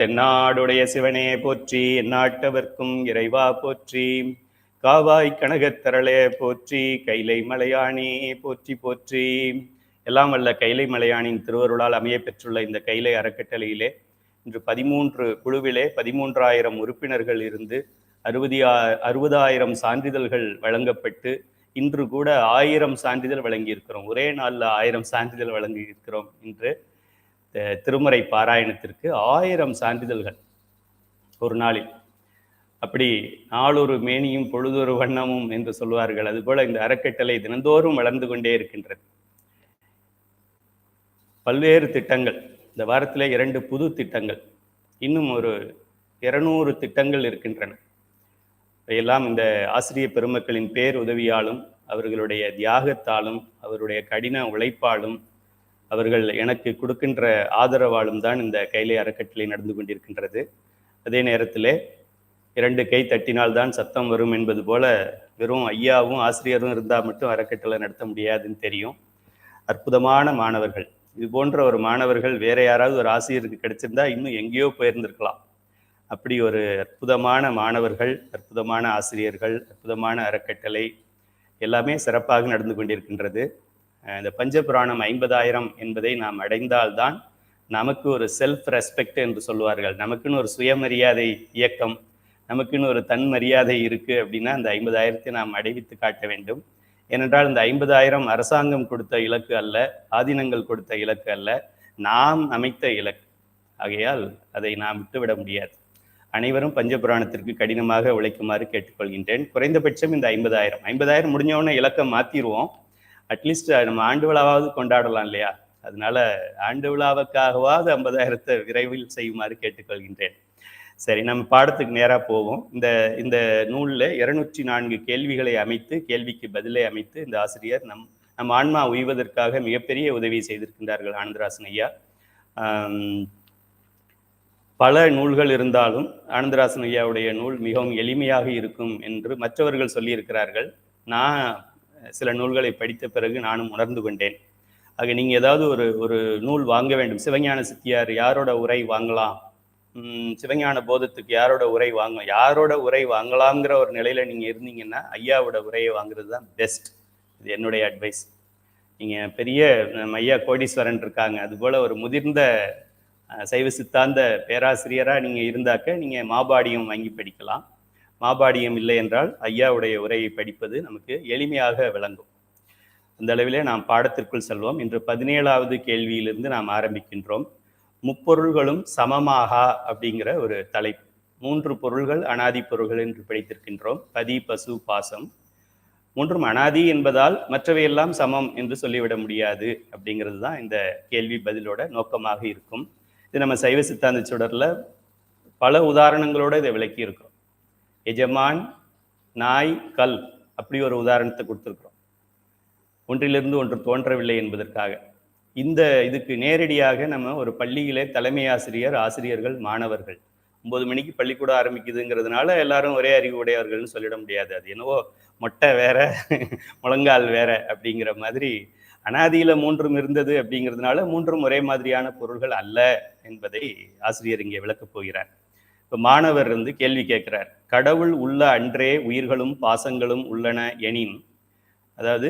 தென்னாடுடைய சிவனே போற்றி, எந்நாட்டவர்க்கும் இறைவா போற்றி. காவாய் கனகத்திரளே போற்றி, கைலை மலையானே போற்றி போற்றி. எல்லாம் வல்ல கைலை மலையானின் திருவருளால் அமைய பெற்றுள்ள இந்த கைலை அறக்கட்டளையிலே இன்று 13 குழுவிலே 13,000 உறுப்பினர்கள் இருந்து 60,000 சான்றிதழ்கள் வழங்கப்பட்டு இன்று கூட 1000 சான்றிதழ் வழங்கியிருக்கிறோம். ஒரே நாளில் 1000 சான்றிதழ் வழங்கியிருக்கிறோம். இன்று திருமறை பாராயணத்திற்கு 1000 சான்றிதழ்கள் ஒரு நாளில். அப்படி நாளொரு மேனியும் பொழுதொரு வண்ணமும் என்று சொல்வார்கள். அதுபோல இந்த அறக்கட்டளை தினந்தோறும் வளர்ந்து கொண்டே இருக்கின்றது. பல்வேறு திட்டங்கள், இந்த வாரத்தில் 2 புது திட்டங்கள், இன்னும் ஒரு 200 திட்டங்கள் இருக்கின்றன. இவையெல்லாம் இந்த ஆசிரியர் பெருமக்களின் பேருதவியாலும் அவர்களுடைய தியாகத்தாலும் அவருடைய கடின உழைப்பாலும் அவர்கள் எனக்கு கொடுக்கின்ற ஆதரவாலும் தான் இந்த கைலை அறக்கட்டளை நடந்து கொண்டிருக்கின்றது. அதே நேரத்தில் 2 கை தட்டினால்தான் சத்தம் வரும் என்பது போல வெறும் ஐயாவும் ஆசிரியரும் இருந்தால் மட்டும் அறக்கட்டளை நடத்த முடியாதுன்னு தெரியும். அற்புதமான மாணவர்கள், இது போன்ற ஒரு மாணவர்கள் வேற யாராவது ஒரு ஆசிரியருக்கு கிடைச்சிருந்தா இன்னும் எங்கேயோ போயிருந்திருக்கலாம். அப்படி ஒரு அற்புதமான மாணவர்கள், அற்புதமான ஆசிரியர்கள், அற்புதமான அறக்கட்டளை எல்லாமே சிறப்பாக நடந்து கொண்டிருக்கின்றது. இந்த பஞ்சபுராணம் 50,000 என்பதை நாம் அடைந்தால்தான் நமக்கு ஒரு செல்ஃப் ரெஸ்பெக்ட் என்று சொல்வார்கள். நமக்குன்னு ஒரு சுயமரியாதை இயக்கம், நமக்குன்னு ஒரு தன் மரியாதை இருக்கு அப்படின்னா அந்த 50,000 நாம் அடைவித்து காட்ட வேண்டும். ஏனென்றால் இந்த 50,000 அரசாங்கம் கொடுத்த இலக்கு அல்ல, ஆதீனங்கள் கொடுத்த இலக்கு அல்ல, நாம் அமைத்த இலக்கு. ஆகையால் அதை நாம் விட்டுவிட முடியாது. அனைவரும் பஞ்சபுராணத்திற்கு கடினமாக உழைக்குமாறு கேட்டுக்கொள்கின்றேன். குறைந்தபட்சம் இந்த 50,000 முடிஞ்சவொன்னே இலக்கம் மாற்றிடுவோம். அட்லீஸ்ட் நம்ம ஆண்டு விழாவாவது கொண்டாடலாம் இல்லையா? அதனால ஆண்டு விழாவுக்காகவாவது 50,000 விரைவில் செய்யுமாறு கேட்டுக்கொள்கின்றேன். சரி, நம்ம பாடத்துக்கு நேராக போவோம். இந்த நூலில் 204 கேள்விகளை அமைத்து, கேள்விக்கு பதிலை அமைத்து இந்த ஆசிரியர் நம் ஆன்மா உய்வதற்காக மிகப்பெரிய உதவி செய்திருக்கின்றார்கள் ஆனந்தராசன் ஐயா. பல நூல்கள் இருந்தாலும் ஆனந்தராசன் ஐயாவுடைய நூல் மிகவும் எளிமையாக இருக்கும் என்று மற்றவர்கள் சொல்லியிருக்கிறார்கள். நான் சில நூல்களை படித்த பிறகு நானும் உணர்ந்து கொண்டேன். ஆக நீங்கள் ஏதாவது ஒரு நூல் வாங்க வேண்டும். சிவஞான சித்தியார் யாரோட உரை வாங்கலாம், சிவஞான போதத்துக்கு யாரோட உரை வாங்கலாம்ங்கிற ஒரு நிலையில் நீங்கள் இருந்தீங்கன்னா ஐயாவோட உரையை வாங்குறது தான் பெஸ்ட். இது என்னுடைய அட்வைஸ். நீங்கள் பெரிய ஐயா கோடீஸ்வரன் இருக்காங்க, அதுபோல் ஒரு முதிர்ந்த சைவ சித்தாந்த பேராசிரியராக நீங்கள் இருந்தாக்க நீங்கள் மாபாடியம் வாங்கி படிக்கலாம். மாபாடியம் இல்லை என்றால் ஐயாவுடைய உரையை படிப்பது நமக்கு எளிமையாக விளங்கும். அந்த அளவிலே நாம் பாடத்திற்குள் செல்வோம். இன்று 17வது கேள்வியிலிருந்து நாம் ஆரம்பிக்கின்றோம். முப்பொருள்களும் சமமாகா அப்படிங்கிற ஒரு தலைப்பு. 3 பொருள்கள் அனாதி பொருள்கள் என்று படித்திருக்கின்றோம். பதி, பசு, பாசம். 3ம் அனாதி என்பதால் மற்றவையெல்லாம் சமம் என்று சொல்லிவிட முடியாது அப்படிங்கிறது தான் இந்த கேள்வி பதிலோட நோக்கமாக இருக்கும். இது நம்ம சைவ சித்தாந்த சுடரில் பல உதாரணங்களோடு இதை விளக்கி இருக்கிறோம். எஜமான், நாய், கல், அப்படி ஒரு உதாரணத்தை கொடுத்துருக்குறோம். ஒன்றிலிருந்து ஒன்று தோன்றவில்லை என்பதற்காக. இதுக்கு நேரடியாக நம்ம ஒரு பள்ளியிலே தலைமை ஆசிரியர்கள், மாணவர்கள் 9 மணிக்கு பள்ளிக்கூடம் ஆரம்பிக்குதுங்கிறதுனால எல்லாரும் ஒரே அறிவு உடையவர்கள்னு சொல்லிட முடியாது. அது என்னவோ மொட்டை வேற முழங்கால் வேற அப்படிங்கிற மாதிரி அனாதியில 3ம் இருந்தது அப்படிங்கிறதுனால 3ம் ஒரே மாதிரியான பொருள்கள் அல்ல என்பதை ஆசிரியர் இங்கே விளக்கப் போகிறார். இப்போ மாணவர் கேள்வி கேட்கிறார். கடவுள் உள்ள அன்றே உயிர்களும் பாசங்களும் உள்ளன எனின், அதாவது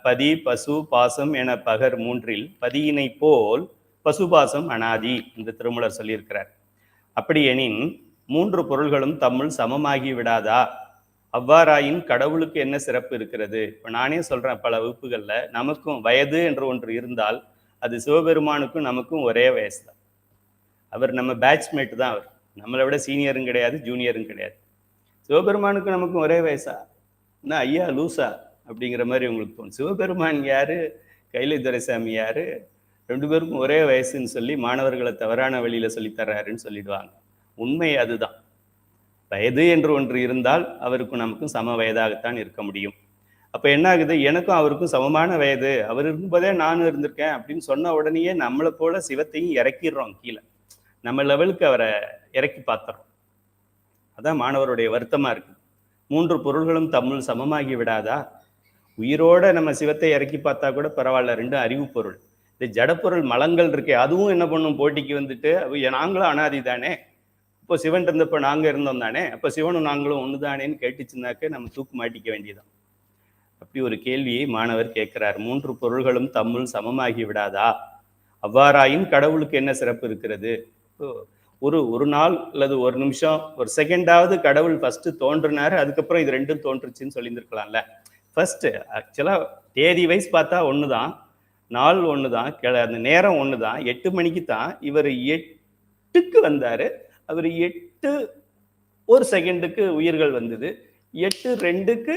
பதி, பசு, பாசம் என பகர் 3ல் பதியினை போல் பசுபாசம் அனாதி என்று திருமூலர் சொல்லியிருக்கிறார். அப்படி எனின் 3 பொருள்களும் தம்முள் சமமாகி விடாதா? அவ்வாறாயின் கடவுளுக்கு என்ன சிறப்பு இருக்கிறது? இப்போ நானே சொல்றேன், பல வகுப்புகளில் நமக்கும் வயது என்று ஒன்று இருந்தால் அது சிவபெருமானுக்கும் நமக்கும் ஒரே வயசு தான். அவர் நம்ம பேட்ச்மேட் தான். அவர் நம்மளை விட சீனியரும் கிடையாது, ஜூனியரும் கிடையாது. சிவபெருமானுக்கும் நமக்கும் ஒரே வயசா? என்ன ஐயா லூசா அப்படிங்கிற மாதிரி உங்களுக்கு தோணும். சிவபெருமான் யாரு, கைலை துரைசாமி யாரு, 2 பேருக்கும் ஒரே வயசுன்னு சொல்லி மாணவர்களை தவறான வழியில சொல்லித்தர்றாருன்னு சொல்லிடுவாங்க. உண்மை அதுதான். வயது என்று ஒன்று இருந்தால் அவருக்கும் நமக்கும் சம வயதாகத்தான் இருக்க முடியும். அப்ப என்ன ஆகுது, எனக்கும் அவருக்கும் சமமான வயது, அவர் இருக்கும்போதே நானும் இருந்திருக்கேன் அப்படின்னு சொன்ன உடனேயே நம்மளை போல சிவத்தையும் இறக்கிடுறோம் கீழே. நம்ம லெவலுக்கு அவரை இறக்கி பார்த்துறோம். அதான் மாணவருடைய வருத்தமா இருக்கு. 3 பொருள்களும் தம்முள் சமமாகி விடாதா? உயிரோட நம்ம சிவத்தை இறக்கி பார்த்தா கூட பரவாயில்ல, 2 அறிவு பொருள். இந்த ஜடப்பொருள் மலங்கள் இருக்கே, அதுவும் என்ன பண்ணும், போட்டிக்கு வந்துட்டு நாங்களும் அனாதி தானே, இப்போ சிவன் இருந்தப்ப நாங்க இருந்தோம் தானே, அப்ப சிவனும் நாங்களும் ஒன்று தானேன்னு கேட்டுச்சுனாக்க நம்ம தூக்கு மாட்டிக்க வேண்டியதான். அப்படி ஒரு கேள்வியை மாணவர் கேட்கிறார். 3 பொருள்களும் தம்முள் சமமாகி விடாதா? அவ்வாறாயின் கடவுளுக்கு என்ன சிறப்பு இருக்கிறது? ஒரு நாள் அல்லது ஒரு நிமிஷம், ஒரு செகண்டாவது கடவுள் ஃபர்ஸ்ட் தோன்றினாரு, அதுக்கப்புறம் இது ரெண்டும் தோன்றுச்சுன்னு சொல்லியிருந்திருக்கலாம்ல. ஃபர்ஸ்ட் ஆக்சுவலா தேதி வைஸ் பார்த்தா ஒண்ணுதான், நாள் ஒண்ணுதான், அந்த நேரம் ஒண்ணுதான். 8 மணிக்கு தான் இவர் 8க்கு வந்தாரு. அவர் 8 ஒரு செகண்டுக்கு உயிர்கள் வந்தது, 8:02க்கு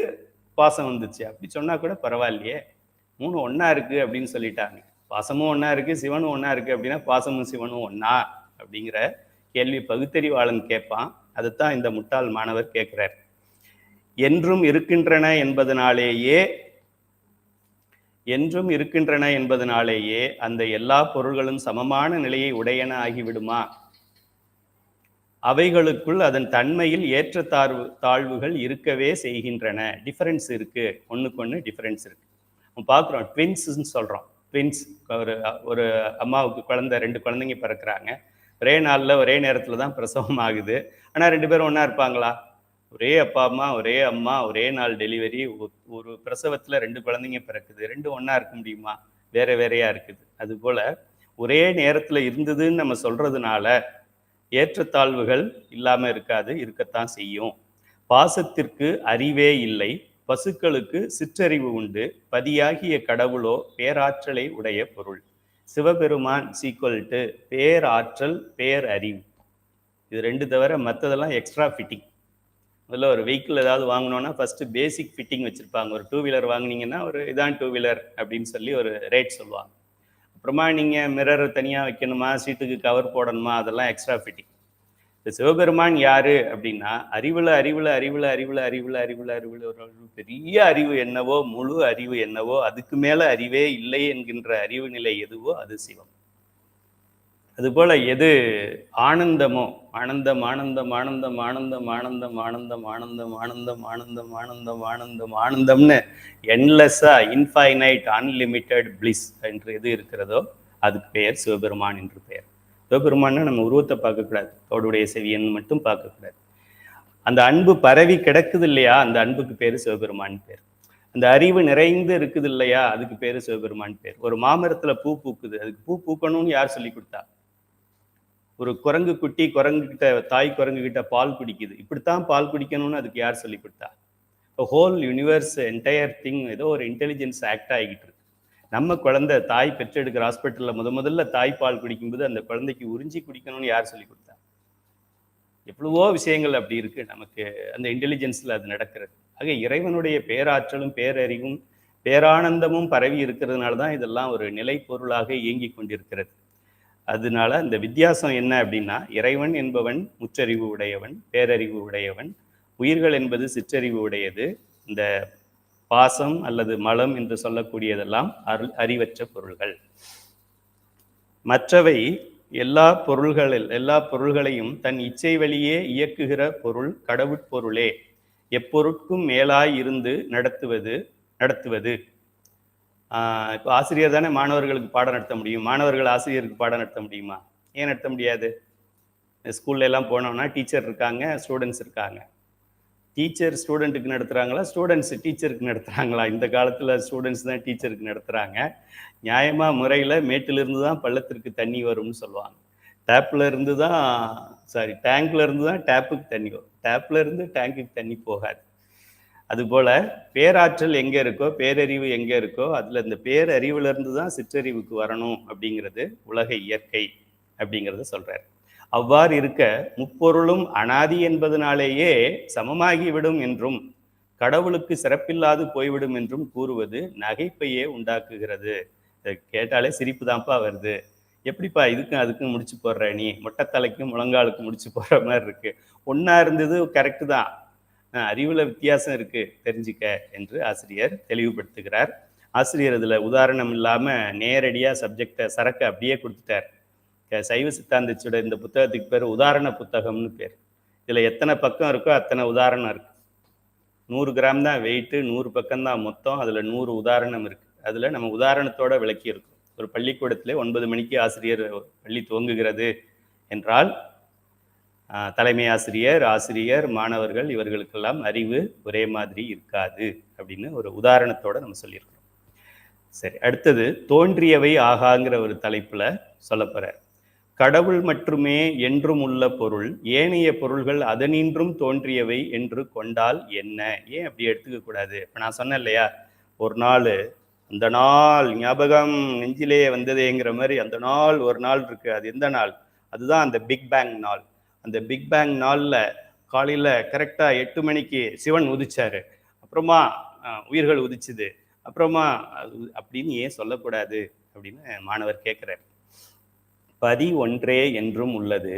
பாசம் வந்துச்சு. அப்படி சொன்னா கூட பரவாயில்லையே, 3 ஒன்னா இருக்கு அப்படின்னு சொல்லிட்டாங்க. பாசமும் ஒன்னா இருக்கு, சிவனும் ஒன்னா இருக்கு அப்படின்னா பாசமும் சிவனும் ஒன்னா அப்படிங்கிற கேள்வி பகுத்தறிவாளன் கேட்பான். அதுதான் இந்த முட்டாள் மாணவர் கேட்கிறார். என்றும் இருக்கின்றன என்பதனாலேயே அந்த எல்லா பொருள்களும் சமமான நிலையை உடையன ஆகிவிடுமா? அவைகளுக்குள் அதன் தன்மையில் ஏற்ற தாழ்வுகள் இருக்கவே செய்கின்றன. டிஃபரன்ஸ் இருக்கு, ஒண்ணுக்கு ஒன்று டிஃபரன்ஸ் இருக்கு. பார்க்குறோம், ட்வின்ஸ்ன்னு சொல்றோம். ட்வின்ஸ், ஒரு அம்மாவுக்கு குழந்தை, 2 குழந்தைங்க பிறக்கிறாங்க. ஒரே நாளில் ஒரே நேரத்தில் தான் பிரசவம் ஆகுது. ஆனால் 2 பேரும் ஒன்றா இருப்பாங்களா? ஒரே அப்பா அம்மா, ஒரே அம்மா, ஒரே நாள் டெலிவரி, ஒரு பிரசவத்தில் 2 குழந்தைங்க பிறக்குது. 2 ஒன்றா இருக்க முடியுமா? வேற வேறையா இருக்குது. அதுபோல் ஒரே நேரத்தில் இருந்ததுன்னு நம்ம சொல்றதுனால ஏற்றத்தாழ்வுகள் இல்லாமல் இருக்காது, இருக்கத்தான் செய்யும். பாசத்திற்கு அறிவே இல்லை, பசுக்களுக்கு சிற்றறிவு உண்டு, பதியாகிய கடவுளோ பேராற்றலை உடைய பொருள். சிவபெருமான் = பேராற்றல், பேரறிவு. இது 2 தவிர மற்றதெல்லாம் எக்ஸ்ட்ரா ஃபிட்டிங். முதல்ல ஒரு வெஹிக்கிள் ஏதாவது வாங்கினோன்னா ஃபர்ஸ்ட் பேசிக் ஃபிட்டிங் வச்சிருப்பாங்க. ஒரு 2 வீலர் வாங்கினீங்கன்னா ஒரு இதான் 2 வீலர் அப்படின்னு சொல்லி ஒரு ரேட் சொல்லுவாங்க. அப்புறமா நீங்கள் மிரர் தனியாக வைக்கணுமா, சீட்டுக்கு கவர் போடணுமா, அதெல்லாம் எக்ஸ்ட்ரா ஃபிட்டிங். இந்த சிவபெருமான் யாரு அப்படின்னா, அறிவுல ஒரு பெரிய அறிவு என்னவோ, முழு அறிவு என்னவோ, அதுக்கு மேல அறிவே இல்லை என்கின்ற அறிவு நிலை எதுவோ அது சிவம். அதுபோல எது ஆனந்தமோ, ஆனந்தம் ஆனந்தம் ஆனந்தம் ஆனந்தம் ஆனந்தம் ஆனந்தம் ஆனந்தம் ஆனந்தம் ஆனந்தம் ஆனந்தம் ஆனந்தம் ஆனந்தம்னு என்லெஸ்ஸா, இன்ஃபைனைட், அன்லிமிட்டெட் பிளிஸ் என்று எது இருக்கிறதோ அதுக்கு பெயர் சிவபெருமான் என்று பெயர். சிவபெருமான்னு நம்ம உருவத்தை பார்க்கக்கூடாது, தோடுடைய செவியன் மட்டும் பார்க்கக்கூடாது. அந்த அன்பு பரவி கிடக்குது இல்லையா, அந்த அன்புக்கு பேரு சிவபெருமான் பேர். அந்த அறிவு நிறைந்து இருக்குது இல்லையா, அதுக்கு பேரு சிவபெருமான் பேர். ஒரு மாமரத்துல பூ பூக்குது, அதுக்கு பூ பூக்கணும்னு யார் சொல்லி கொடுத்தா? ஒரு குரங்கு குட்டி தாய் குரங்கு கிட்ட பால் குடிக்குது, இப்படித்தான் பால் குடிக்கணும்னு அதுக்கு யார் சொல்லி கொடுத்தா? ஹோல் யூனிவர்ஸ், என்டையர் திங் ஏதோ ஒரு இன்டெலிஜென்ஸ் ஆக்ட் ஆகிட்டு இருக்கு. நம்ம குழந்தை தாய் பெற்றெடுக்கிற ஹாஸ்பிட்டலில் முதல்ல தாய்ப்பால் குடிக்கும்போது அந்த குழந்தைக்கு உறிஞ்சி குடிக்கணும்னு யார் சொல்லி கொடுத்தா? எவ்வளவோ விஷயங்கள் அப்படி இருக்கு நமக்கு, அந்த இன்டெலிஜென்ஸ்ல அது நடக்கிறது. ஆக இறைவனுடைய பேராற்றலும் பேரறிவும் பேரானந்தமும் பரவி இருக்கிறதுனால தான் இதெல்லாம் ஒரு நிலை பொருளாக இயங்கி கொண்டிருக்கிறது. அதனால இந்த வித்தியாசம் என்ன அப்படின்னா, இறைவன் என்பவன் முற்றறிவு உடையவன், பேரறிவு உடையவன். உயிர்கள் என்பது சிற்றறிவு உடையது. இந்த பாசம் அல்லது மலம் என்று சொல்லக்கூடியதெல்லாம் அறிவற்ற பொருள்கள். மற்றவை எல்லா பொருள்களையும் தன் இச்சை வழியே இயக்குகிற பொருள் கடவுட்பொருளே. எப்பொருட்கும் மேலாய் இருந்து நடத்துவது. இப்போ ஆசிரியர் தானே மாணவர்களுக்கு பாடம் நடத்த முடியும், மாணவர்கள் ஆசிரியருக்கு பாடம் நடத்த முடியுமா? ஏன் நடத்த முடியாது? ஸ்கூல்ல எல்லாம் போனோம்னா டீச்சர் இருக்காங்க, ஸ்டூடெண்ட்ஸ் இருக்காங்க. டீச்சர் ஸ்டூடெண்ட்டுக்கு நடத்துகிறாங்களா, ஸ்டூடெண்ட்ஸ் டீச்சருக்கு நடத்துகிறாங்களா? இந்த காலத்தில் ஸ்டூடெண்ட்ஸ் தான் டீச்சருக்கு நடத்துகிறாங்க. நியாயமாக முறையில் மேட்டிலிருந்து தான் பள்ளத்திற்கு தண்ணி வரும்னு சொல்லுவாங்க. டேங்க்ல இருந்து தான் டேப்புக்கு தண்ணி வரும், டேப்ல இருந்து டேங்குக்கு தண்ணி போகாது. அதுபோல் பேராற்றல் எங்கே இருக்கோ, பேரறிவு எங்கே இருக்கோ, அதில் இந்த பேரறிவுலேருந்து தான் சிற்றறிவுக்கு வரணும் அப்படிங்கிறது உலக இயற்கை அப்படிங்கிறத சொல்கிறார். அவ்வாறு இருக்க முப்பொருளும் அனாதி என்பதனாலேயே சமமாகிவிடும் என்றும் கடவுளுக்கு சிறப்பில்லாது போய்விடும் என்றும் கூறுவது நகைப்பையே உண்டாக்குகிறது. கேட்டாலே சிரிப்பு தான்ப்பா வருது. எப்படிப்பா இதுக்கும் அதுக்கும் முடிச்சு போடுற, நீ மொட்டைத்தலைக்கும் முழங்காலுக்கும் முடிச்சு போடுற மாதிரி இருக்கு. ஒன்னா இருந்தது கரெக்டு தான், அறிவுல வித்தியாசம் இருக்கு, தெரிஞ்சுக்க என்று ஆசிரியர் தெளிவுபடுத்துகிறார். ஆசிரியர் இதுல உதாரணம் இல்லாம நேரடியா சப்ஜெக்டை சரக்கு அப்படியே கொடுத்துட்டார். சைவ சித்தாந்தத்தோட இந்த புத்தகத்துக்கு பேர் உதாரண புத்தகம்னு பேர். இதுல எத்தனை பக்கம் இருக்கோ அத்தனை உதாரணம் இருக்கு. 100 கிராம் தான் வெயிட்டு, 100 பக்கம் தான் மொத்தம். அதுல 100 உதாரணம் இருக்கு. அதுல நம்ம உதாரணத்தோட விளக்கி இருக்கோம். ஒரு பள்ளிக்கூடத்திலே 9 மணிக்கு ஆசிரியர் பள்ளி துவங்குகிறது என்றால் தலைமை ஆசிரியர், ஆசிரியர், மாணவர்கள் இவர்களுக்கெல்லாம் அறிவு ஒரே மாதிரி இருக்காது அப்படின்னு ஒரு உதாரணத்தோட நம்ம சொல்லியிருக்கோம். சரி, அடுத்தது தோன்றியவை ஆகாங்கிற ஒரு தலைப்புல சொல்ல போறார். கடவுள் மட்டுமே என்றும் உள்ள பொருள், ஏனைய பொருள்கள் அதனின்றும் தோன்றியவை என்று கொண்டால் என்ன? ஏன் அப்படி எடுத்துக்க கூடாது? இப்ப நான் சொன்னேன் இல்லையா, ஒரு நாள் அந்த நாள் ஞாபகம் நெஞ்சிலே வந்ததேங்கிற மாதிரி அந்த நாள் ஒரு நாள் இருக்கு. அது எந்த நாள்? அதுதான் அந்த பிக் பேங் நாள். அந்த பிக் பேங் நாள்ல காலையில கரெக்டா 8 மணிக்கு சிவன் உதிச்சாரு, அப்புறமா உயிர்கள் உதிச்சுது, அப்புறமா அப்படின்னு ஏன் சொல்லக்கூடாது அப்படின்னு மாணவர் கேட்கிறார். பதி ஒன்றே என்றும் உள்ளது,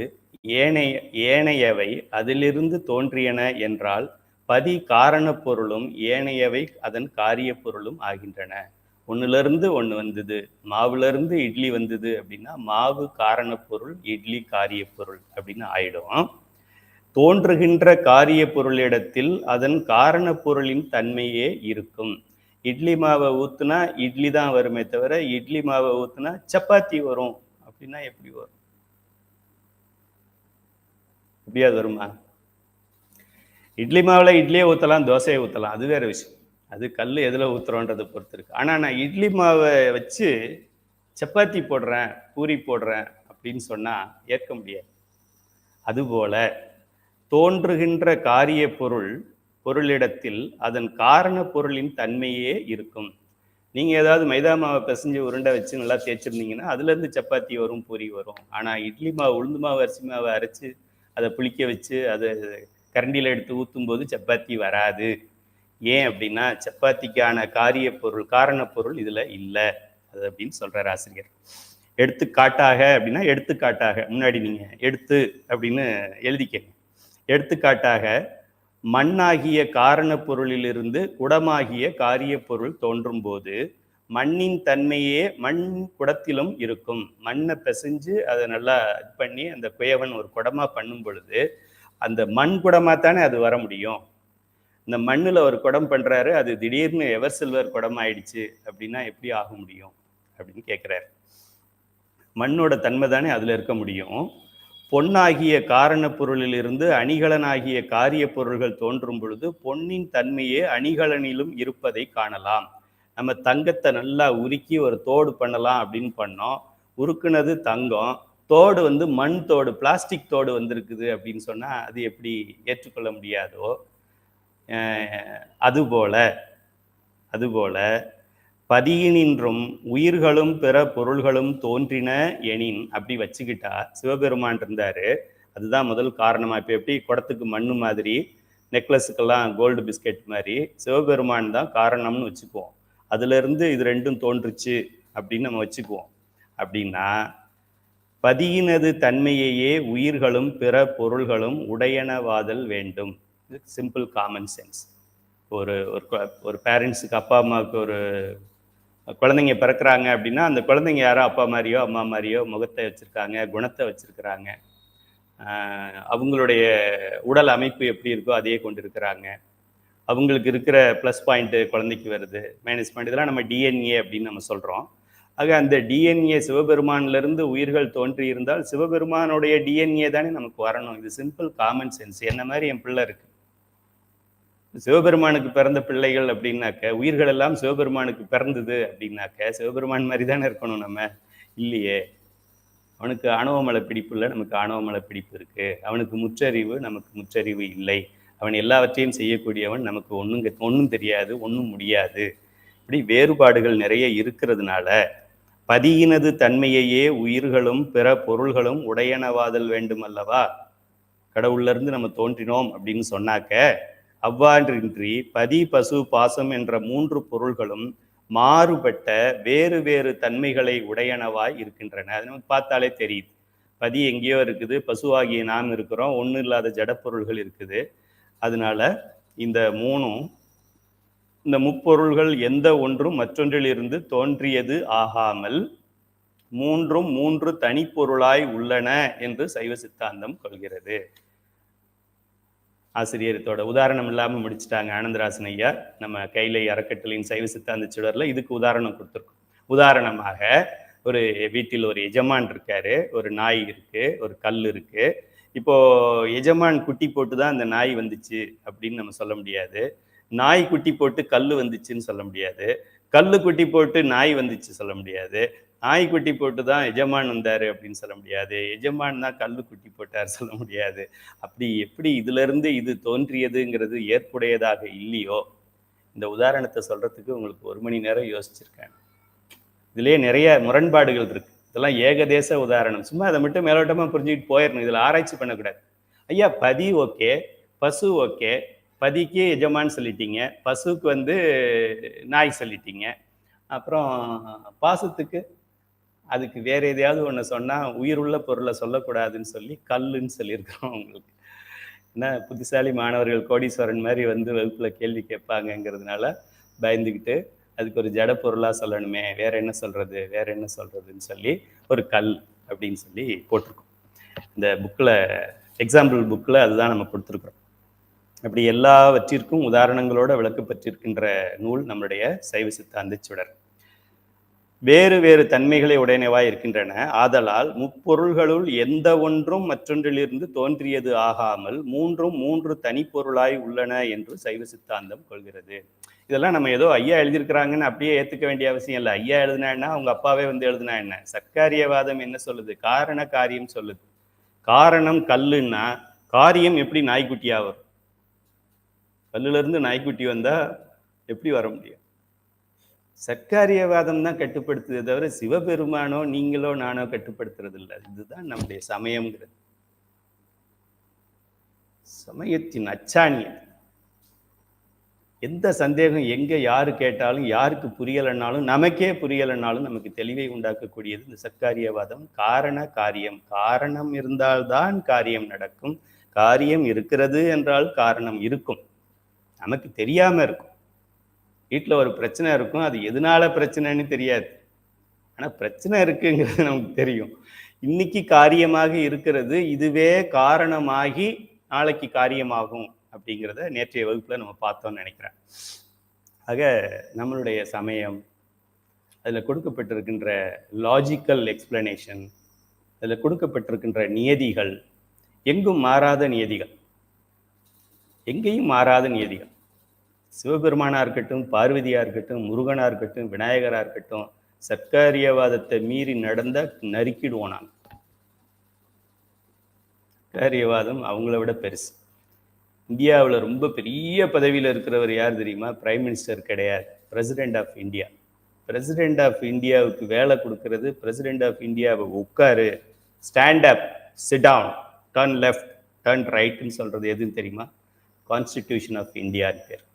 ஏனையவை அதிலிருந்து தோன்றியன என்றால் பதி காரண பொருளும் ஏனையவை அதன் காரிய பொருளும் ஆகின்றன. ஒன்னுலேருந்து ஒன்று வந்தது, மாவுலேருந்து இட்லி வந்தது அப்படின்னா மாவு காரண பொருள், இட்லி காரிய பொருள் அப்படின்னு ஆயிடும். தோன்றுகின்ற காரிய பொருளிடத்தில் அதன் காரண பொருளின் தன்மையே இருக்கும். இட்லி மாவை ஊத்துனா இட்லி தான் வருமே தவிர இட்லி மாவை ஊத்துனா சப்பாத்தி வரும் அப்படின்னா எப்படி வரும்? எப்படியாவது வருமா? இட்லி மாவில் இட்லியை ஊற்றலாம், தோசையை ஊற்றலாம், அது வேற விஷயம். அது கல் எதில் ஊற்றுறோன்றதை பொறுத்து இருக்கு. ஆனால் நான் இட்லி மாவை வச்சு சப்பாத்தி போடுறேன், பூரி போடுறேன் அப்படின்னு சொன்னால் ஏற்க முடியாது. அதுபோல தோன்றுகின்ற காரிய பொருளிடத்தில் அதன் காரண பொருளின் தன்மையே இருக்கும். நீங்கள் ஏதாவது மைதா மாவை பிசைஞ்சு உருண்டை வச்சு நல்லா தேய்ச்சிருந்தீங்கன்னா அதுலேருந்து சப்பாத்தி வரும், பூரி வரும். ஆனால் இட்லி மாவு, உளுந்து மாவு, அரிசி மாவை அரைச்சி அதை புளிக்க வச்சு அதை கரண்டியில் எடுத்து ஊற்றும் போது சப்பாத்தி வராது. ஏன் அப்படின்னா சப்பாத்திக்கான காரண பொருள் இதில் இல்லை. அது அப்படின்னு சொல்கிறார் ஆசிரியர். எடுத்துக்காட்டாக அப்படின்னா எடுத்துக்காட்டாக முன்னாடி நீங்கள் எடுத்து அப்படின்னு எழுதிக்கங்க. எடுத்துக்காட்டாக மண்ணாகிய காரண பொருளிலிருந்து குடமாகிய காரிய பொருள் தோன்றும் போது மண்ணின் தன்மையே மண் குடத்திலும் இருக்கும். மண்ணை பிசைஞ்சு அதை நல்லா இது பண்ணி அந்த குயவன் ஒரு குடமா பண்ணும் பொழுது அந்த மண் குடமா தானே அது வர முடியும். இந்த மண்ணுல ஒரு குடம் பண்றாரு, அது திடீர்னு எவர் சில்வர் குடம் ஆயிடுச்சு அப்படின்னா எப்படி ஆக முடியும் அப்படின்னு கேட்கிறாரு. மண்ணோட தன்மை தானே அதுல இருக்க முடியும். பொன்னாகிய காரண பொருளிலிருந்து அணிகலனாகிய காரிய பொருள்கள் தோன்றும் பொழுது பொன்னின் தன்மையே அணிகலனிலும் இருப்பதை காணலாம். நம்ம தங்கத்தை நல்லா உருக்கி ஒரு தோடு பண்ணலாம் அப்படின்னு பண்ணோம். உருக்குனது தங்கம், தோடு வந்து மண் தோடு, பிளாஸ்டிக் தோடு வந்திருக்குது அப்படின்னு சொன்னா அது எப்படி ஏற்றுக்கொள்ள முடியாதோ, அதுபோல பதியினின்றும் உயிர்களும் பிற பொருள்களும் தோன்றின எனின் அப்படி வச்சுக்கிட்டா சிவபெருமான் இருந்தாரு, அதுதான் முதல் காரணமா. இப்போ எப்படி குடத்துக்கு மண்ணு மாதிரி, நெக்லஸுக்கெல்லாம் கோல்டு பிஸ்கெட் மாதிரி சிவபெருமான் தான் காரணம்னு வச்சுக்குவோம். அதுல இருந்து இது ரெண்டும் தோன்றுச்சு அப்படின்னு நம்ம வச்சுக்குவோம். அப்படின்னா பதியினது தன்மையையே உயிர்களும் பிற பொருள்களும் உடையனவாதல் வேண்டும். Simple common sense. ஒரு பேரண்ட்ஸுக்கு, அப்பா அம்மாவுக்கு ஒரு குழந்தைங்க பிறக்கிறாங்க அப்படின்னா அந்த குழந்தைங்க யாரோ அப்பா மாதிரியோ அம்மா மாதிரியோ முகத்தை வச்சிருக்காங்க, குணத்தை வச்சிருக்கிறாங்க, அவங்களுடைய உடல் அமைப்பு எப்படி இருக்கோ அதையே கொண்டு இருக்கிறாங்க. அவங்களுக்கு இருக்கிற ப்ளஸ் பாயிண்ட்டு குழந்தைக்கு வருது, மைனஸ் பாயிண்ட், இதெல்லாம் நம்ம டிஎன்ஏ அப்படின்னு நம்ம சொல்கிறோம். ஆக அந்த டிஎன்ஏ சிவபெருமானிலிருந்து உயிர்கள் தோன்றி இருந்தால் சிவபெருமானுடைய டிஎன்ஏ தானே நமக்கு வரணும். இது சிம்பிள் காமன் சென்ஸ். என்ன மாதிரி என் பிள்ளை இருக்கு, சிவபெருமானுக்கு பிறந்த பிள்ளைகள் அப்படின்னாக்க, உயிர்கள் எல்லாம் சிவபெருமானுக்கு பிறந்தது அப்படின்னாக்க சிவபெருமான் மாதிரி தானே இருக்கணும் நம்ம. இல்லையே, அவனுக்கு ஆணவ மலை பிடிப்பு இல்லை, நமக்கு ஆணவ மலை பிடிப்பு இருக்கு. அவனுக்கு முற்றறிவு, நமக்கு முற்றறிவு இல்லை. அவன் எல்லாவற்றையும் செய்யக்கூடியவன், நமக்கு ஒன்றும் தெரியாது, ஒன்றும் முடியாது. இப்படி வேறுபாடுகள் நிறைய இருக்கிறதுனால பதியினது தன்மையையே உயிர்களும் பிற பொருள்களும் உடையனவாதல் வேண்டும் அல்லவா. கடவுள்ல இருந்து நம்ம தோன்றினோம் அப்படின்னு சொன்னாக்க, அவ்வாறின்றி பதி பசு பாசம் என்ற 3 பொருள்களும் மாறுபட்ட வேறு வேறு தன்மைகளை உடையனவாய் இருக்கின்றன. அது நமக்கு பார்த்தாலே தெரியுது. பதி எங்கேயோ இருக்குது, பசுவாகிய நாம் இருக்கிறோம், ஒன்றும் இல்லாத ஜடப்பொருள்கள் இருக்குது. அதனால இந்த முப்பொருள்கள் எந்த ஒன்றும் மற்றொன்றிலிருந்து தோன்றியது ஆகாமல் மூன்றும் 3 தனிப்பொருளாய் உள்ளன என்று சைவ சித்தாந்தம் கொள்கிறது. ஆசிரியத்தோட உதாரணம் இல்லாமல் முடிச்சுட்டாங்க ஆனந்தராசன் ஐயா. நம்ம கைலை அறக்கட்டளையின் சைவ சித்தாந்த சுடர்ல இதுக்கு உதாரணம் கொடுத்துருக்கோம். உதாரணமாக ஒரு வீட்டில் ஒரு எஜமான் இருக்காரு, ஒரு நாய் இருக்கு, ஒரு கல் இருக்கு. இப்போ எஜமான் குட்டி போட்டு தான் அந்த நாய் வந்துச்சு அப்படின்னு நம்ம சொல்ல முடியாது. நாய் குட்டி போட்டு கல்லு வந்துச்சுன்னு சொல்ல முடியாது. கல்லு குட்டி போட்டு நாய் வந்துச்சு சொல்ல முடியாது. நாய் குட்டி போட்டு தான் எஜமான் வந்தாரு அப்படின்னு சொல்ல முடியாது. எஜமான் தான் கல்லு குட்டி போட்டார் சொல்ல முடியாது. அப்படி எப்படி இதிலிருந்து இது தோன்றியதுங்கிறது ஏற்புடையதாக இல்லையோ, இந்த உதாரணத்தை சொல்றதுக்கு உங்களுக்கு 1 மணி நேரம் யோசிச்சிருக்கேன். இதுலயே நிறைய முரண்பாடுகள் இருக்கு. இதெல்லாம் ஏகதேச உதாரணம். சும்மா அதை மட்டும் மேலோட்டமா புரிஞ்சுக்கிட்டு போயிடணும். இதுல ஆராய்ச்சி பண்ணக்கூடாது. ஐயா பதி ஓகே, பசு ஓகே, பதிக்கு எஜமான் சொல்லிட்டீங்க, பசுக்கு நாய் சொல்லிட்டீங்க. அப்புறம் பாசத்துக்கு அதுக்கு வேற எதையாவது ஒன்று சொன்னா உயிருள்ள பொருளை சொல்லக்கூடாதுன்னு சொல்லி கல்லுன்னு சொல்லியிருக்கிறோம் உங்களுக்கு. என்ன புத்திசாலி மாணவர்கள் கோடீஸ்வரன் மாதிரி வகுப்புல கேள்வி கேட்பாங்கங்கிறதுனால பயந்துக்கிட்டு அதுக்கு ஒரு ஜட பொருளா சொல்லணுமே, வேற என்ன சொல்றதுன்னு சொல்லி ஒரு கல் அப்படின்னு சொல்லி போட்டிருக்கோம். இந்த புக்கில் எக்ஸாம்பிள் புக்கில் அதுதான் நம்ம கொடுத்துருக்குறோம். அப்படி எல்லாவற்றிற்கும் உதாரணங்களோட விளக்கப்பட்டிருக்கின்ற நூல் நம்முடைய சைவ சித்தாந்த சுடர். வேறு வேறு தன்மைகளை உடையனவாய் இருக்கின்றன. ஆதலால் முப்பொருள்களுள் எந்த ஒன்றும் மற்றொன்றிலிருந்து தோன்றியது ஆகாமல் மூன்றும் மூன்று தனிப்பொருளாய் உள்ளன என்று சைவ சித்தாந்தம் கொள்கிறது. இதெல்லாம் நம்ம ஏதோ ஐயா எழுதியிருக்கிறாங்கன்னு அப்படியே ஏற்றுக்க வேண்டிய அவசியம் இல்லை. ஐயா எழுதினா என்ன, அவங்க அப்பாவே எழுதினா என்ன? சர்க்காரியவாதம் என்ன சொல்லுது? காரண காரியம் சொல்லுது. காரணம் கல்லுன்னா காரியம் எப்படி நாய்க்குட்டியா வரும்? கல்லுல இருந்து நாய்க்குட்டி வந்தா எப்படி வர முடியும்? சர்க்காரியவாதம் தான் கட்டுப்படுத்துதே தவிர சிவபெருமானோ நீங்களோ நானோ கட்டுப்படுத்துறது இல்லை. இதுதான் நம்முடைய சமயம்ங்கிறது. சமயத்தின் அச்சாணியம். எந்த சந்தேகம் எங்க யாரு கேட்டாலும், யாருக்கு புரியலைன்னாலும், நமக்கே புரியலைன்னாலும் நமக்கு தெளிவை உண்டாக்கக்கூடியது இந்த சர்க்காரியவாதம். காரண காரியம். காரணம் இருந்தால்தான் காரியம் நடக்கும். காரியம் இருக்கிறது என்றால் காரணம் இருக்கும். நமக்கு தெரியாம இருக்கும். வீட்டில் ஒரு பிரச்சனை இருக்கும், அது எதனால பிரச்சனைன்னு தெரியாது. ஆனா பிரச்சனை இருக்குங்கிறது நமக்கு தெரியும். இன்னைக்கு காரியமாக இருக்கிறது, இதுவே காரணமாகி நாளைக்கு காரியமாகும் அப்படிங்கிறத நேற்றைய வகுப்புல நம்ம பார்த்தோம்னு நினைக்கிறேன். ஆக நம்மளுடைய சமயம், அதில் கொடுக்கப்பட்டிருக்கின்ற லாஜிக்கல் எக்ஸ்பிளனேஷன், அதில் கொடுக்கப்பட்டிருக்கின்ற நியதிகள், எங்கும் மாறாத நியதிகள், எங்கேயும் மாறாத நியதிகள். சிவபெருமானா இருக்கட்டும், பார்வதியா இருக்கட்டும், முருகனா இருக்கட்டும், விநாயகரா இருக்கட்டும், சர்க்காரியவாதத்தை மீறி நடந்த நறுக்கிடுவோம். நான் சர்க்காரியவாதம் அவங்கள விட பெருசு. இந்தியாவில் ரொம்ப பெரிய பதவியில் இருக்கிறவர் யார் தெரியுமா? பிரைம் மினிஸ்டர் கிடையாது, president of India. President of இந்தியாவுக்கு வேலை கொடுக்கறது, பிரசிடென்ட் ஆஃப் இந்தியாவை உட்காரு, stand up, sit down, turn left, turn ரைட்னு சொல்றது எதுன்னு தெரியுமா? கான்ஸ்டிடியூஷன் ஆஃப் இந்தியான்னு பேர்.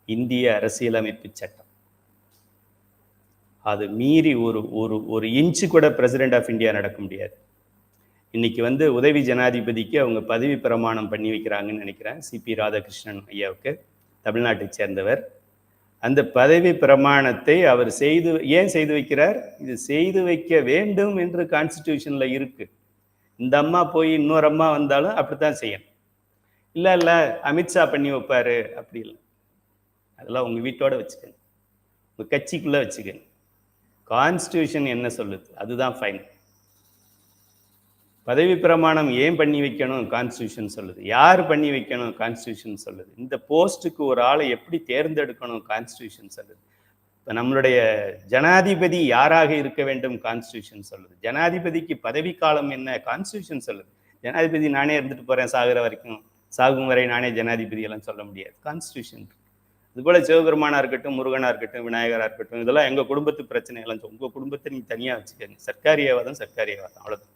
இந்திய அரசியலமைப்பு சட்டம். அது மீறி ஒரு ஒரு ஒரு இன்ச்சு கூட பிரசிடென்ட் ஆஃப் இந்தியா நடக்க முடியாது. இன்னைக்கு உதவி ஜனாதிபதிக்கு அவங்க பதவி பிரமாணம் பண்ணி வைக்கிறாங்கன்னு நினைக்கிறேன், சிபி ராதாகிருஷ்ணன் ஐயாவுக்கு, தமிழ்நாட்டை சேர்ந்தவர். அந்த பதவி பிரமாணத்தை அவர் ஏன் செய்து வைக்கிறார்? இது செய்து வைக்க வேண்டும் என்று கான்ஸ்டிடியூஷன்ல இருக்கு. இந்த அம்மா போய் இன்னொரு அம்மா வந்தாலும் அப்படித்தான் செய்யணும். இல்லை அமித்ஷா பண்ணி வைப்பாரு அப்படி இல்லை. அதெல்லாம் உங்க வீட்டோட வச்சுக்கணும், உங்க கட்சிக்குள்ள வச்சுக்கணும். கான்ஸ்டிடியூஷன் என்ன சொல்லுது அதுதான் ஃபைனல். பதவி பிரமாணம் ஏன் பண்ணி வைக்கணும்? கான்ஸ்டிடியூஷன் சொல்லுது. யார் பண்ணி வைக்கணும்? கான்ஸ்டிடியூஷன் சொல்லுது. இந்த போஸ்ட்டுக்கு ஒரு ஆளை எப்படி தேர்ந்தெடுக்கணும்? கான்ஸ்டிடியூஷன் சொல்லுது. இப்போ நம்மளுடைய ஜனாதிபதி யாராக இருக்க வேண்டும்? கான்ஸ்டிடியூஷன் சொல்லுது. ஜனாதிபதிக்கு பதவி காலம் என்ன? கான்ஸ்டிடியூஷன் சொல்லுது. ஜனாதிபதி நானே இருந்துட்டு போறேன் சாகுற வரைக்கும், சாகும் வரை நானே ஜனாதிபதி எல்லாம் சொல்ல முடியாது. கான்ஸ்டிடியூஷன். இதுபோல சிவபெருமானா இருக்கட்டும், முருகனா இருக்கட்டும், விநாயகரா இருக்கட்டும், இதெல்லாம் எங்க குடும்பத்து பிரச்சனை எல்லாம் உங்க குடும்பத்தை நீங்க தனியா வச்சுக்கோங்க. சர்க்காரியவாதம் சர்க்காரியவாதம், அவ்வளவுதான்.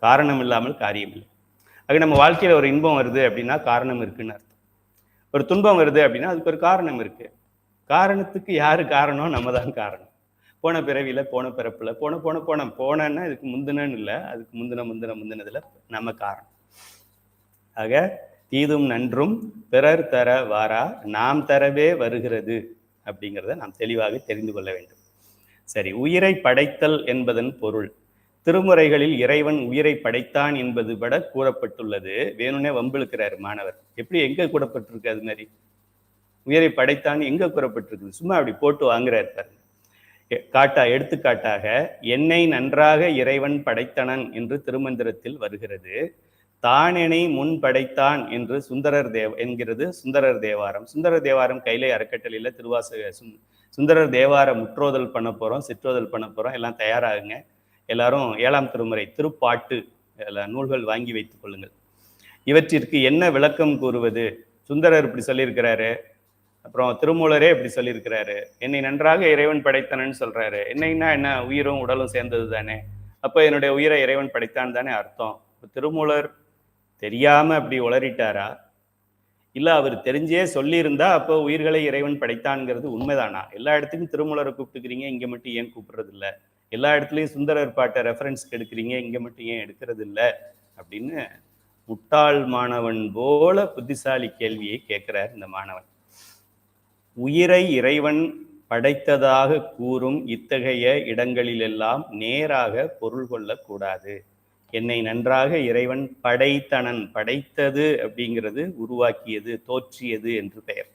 காரணம் இல்லாமல் காரியம் இல்லை. ஆக நம்ம வாழ்க்கையில ஒரு இன்பம் வருது அப்படின்னா காரணம் இருக்குன்னு அர்த்தம். ஒரு துன்பம் வருது அப்படின்னா அதுக்கு ஒரு காரணம் இருக்கு. காரணத்துக்கு யாரு காரணம்? நம்ம தான் காரணம். போன பிறவியில, போன பிறப்புல, போனன்னா இதுக்கு முந்தினன்னு இல்லை, அதுக்கு முந்தினதுல நம்ம காரணம். ஆக தீதும் நன்றும் பிறர் தர வாரா, நாம் தரவே வருகிறது அப்படிங்கிறத நாம் தெளிவாக தெரிந்து கொள்ள வேண்டும். சரி, உயிரை படைத்தல் என்பதன் பொருள் திருமுறைகளில் இறைவன் உயிரை படைத்தான் என்பது பட கூறப்பட்டுள்ளது. வேணும்னே வம்பிழுக்கிறார் மாணவர். எப்படி எங்க கூறப்பட்டிருக்கு? அது மாதிரி உயிரை படைத்தான் எங்க கூறப்பட்டிருக்கு? சும்மா அப்படி போட்டு வாங்குறாரு பாருங்க. எடுத்துக்காட்டாக என்னை நன்றாக இறைவன் படைத்தனன் என்று திருமந்திரத்தில் வருகிறது. தானெனை முன் படைத்தான் என்று என்கிறது சுந்தரர் தேவாரம். சுந்தரர் தேவாரம் கைலை அறக்கட்டளையில் திருவாசக சுந்தரர் தேவார முற்றோதல் பண்ண போகிறோம், சிற்றோதல் பண்ண போகிறோம். எல்லாம் தயாராகுங்க. எல்லாரும் 7ஆம் திருமுறை திருப்பாட்டு நூல்கள் வாங்கி வைத்துக் கொள்ளுங்கள். இவற்றிற்கு என்ன விளக்கம் கூறுவது? சுந்தரர் இப்படி சொல்லியிருக்கிறாரு, அப்புறம் திருமூலரே இப்படி சொல்லியிருக்கிறாரு. என்னை நன்றாக இறைவன் படைத்தனன்னு சொல்றாரு. என்னைன்னா என்ன? உயிரும் உடலும் சேர்ந்தது தானே. அப்போ என்னுடைய உயிரை இறைவன் படைத்தான் தானே அர்த்தம். திருமூலர் தெரியாம அப்படி உளறிட்டாரா? இல்ல அவர் தெரிஞ்சே சொல்லியிருந்தா அப்போ உயிர்களை இறைவன் படைத்தான்ங்கிறது உண்மைதானா? எல்லா இடத்துக்கும் திருமூலரை கூப்பிட்டுக்கிறீங்க, இங்க மட்டும் ஏன் கூப்பிடுறது இல்லை? எல்லா இடத்துலையும் சுந்தரர் பாட்டை ரெஃபரன்ஸ்க்கு எடுக்கிறீங்க, இங்க மட்டும் ஏன் எடுக்கிறது இல்லை அப்படின்னு முட்டாள் மாணவன் போல புத்திசாலி கேள்வியை கேட்கிறார் இந்த மாணவன். உயிரை இறைவன் படைத்ததாக கூறும் இத்தகைய இடங்களிலெல்லாம் நேராக பொருள் கொள்ளக்கூடாது. என்னை நன்றாக இறைவன் படைத்தனன், படைத்தது அப்படிங்கிறது உருவாக்கியது, தோற்றியது என்று பெயர்.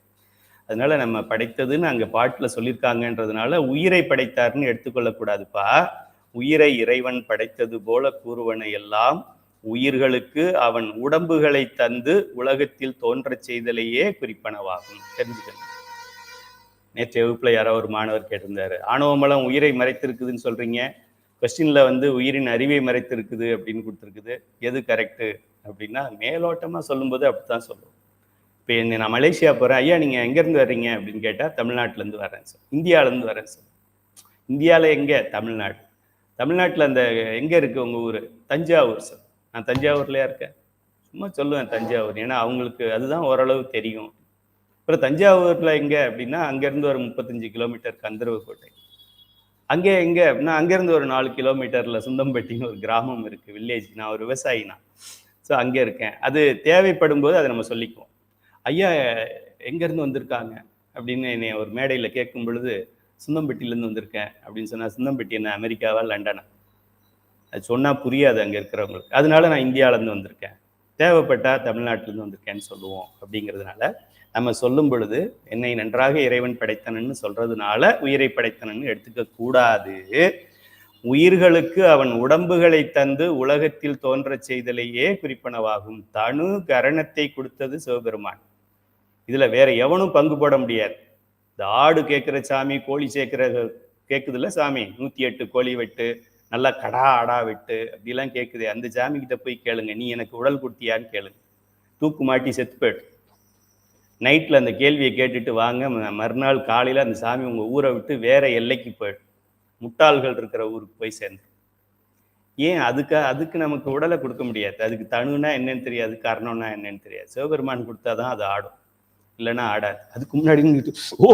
அதனால நம்ம படைத்ததுன்னு அங்க பாட்டுல சொல்லியிருக்காங்கன்றதுனால உயிரை படைத்தார்னு எடுத்துக்கொள்ளக்கூடாதுப்பா. உயிரை இறைவன் படைத்தது போல கூறுவன எல்லாம் உயிர்களுக்கு அவன் உடம்புகளை தந்து உலகத்தில் தோன்றச் செய்தலையே குறிப்பனவாகும். தெரிஞ்சுக்கணும். நேற்றைய வகுப்புல யாரோ ஒரு மாணவர் கேட்டிருந்தாரு, ஆணவமலம் உயிரை மறைத்திருக்குதுன்னு சொல்றீங்க, கொஸ்டின்ல உயிரின் அறிவை மறைத்திருக்குது அப்படின்னு கொடுத்துருக்குது, எது கரெக்டு அப்படின்னா மேலோட்டமா சொல்லும்போது அப்படித்தான் சொல்லுவோம். இப்போ நான் மலேசியா போகிறேன், ஐயா நீங்கள் எங்கேருந்து வர்றீங்க அப்படின்னு கேட்டால் தமிழ்நாட்டிலேருந்து வரேன் சார், இந்தியாவிலேருந்து வரேன் சார். இந்தியாவில் எங்கே? தமிழ்நாடு. தமிழ்நாட்டில் அந்த எங்கே இருக்குது உங்கள் ஊர்? தஞ்சாவூர் சார். நான் தஞ்சாவூர்லையா இருக்கேன். சும்மா சொல்லுவேன் தஞ்சாவூர், ஏன்னா அவங்களுக்கு அதுதான் ஓரளவு தெரியும். அப்புறம் தஞ்சாவூரில் எங்கே அப்படின்னா அங்கேருந்து ஒரு 35 கிலோமீட்டர் கந்தர்வக்கோட்டை. அங்கே எங்கே அப்படின்னா அங்கேருந்து ஒரு 4 கிலோமீட்டரில் சுந்தம்பட்டின்னு ஒரு கிராமம் இருக்குது, வில்லேஜ். நான் ஒரு விவசாயினா, ஸோ அங்கே இருக்கேன். அது தேவைப்படும் போது அதை நம்ம சொல்லிக்குவோம். ஐயா எங்கேருந்து வந்திருக்காங்க அப்படின்னு என்னை ஒரு மேடையில் கேட்கும் பொழுது சுந்தம்பட்டியிலேருந்து வந்திருக்கேன் அப்படின்னு சொன்னால், சுந்தம்பட்டி என்ன அமெரிக்காவா லண்டனா? அது சொன்னால் புரியாது அங்கே இருக்கிறவங்களுக்கு. அதனால நான் இந்தியாவிலேருந்து வந்திருக்கேன், தேவைப்பட்டால் தமிழ்நாட்டிலேருந்து வந்திருக்கேன்னு சொல்லுவோம். அப்படிங்கிறதுனால நம்ம சொல்லும் பொழுது என்னை நன்றாக இறைவன் படைத்தனன்னு சொல்றதுனால உயிரை படைத்தனன்னு எடுத்துக்க கூடாது. உயிர்களுக்கு அவன் உடம்புகளை தந்து உலகத்தில் தோன்ற செய்தலையே குறிப்பனவாகும். தனு கரணத்தை கொடுத்தது சிவபெருமான். இதுல வேற எவனும் பங்கு போட முடியாது. இந்த ஆடு கேட்கிற சாமி, கோழி கேட்குதுல்ல சாமி, 108 கோழி வெட்டு, நல்லா கடா ஆடா வெட்டு அப்படிலாம் கேட்குது. அந்த சாமி கிட்ட போய் கேளுங்க, நீ எனக்கு உடல் கொடுத்தியான்னு கேளுங்க. தூக்கு மாட்டி செத்து போயிடு. நைட்ல அந்த கேள்வியை கேட்டுட்டு வாங்க, மறுநாள் காலையில அந்த சாமி உங்க ஊரை விட்டு வேற எல்லைக்கு போயிடு. முட்டாள்கள் இருக்கிற ஊருக்கு போய் சேர்ந்து. ஏன்? அதுக்கு நமக்கு உடலை கொடுக்க முடியாது. அதுக்கு தனுனா என்னன்னு தெரியாது, காரணம்னா என்னன்னு தெரியாது. சிவபெருமான் கொடுத்தாதான் அது ஆடும், இல்லைன்னா ஆடாது. அதுக்கு முன்னாடி ஓ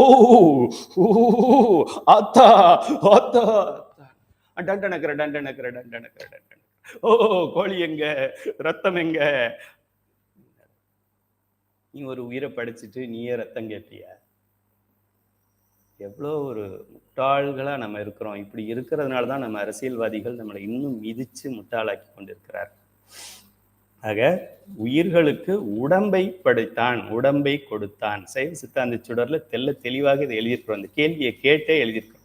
ஆத்தா ஆத்தா டண்டனக்கிற டண்டனக்கிற டண்டனக்கிற டண்டன், ஓ கோழி எங்க, ரத்தம் எங்க? நீ ஒரு உயிரை படிச்சுட்டு நீயே ரத்தம் கேட்பியா? எவ்வளோ ஒரு முட்டாள்களா நம்ம இருக்கிறோம். இப்படி இருக்கிறதுனால தான் நம்ம அரசியல்வாதிகள் நம்மளை இன்னும் மிதிச்சு முட்டாளாக்கி கொண்டிருக்கிறார். ஆக உயிர்களுக்கு உடம்பை படைத்தான், உடம்பை கொடுத்தான். சைவ சித்தாந்த சுடர்ல தெளிவாக இதை எழுதியிருக்கிறோம். அந்த கேள்வியை கேட்டே எழுதியிருக்கிறோம்.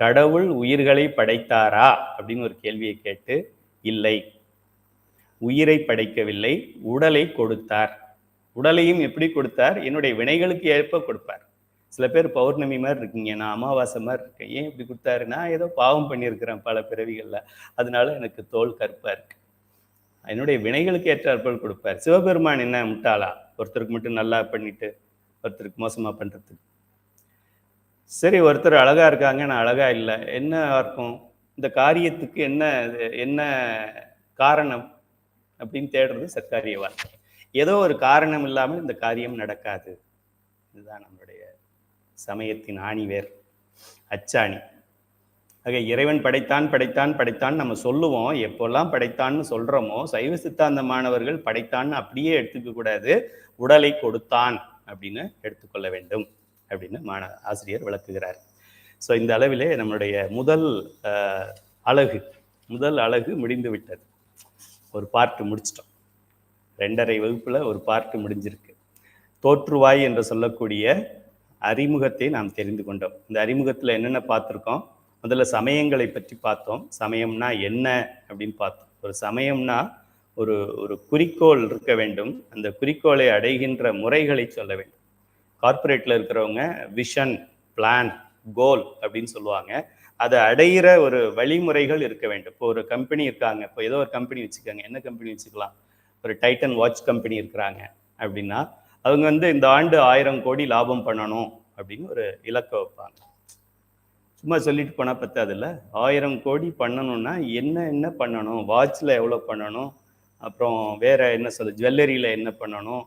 கடவுள் உயிர்களை படைத்தாரா அப்படின்னு ஒரு கேள்வியை கேட்டு, இல்லை, உயிரை படைக்கவில்லை, உடலை கொடுத்தார். உடலையும் எப்படி கொடுத்தார்? என்னுடைய வினைகளுக்கு ஏற்ப கொடுப்பார். சில பேர் பௌர்ணமி மாதிரி இருக்கீங்க, நான் அமாவாசை மாதிரி இருக்கேன். ஏன் இப்படி கொடுத்தாரு? நான் ஏதோ பாவம் பண்ணியிருக்கிறேன் பல பிறவிகள்ல, அதனால எனக்கு தோல் கருப்பா இருக்கு. என்னுடைய வினைகளுக்கு ஏற்றாற்போல் கொடுப்பார். சிவபெருமான் என்ன முட்டாளா? ஒருத்தருக்கு மட்டும் நல்லா பண்ணிட்டு ஒருத்தருக்கு மோசமா பண்றதுக்கு. சரி, ஒருத்தர் அழகா இருக்காங்க, நான் அழகா இல்லை, என்ன இருக்கும்? இந்த காரியத்துக்கு என்ன காரணம் அப்படின்னு தேடுறது சர்க்காரியவான். ஏதோ ஒரு காரணம் இல்லாமல் இந்த காரியம் நடக்காது. இதுதான் நம்மளுடைய சமயத்தின் ஆணிவேர், அச்சாணி. ஆக இறைவன் படைத்தான் படைத்தான் படைத்தான் நம்ம சொல்லுவோம். எப்போல்லாம் படைத்தான்னு சொல்றோமோ, சைவ சித்தாந்த மாணவர்கள் படைத்தான்னு அப்படியே எடுத்துக்க கூடாது, உடலை கொடுத்தான் அப்படின்னு எடுத்துக்கொள்ள வேண்டும் அப்படின்னு ஆசிரியர் விளக்குகிறார். ஸோ இந்த அளவிலே நம்மளுடைய முதல் அழகு முடிந்து விட்டது. ஒரு பார்ட் முடிச்சிட்டோம். 2.5 வகுப்புல ஒரு பார்ட் முடிஞ்சிருக்கு. தோற்றுவாய் என்று சொல்லக்கூடிய அறிமுகத்தை நாம் தெரிந்து கொண்டோம். இந்த அறிமுகத்தில் என்னென்ன பார்த்துருக்கோம்? முதல்ல சமயங்களை பற்றி பார்த்தோம். சமயம்னா என்ன அப்படின்னு பார்த்தோம். ஒரு சமயம்னா ஒரு ஒரு குறிக்கோள் இருக்க வேண்டும். அந்த குறிக்கோளை அடைகின்ற முறைகளை சொல்ல வேண்டும். கார்ப்பரேட்டில் இருக்கிறவங்க விஷன், பிளான், கோல் அப்படின்னு சொல்லுவாங்க. அதை அடைகிற ஒரு வழிமுறைகள் இருக்க வேண்டும். இப்போ ஒரு கம்பெனி இருக்காங்க, இப்போ ஏதோ ஒரு கம்பெனி வச்சுக்கோங்க. என்ன கம்பெனி வச்சுக்கலாம்? ஒரு டைட்டன் வாட்ச் கம்பெனி இருக்கிறாங்க அப்படின்னா, அவங்க இந்த ஆண்டு 1000 கோடி லாபம் பண்ணணும் அப்படின்னு ஒரு இலக்கை வைப்பாங்க. சும்மா சொல்லிட்டு போனால் பத்தாது இல்லை? 1000 கோடி பண்ணணும்னா என்ன பண்ணணும்? வாட்சில் எவ்வளோ பண்ணணும்? அப்புறம் வேற என்ன ஜுவல்லரியில் என்ன பண்ணணும்?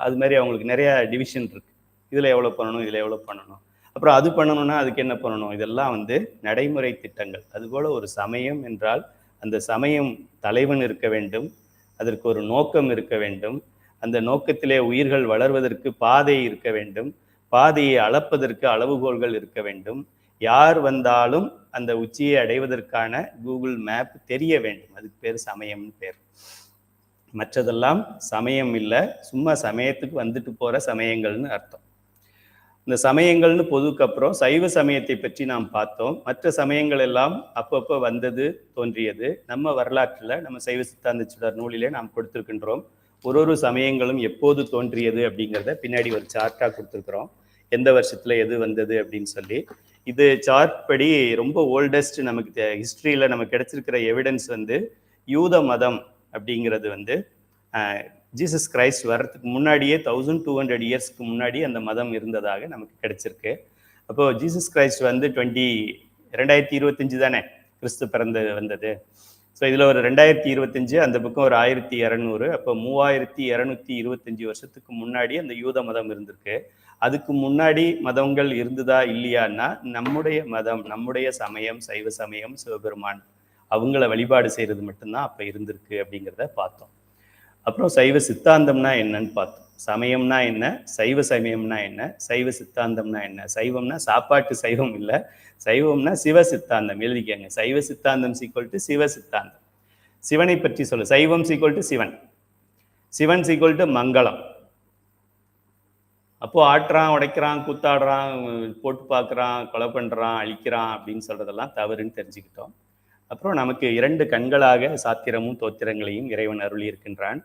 அது மாதிரி அவங்களுக்கு நிறைய டிவிஷன் இருக்கு. இதில் எவ்வளோ பண்ணணும், இதில் எவ்வளோ பண்ணணும், அப்புறம் அது பண்ணணும்னா அதுக்கு என்ன பண்ணணும், இதெல்லாம் நடைமுறை திட்டங்கள். அதுபோல் ஒரு சமயம் என்றால் அந்த சமயம் தலைவன் இருக்க வேண்டும், அதற்கு ஒரு நோக்கம் இருக்க வேண்டும், அந்த நோக்கத்திலே உயிர்கள் வளர்வதற்கு பாதை இருக்க வேண்டும், பாதையை அளப்பதற்கு அளவுகோல்கள் இருக்க வேண்டும், யார் வந்தாலும் அந்த உச்சியை அடைவதற்கான கூகுள் மேப் தெரிய வேண்டும். அதுக்கு பேர் சமயம்னு பேர். மற்றதெல்லாம் சமயம் இல்லை, சும்மா சமயத்துக்கு வந்துட்டு போகிற சமயங்கள்னு அர்த்தம். இந்த சமயங்கள்னு பொதுக்கு அப்புறம் சைவ சமயத்தை பற்றி நாம் பார்த்தோம். மற்ற சமயங்கள் எல்லாம் அப்பப்போ வந்தது, தோன்றியது. நம்ம வரலாற்றில் நம்ம சைவ சித்தாந்த சுடர் நூலிலே நாம் கொடுத்துருக்கின்றோம். ஒரு சமயங்களும் எப்போது தோன்றியது அப்படிங்கிறத பின்னாடி ஒரு சார்ட்டாக கொடுத்துருக்குறோம். எந்த வருஷத்தில் எது வந்தது அப்படின்னு சொல்லி. இது சார்ட் படி ரொம்ப ஓல்டஸ்ட் நமக்கு ஹிஸ்ட்ரியில் நமக்கு கிடைச்சிருக்கிற எவிடன்ஸ் யூத மதம் அப்படிங்கிறது ஜீசஸ் கிரைஸ்ட் வர்றதுக்கு முன்னாடியே 1200 இயர்ஸ்க்கு முன்னாடி அந்த மதம் இருந்ததாக நமக்கு கிடைச்சிருக்கு. அப்போது ஜீசஸ் கிரைஸ்ட் 2025 தானே கிறிஸ்து பிறந்து வந்தது. ஸோ இதில் ஒரு 2025, அந்த பக்கம் ஒரு 1200, அப்போ 3225 வருஷத்துக்கு முன்னாடி அந்த யூத மதம் இருந்திருக்கு. அதுக்கு முன்னாடி மதங்கள் இருந்ததா இல்லையான்னா, நம்முடைய மதம், நம்முடைய சமயம், சைவ சமயம், சிவபெருமான் அவங்கள வழிபாடு செய்கிறது மட்டும்தான் அப்போ இருந்திருக்கு அப்படிங்கிறத பார்த்தோம். அப்புறம் சைவ சித்தாந்தம்னா என்னன்னு பார்த்தோம். சமயம்னா என்ன, சைவ சமயம்னா என்ன, சைவ சித்தாந்தம்னா என்ன. சைவம்னா சாப்பாட்டு சைவம் இல்லை, சைவம்னா சிவ சித்தாந்தம். எழுதிக்கங்க. சைவ சித்தாந்தம் = சிவ சித்தாந்தம். சிவனை பற்றி சொல்லு. சைவம் = சிவன், சிவன் = மங்களம். அப்போ ஆட்டுறான், உடைக்கிறான், கூத்தாடுறான், போட்டு பார்க்குறான், கொலை பண்ணுறான், அழிக்கிறான் அப்படின்னு சொல்றதெல்லாம் தவறுன்னு தெரிஞ்சுக்கிட்டோம். அப்புறம் நமக்கு 2 கண்களாக சாத்திரமும் தோத்திரங்களையும் இறைவன் அருளி இருக்கின்றான்.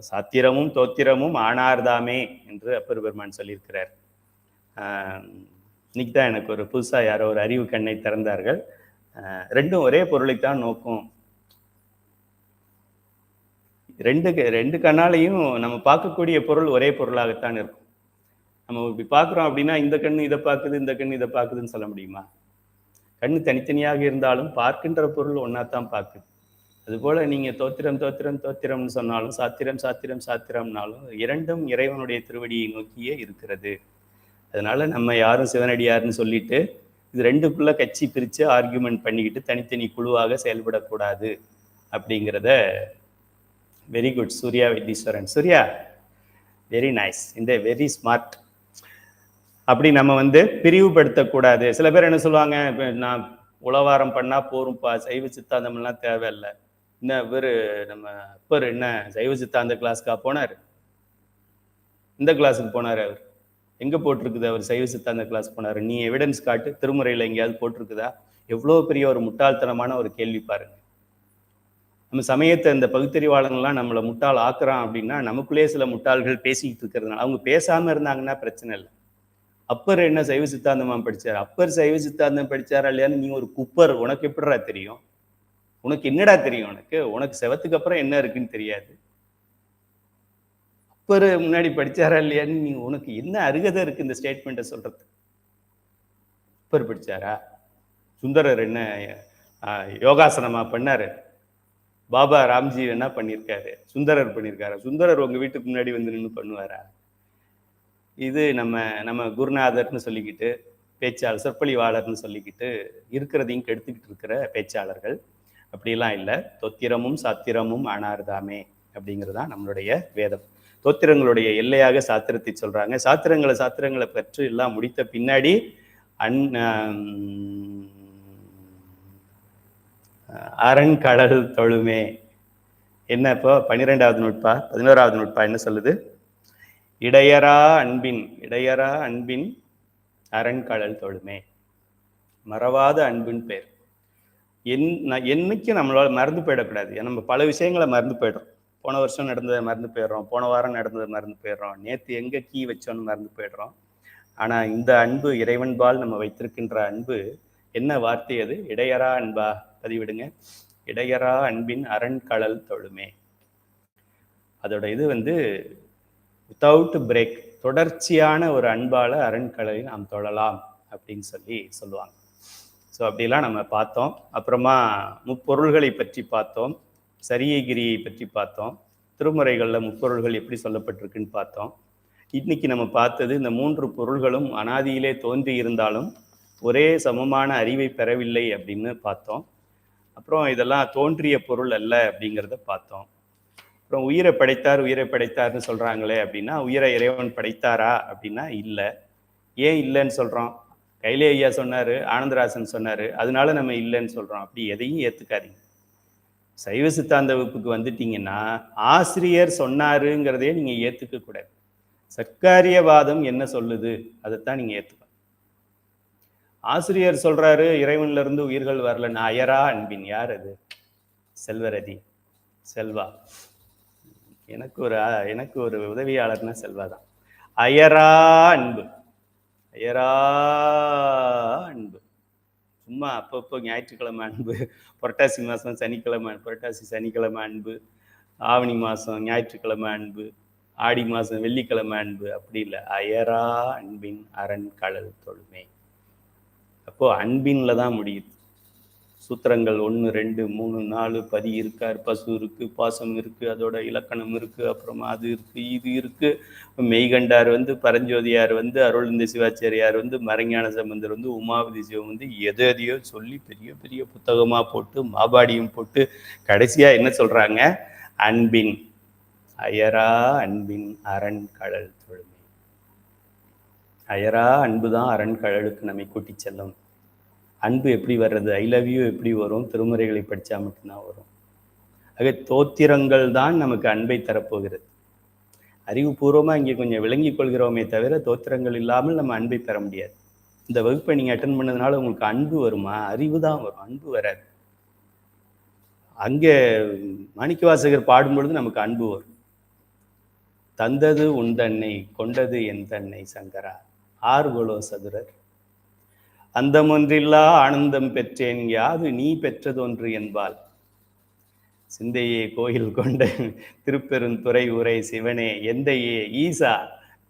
சாத்திரமும் தோத்திரமும் ஆனார்தாமே என்று அப்பர் பெருமான் சொல்லியிருக்கிறார். இன்னைக்கு தான் எனக்கு ஒரு புதுசாக யாரோ ஒரு அறிவு கண்ணை திறந்தார்கள். ரெண்டும் ஒரே பொருளைத்தான் நோக்கும். ரெண்டு கண்ணாலையும் நம்ம பார்க்கக்கூடிய பொருள் ஒரே பொருளாகத்தான் இருக்கும். நம்ம இப்படி பார்க்குறோம் அப்படின்னா இந்த கண்ணு இதை பார்க்குது, இந்த கண்ணு இதை பார்க்குதுன்னு சொல்ல முடியுமா? கண்ணு தனித்தனியாக இருந்தாலும் பார்க்கின்ற பொருள் ஒன்னாத்தான் பார்க்குது. அதுபோல நீங்க தோத்திரம் தோத்திரம் தோத்திரம்னு சொன்னாலும், சாத்திரம் சாத்திரம் சாத்திரம்னாலும் இரண்டும் இறைவனுடைய திருவடியை நோக்கியே இருக்கிறது. அதனால நம்ம யாரும் சிவனடியார்னு சொல்லிட்டு இது ரெண்டுக்குள்ள கட்சி பிரித்து ஆர்கியூமெண்ட் பண்ணிக்கிட்டு தனித்தனி குழுவாக செயல்படக்கூடாது அப்படிங்கிறத. Very good Surya Vaitheeswaran. Surya, very nice, இந்த வெரி ஸ்மார்ட். அப்படி நம்ம பிரிவுபடுத்தக்கூடாது. சில பேர் என்ன சொல்லுவாங்க, நான் உளவாரம் பண்ணா போரும்பா, சைவ சித்தாந்தம்லாம் தேவையில்லை. என்ன இவர் நம்ம அப்பர் என்ன சைவ சித்தாந்த கிளாஸ்க்கா போனார்? இந்த கிளாஸுக்கு போனார். அவர் எங்கே போட்டிருக்குது அவர் சைவ சித்தாந்த கிளாஸ் போனார்? நீ எவிடன்ஸ் காட்டு, திருமுறையில் எங்கேயாவது போட்டிருக்குதா? எவ்வளோ பெரிய ஒரு முட்டாள்தனமான ஒரு கேள்வி பாருங்க. நம்ம சமயத்தை இந்த பகுத்தறிவாளர்கள்லாம் நம்மளை முட்டாள் ஆக்குறான் அப்படின்னா நமக்குள்ளேயே சில முட்டாள்கள் பேசிக்கிட்டு இருக்கிறதுனால. அவங்க பேசாமல் இருந்தாங்கன்னா பிரச்சனை இல்லை. அப்பர் என்ன சைவ சித்தாந்தமா படிச்சார்? அப்பர் சைவ சித்தாந்தம் படிச்சாரா இல்லையான்னு நீ ஒரு குப்பர், உனக்கு எப்படிடா தெரியும்? உனக்கு என்னடா தெரியும்? உனக்கு செவத்துக்கு அப்புறம் என்ன இருக்குன்னு தெரியாது. அப்பர் முன்னாடி படிச்சாரா இல்லையான்னு நீ, உனக்கு என்ன அருகதை இருக்கு இந்த ஸ்டேட்மெண்ட்டை சொல்றது? அப்பர் படிச்சாரா? சுந்தரர் என்ன யோகாசனமா பண்ணாரு? பாபா ராம்ஜி என்ன பண்ணியிருக்காரு? சுந்தரர் பண்ணியிருக்காரு. சுந்தரர் உங்க வீட்டுக்கு முன்னாடி நின்று பண்ணுவாரா? இது நம்ம குருநாதர்னு சொல்லிக்கிட்டு பேச்சாளர், சொற்பொழிவாளர்னு சொல்லிக்கிட்டு இருக்கிறதையும் கெடுத்துக்கிட்டு இருக்கிற பேச்சாளர்கள். அப்படிலாம் இல்லை. தொத்திரமும் சாத்திரமும் ஆனார்தாமே அப்படிங்கிறதான் நம்மளுடைய வேதம். தோத்திரங்களுடைய எல்லையாக சாத்திரத்தை சொல்றாங்க. சாத்திரங்களை பெற்று எல்லாம் முடித்த பின்னாடி அரண்கடல் தொழுமே என்ன இப்போ 12வது நூற்பா 11வது நூற்பா என்ன சொல்லுது? இடையறா அன்பின் அரண்கழல் தொழுமே. மறவாத அன்பின் பேர். என்னைக்கு நம்மளால மறந்து போயிடக்கூடாது. நம்ம பல விஷயங்களை மறந்து போயிடுறோம். போன வருஷம் நடந்ததை மறந்து போயிடுறோம், போன வாரம் நடந்ததை மறந்து போயிடுறோம், நேற்று எங்கே கீ வச்சோன்னு மறந்து போயிடுறோம். ஆனால் இந்த அன்பு, இறைவன்பால் நம்ம வைத்திருக்கின்ற அன்பு என்ன வார்த்தை அது? இடையறா அன்பா? பதிவிடுங்க. இடையறா அன்பின் அரண்கழல் தொழுமே. அதோட இது வித்தவுட் பிரேக், தொடர்ச்சியான ஒரு அன்பால அரண்களை நாம் தொழலாம் அப்படின்னு சொல்லுவாங்க. ஸோ அப்படிலாம் நம்ம பார்த்தோம். அப்புறமா முப்பொருள்களை பற்றி பார்த்தோம், சரியைகிரியை பற்றி பார்த்தோம், திருமுறைகளில் முப்பொருள்கள் எப்படி சொல்லப்பட்டிருக்குன்னு பார்த்தோம். இன்னைக்கு நம்ம பார்த்தது இந்த 3 பொருள்களும் அனாதியிலே தோன்றி இருந்தாலும் ஒரே சமமான அறிவை பெறவில்லை அப்படின்னு பார்த்தோம். அப்புறம் இதெல்லாம் தோன்றிய பொருள் அல்ல அப்படிங்கிறத பார்த்தோம். அப்புறம் உயிரை படைத்தார்னு சொல்றாங்களே அப்படின்னா, உயிரை இறைவன் படைத்தாரா அப்படின்னா இல்லை. ஏன் இல்லைன்னு சொல்றோம்? கைலே ஐயா சொன்னாரு, ஆனந்தராசன் சொன்னாரு, அதனால நம்ம இல்லைன்னு சொல்றோம். அப்படி எதையும் ஏத்துக்காதீங்க. சைவ சித்தாந்த வகுப்புக்கு வந்துட்டீங்கன்னா ஆசிரியர் சொன்னாருங்கிறதே நீங்க ஏத்துக்க கூடாது. சர்க்காரியவாதம் என்ன சொல்லுது அதைத்தான் நீங்க ஏத்துக்கணும். ஆசிரியர் சொல்றாரு இறைவன்ல இருந்து உயிர்கள் வரலன்னா அயரா அன்பின். யார் அது? செல்வரதி, செல்வா. எனக்கு ஒரு உதவியாளர்னா செல்வா தான். அயரா அன்பு, அயரா அன்பு. சும்மா அப்பப்போ ஞாயிற்றுக்கிழமை அன்பு, புரட்டாசி மாதம் சனிக்கிழமை அன்பு, ஆவணி மாதம் ஞாயிற்றுக்கிழமை அன்பு, ஆடி மாதம் வெள்ளிக்கிழமை அன்பு, அப்படி இல்லை. அயரா அன்பின் அரண்கழல் தொழுமே. அப்போ அன்பின்ல தான் முடியுது. சூத்திரங்கள் 1, 2, 3, 4 பதி இருக்கார், பசு இருக்கு, பாசம் இருக்கு, அதோட இலக்கணம் இருக்கு, அப்புறமா அது இருக்கு, இது இருக்கு. மெய்கண்டார் பரஞ்சோதியார் அருள்ந்த சிவாச்சாரியார் மறைஞான சம்பந்தர் உமாபதி சிவம் எதையோ சொல்லி பெரிய பெரிய புத்தகமா போட்டு மாபாடியும் போட்டு கடைசியா என்ன சொல்றாங்க? அன்பின், அயரா அன்பின் அரண்கழல் தொழுமே. அயரா அன்புதான் அரண்கழலுக்கு நம்மை கூட்டி செல்லும். அன்பு எப்படி வர்றது? ஐ லவ் யூ எப்படி வரும்? திருமுறைகளை படித்தா மட்டும்தான் வரும். ஆக தோத்திரங்கள் தான் நமக்கு அன்பை தரப்போகிறது. அறிவுபூர்வமாக இங்கே கொஞ்சம் விளங்கிக் கொள்கிறோமே தவிர தோத்திரங்கள் இல்லாமல் நம்ம அன்பை பெற முடியாது. இந்த வகுப்பை நீங்கள் அட்டன் பண்ணதுனால உங்களுக்கு அன்பு வருமா? அறிவு தான் வரும், அன்பு வராது. அங்கே மாணிக்கவாசகர் பாடும்பொழுது நமக்கு அன்பு வரும். தந்தது உந்தன்னை, கொண்டது என் தன்னை சங்கரா, ஆர்கொலோ சதுரர், அந்தமொன்றில்லா ஆனந்தம் பெற்றேன், யாது நீ பெற்றதொன்று என்பால், சிந்தையே கோயில் கொண்ட திருப்பெருந்துறை உரை சிவனே, எந்தையே ஈசா